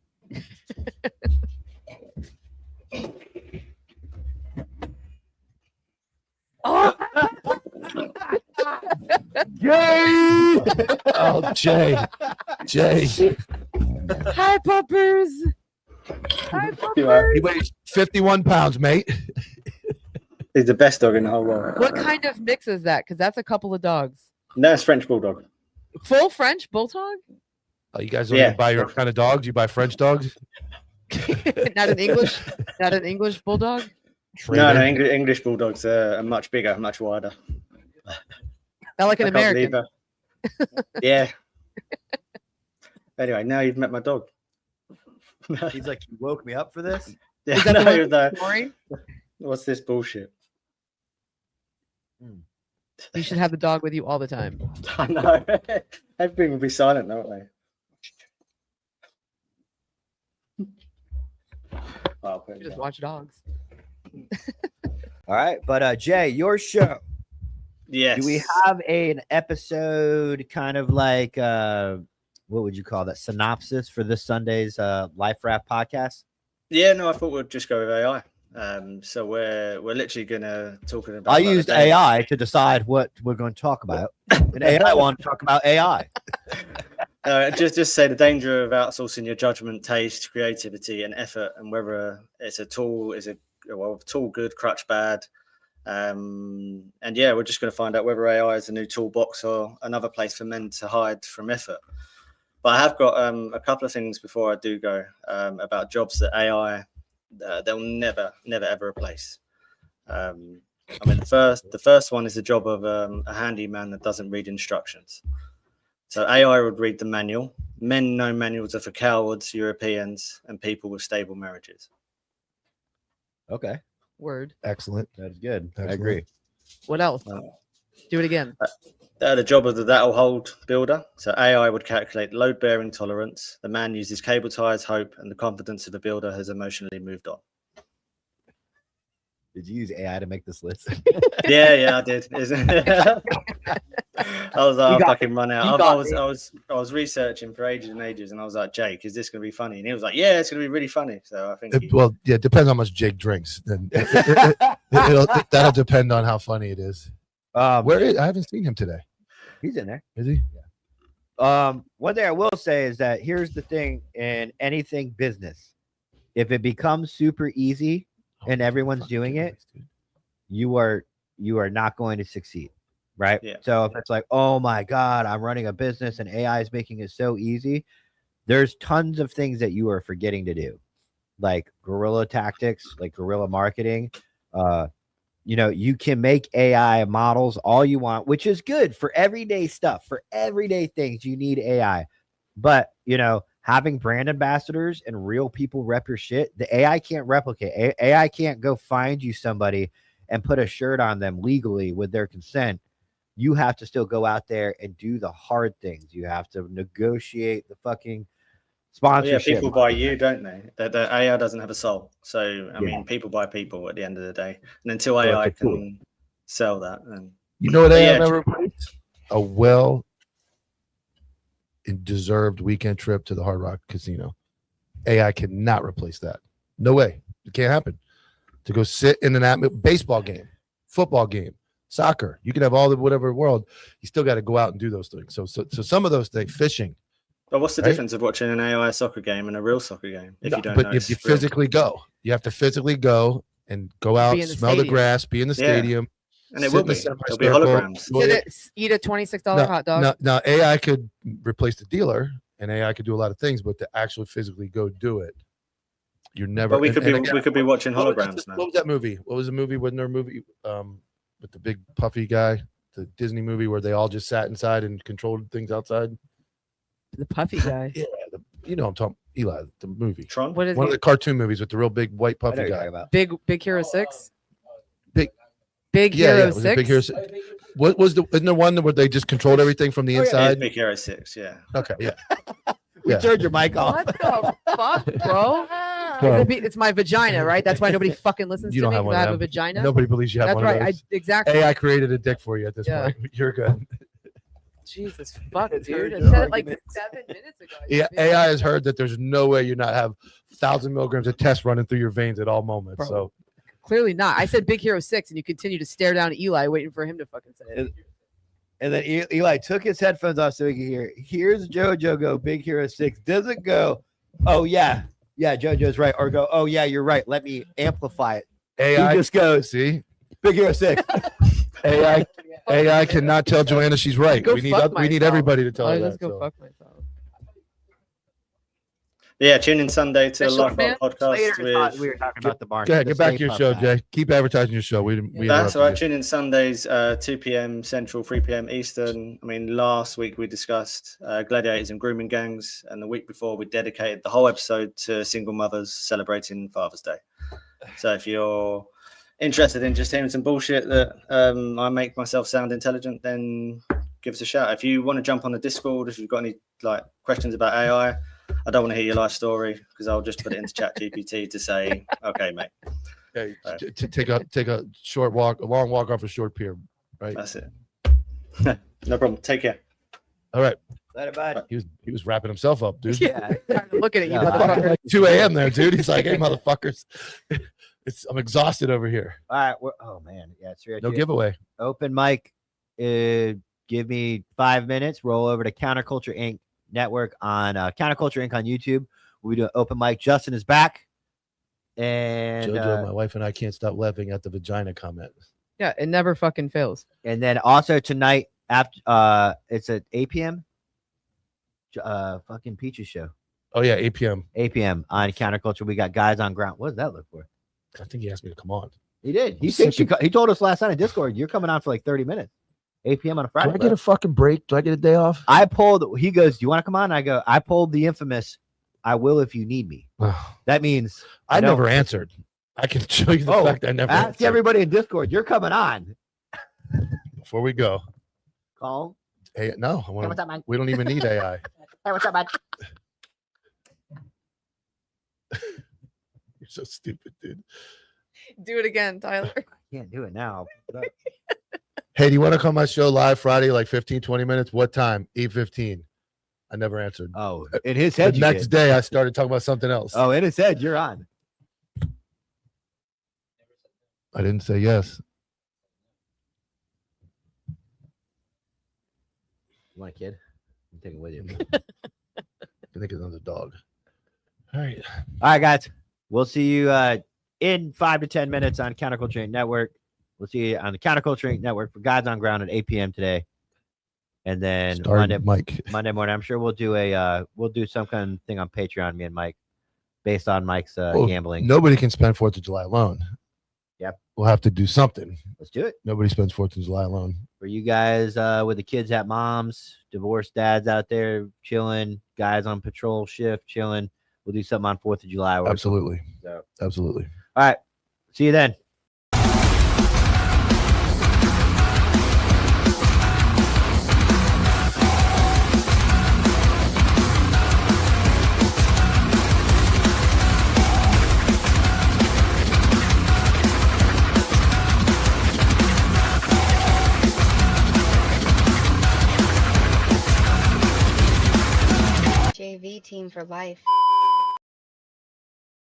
Yay! Oh, Jay. Hi, puppers. Hi, puppers. He weighs 51 pounds, mate. He's the best dog in the whole world. What kind of mix is that? Because that's a couple of dogs. No, it's French Bulldog. Full French Bulldog? Oh, you guys don't even buy your own kind of dogs? You buy French dogs? Not an English Bulldog? No, English Bulldogs are much bigger, much wider. Not like an I can't American. believe that. Yeah. Anyway, now you've met my dog. He's like, you woke me up for this? Yeah, Is that the no, one with no. the story? What's this bullshit? You should have the dog with you all the time. I know. Everything will be silent, won't they? You just watch dogs. All right, but Jay, your show. Yes. Do we have an episode kind of like what would you call that, synopsis for this Sunday's Life Raft podcast? Yeah, no, I thought we'd just go with AI. So we're literally gonna talk about. I used AI to decide what we're going to talk about, and AI wanted to talk about AI. Just say the danger of outsourcing your judgment, taste, creativity, and effort, and whether it's a tool, tool good, crutch bad. And yeah, we're just going to find out whether AI is a new toolbox or another place for men to hide from effort. But I have got a couple of things before I do go about jobs that AI they'll never ever replace. I mean, the first one is the job of a handyman that doesn't read instructions. So AI would read the manual. Men know manuals are for cowards, Europeans, and people with stable marriages. Okay. Word. Excellent. That's good. Excellent. I agree. What else? Do it again. The job of the that'll hold builder. So AI would calculate load bearing tolerance. The man uses cable ties, hope, and the confidence of the builder has emotionally moved on. Did you use AI to make this list? Yeah, I did. I was like, I'll fucking run out. I was researching for ages and ages, and I was like, Jake, is this going to be funny? And he was like, yeah, it's going to be really funny. So I think. It depends how much Jake drinks. Then that'll depend on how funny it is. I haven't seen him today. He's in there. Is he? Yeah. One thing I will say is that here's the thing in anything business: if it becomes super easy and everyone's doing it, you are not going to succeed, right? Yeah. So if it's like, oh my God, I'm running a business and AI is making it so easy, there's tons of things that you are forgetting to do, like guerrilla tactics, like guerrilla marketing. You can make AI models all you want, which is good for everyday stuff. For everyday things, you need AI. But, having brand ambassadors and real people rep your shit, the AI can't replicate. AI can't go find you somebody and put a shirt on them legally with their consent. You have to still go out there and do the hard things. You have to negotiate the fucking sponsorship. Yeah, people buy you, don't they? The AI doesn't have a soul. So, I mean, people buy people at the end of the day. And until AI can sell that. You know what AI never replaced? A well and deserved weekend trip to the Hard Rock Casino. AI cannot replace that. No way. It can't happen. To go sit in an baseball game, football game, soccer. You can have all the whatever world. You still got to go out and do those things. So some of those things, fishing. But what's the difference of watching an AI soccer game and a real soccer game? If you don't know, if you physically go, you have to physically go and go out, smell the grass, be in the stadium. And it will be. It'll be holograms. Eat a $26 hot dog. Now, AI could replace the dealer, and AI could do a lot of things, but to actually physically go do it, you're never. But we could be watching holograms now. What was that movie? What was the movie? Wasn't there a movie with the big puffy guy? The Disney movie where they all just sat inside and controlled things outside. The puffy guy. Yeah, I'm talking Eli, the movie. Tron. What is one of the cartoon movies with the real big white puffy guy. Big Hero 6. Big Hero 6. Big Hero 6. What was isn't there one where they just controlled everything from the inside? Big Hero 6, yeah. Okay, yeah. We turned your mic off. What the fuck, bro? It's my vagina, right? That's why nobody fucking listens You to don't me have because one I of have a them. vagina. Nobody believes you have That's one right. of those. Exactly. AI created a dick for you at this Yeah. point. You're good. Jesus fuck, It's dude. heard I your said it like arguments. 7 minutes ago. Yeah, AI has heard that there's no way you not have 1,000 milligrams of test running through your veins at all moments. Bro. So Clearly not. I said Big Hero 6, and you continue to stare down at Eli, waiting for him to fucking say it. And then Eli took his headphones off so he could hear. Here's JoJo go Big Hero 6. Doesn't go, oh yeah, JoJo's right, or go, oh yeah, you're right. Let me amplify it. AI He just goes, see, Big Hero 6. AI cannot tell Joanna she's right. Go We need fuck we need myself. everybody to tell I her just that. go so. fuck myself. Yeah, tune in Sunday to the That's Life short, Rock Later, podcast we were talking about the bar. Go ahead, the get back to Stay your Puft show, guy. Jay. Keep advertising your show. We That's interrupted all right. you. Tune in Sundays, 2 p.m. Central, 3 p.m. Eastern. I mean, last week we discussed gladiators and grooming gangs, and the week before we dedicated the whole episode to single mothers celebrating Father's Day. So if you're interested in just hearing some bullshit that I make myself sound intelligent, then give us a shout. If you want to jump on the Discord, if you've got any like questions about AI, I don't want to hear your life story because I'll just put it into Chat GPT to say, okay, mate. Hey, to take a short walk, a long walk off a short pier, right? That's it. No problem. Take care. All right. Later, bud. He was wrapping himself up, dude. Yeah. Looking at you, Yeah, motherfucker. Like 2 a.m. there, dude. He's like, hey, motherfuckers. I'm exhausted over here. All right. Oh man, yeah, it's No giveaway. Open mic. Give me 5 minutes. Roll over to Counterculture Inc. Network on Counterculture Inc. on YouTube. We do an open mic. Justin is back, and JoJo, my wife and I can't stop laughing at the vagina comment. Yeah, it never fucking fails. and then also tonight after it's at 8 p.m. Fucking Peaches show. Oh yeah, 8 p.m. 8 p.m. on Counterculture. We got guys on ground. What does that look for? I think he asked me to come on. He did. He I'm said sick he told us last night on Discord. You're coming on for like 30 minutes. 8 p.m. on a Friday. Do I get a fucking break? Do I get a day off? I pulled. He goes, "Do you want to come on?" I go, "I pulled the infamous. I will if you need me." That means I don't- never answered. I can show you the fact I never ask answered. everybody in Discord. You're coming on. Before we go, Call. hey, no, I Hey, what's want. up, man? We don't even need AI. Hey, what's up, bud? You're so stupid, dude. Do it again, Tyler. Can't do it now. Hey, do you want to come on my show live Friday, like 15, 20 minutes? What time? 8:15. I never answered. Oh, in his head. The you next did. day, I started talking about something else. Oh, in his head, you're on. I didn't say yes. You want a kid? You take it with you. I think it's another dog. All right. All right, guys. We'll see you in 5 to 10 minutes on Counterculture Inc. Network. We'll see you on the Counterculture Inc. Network for Guys on Ground at 8 p.m. today. And then Starting Mike. Monday morning, I'm sure we'll do some kind of thing on Patreon, me and Mike, based on Mike's Well, gambling. Nobody can spend 4th of July alone. Yep. We'll have to do something. Let's do it. Nobody spends 4th of July alone. For you guys with the kids at moms, divorced dads out there chilling, guys on patrol shift chilling. We'll do something on 4th of July. or Absolutely. something. So, Absolutely. all right. See you then. JV team for life.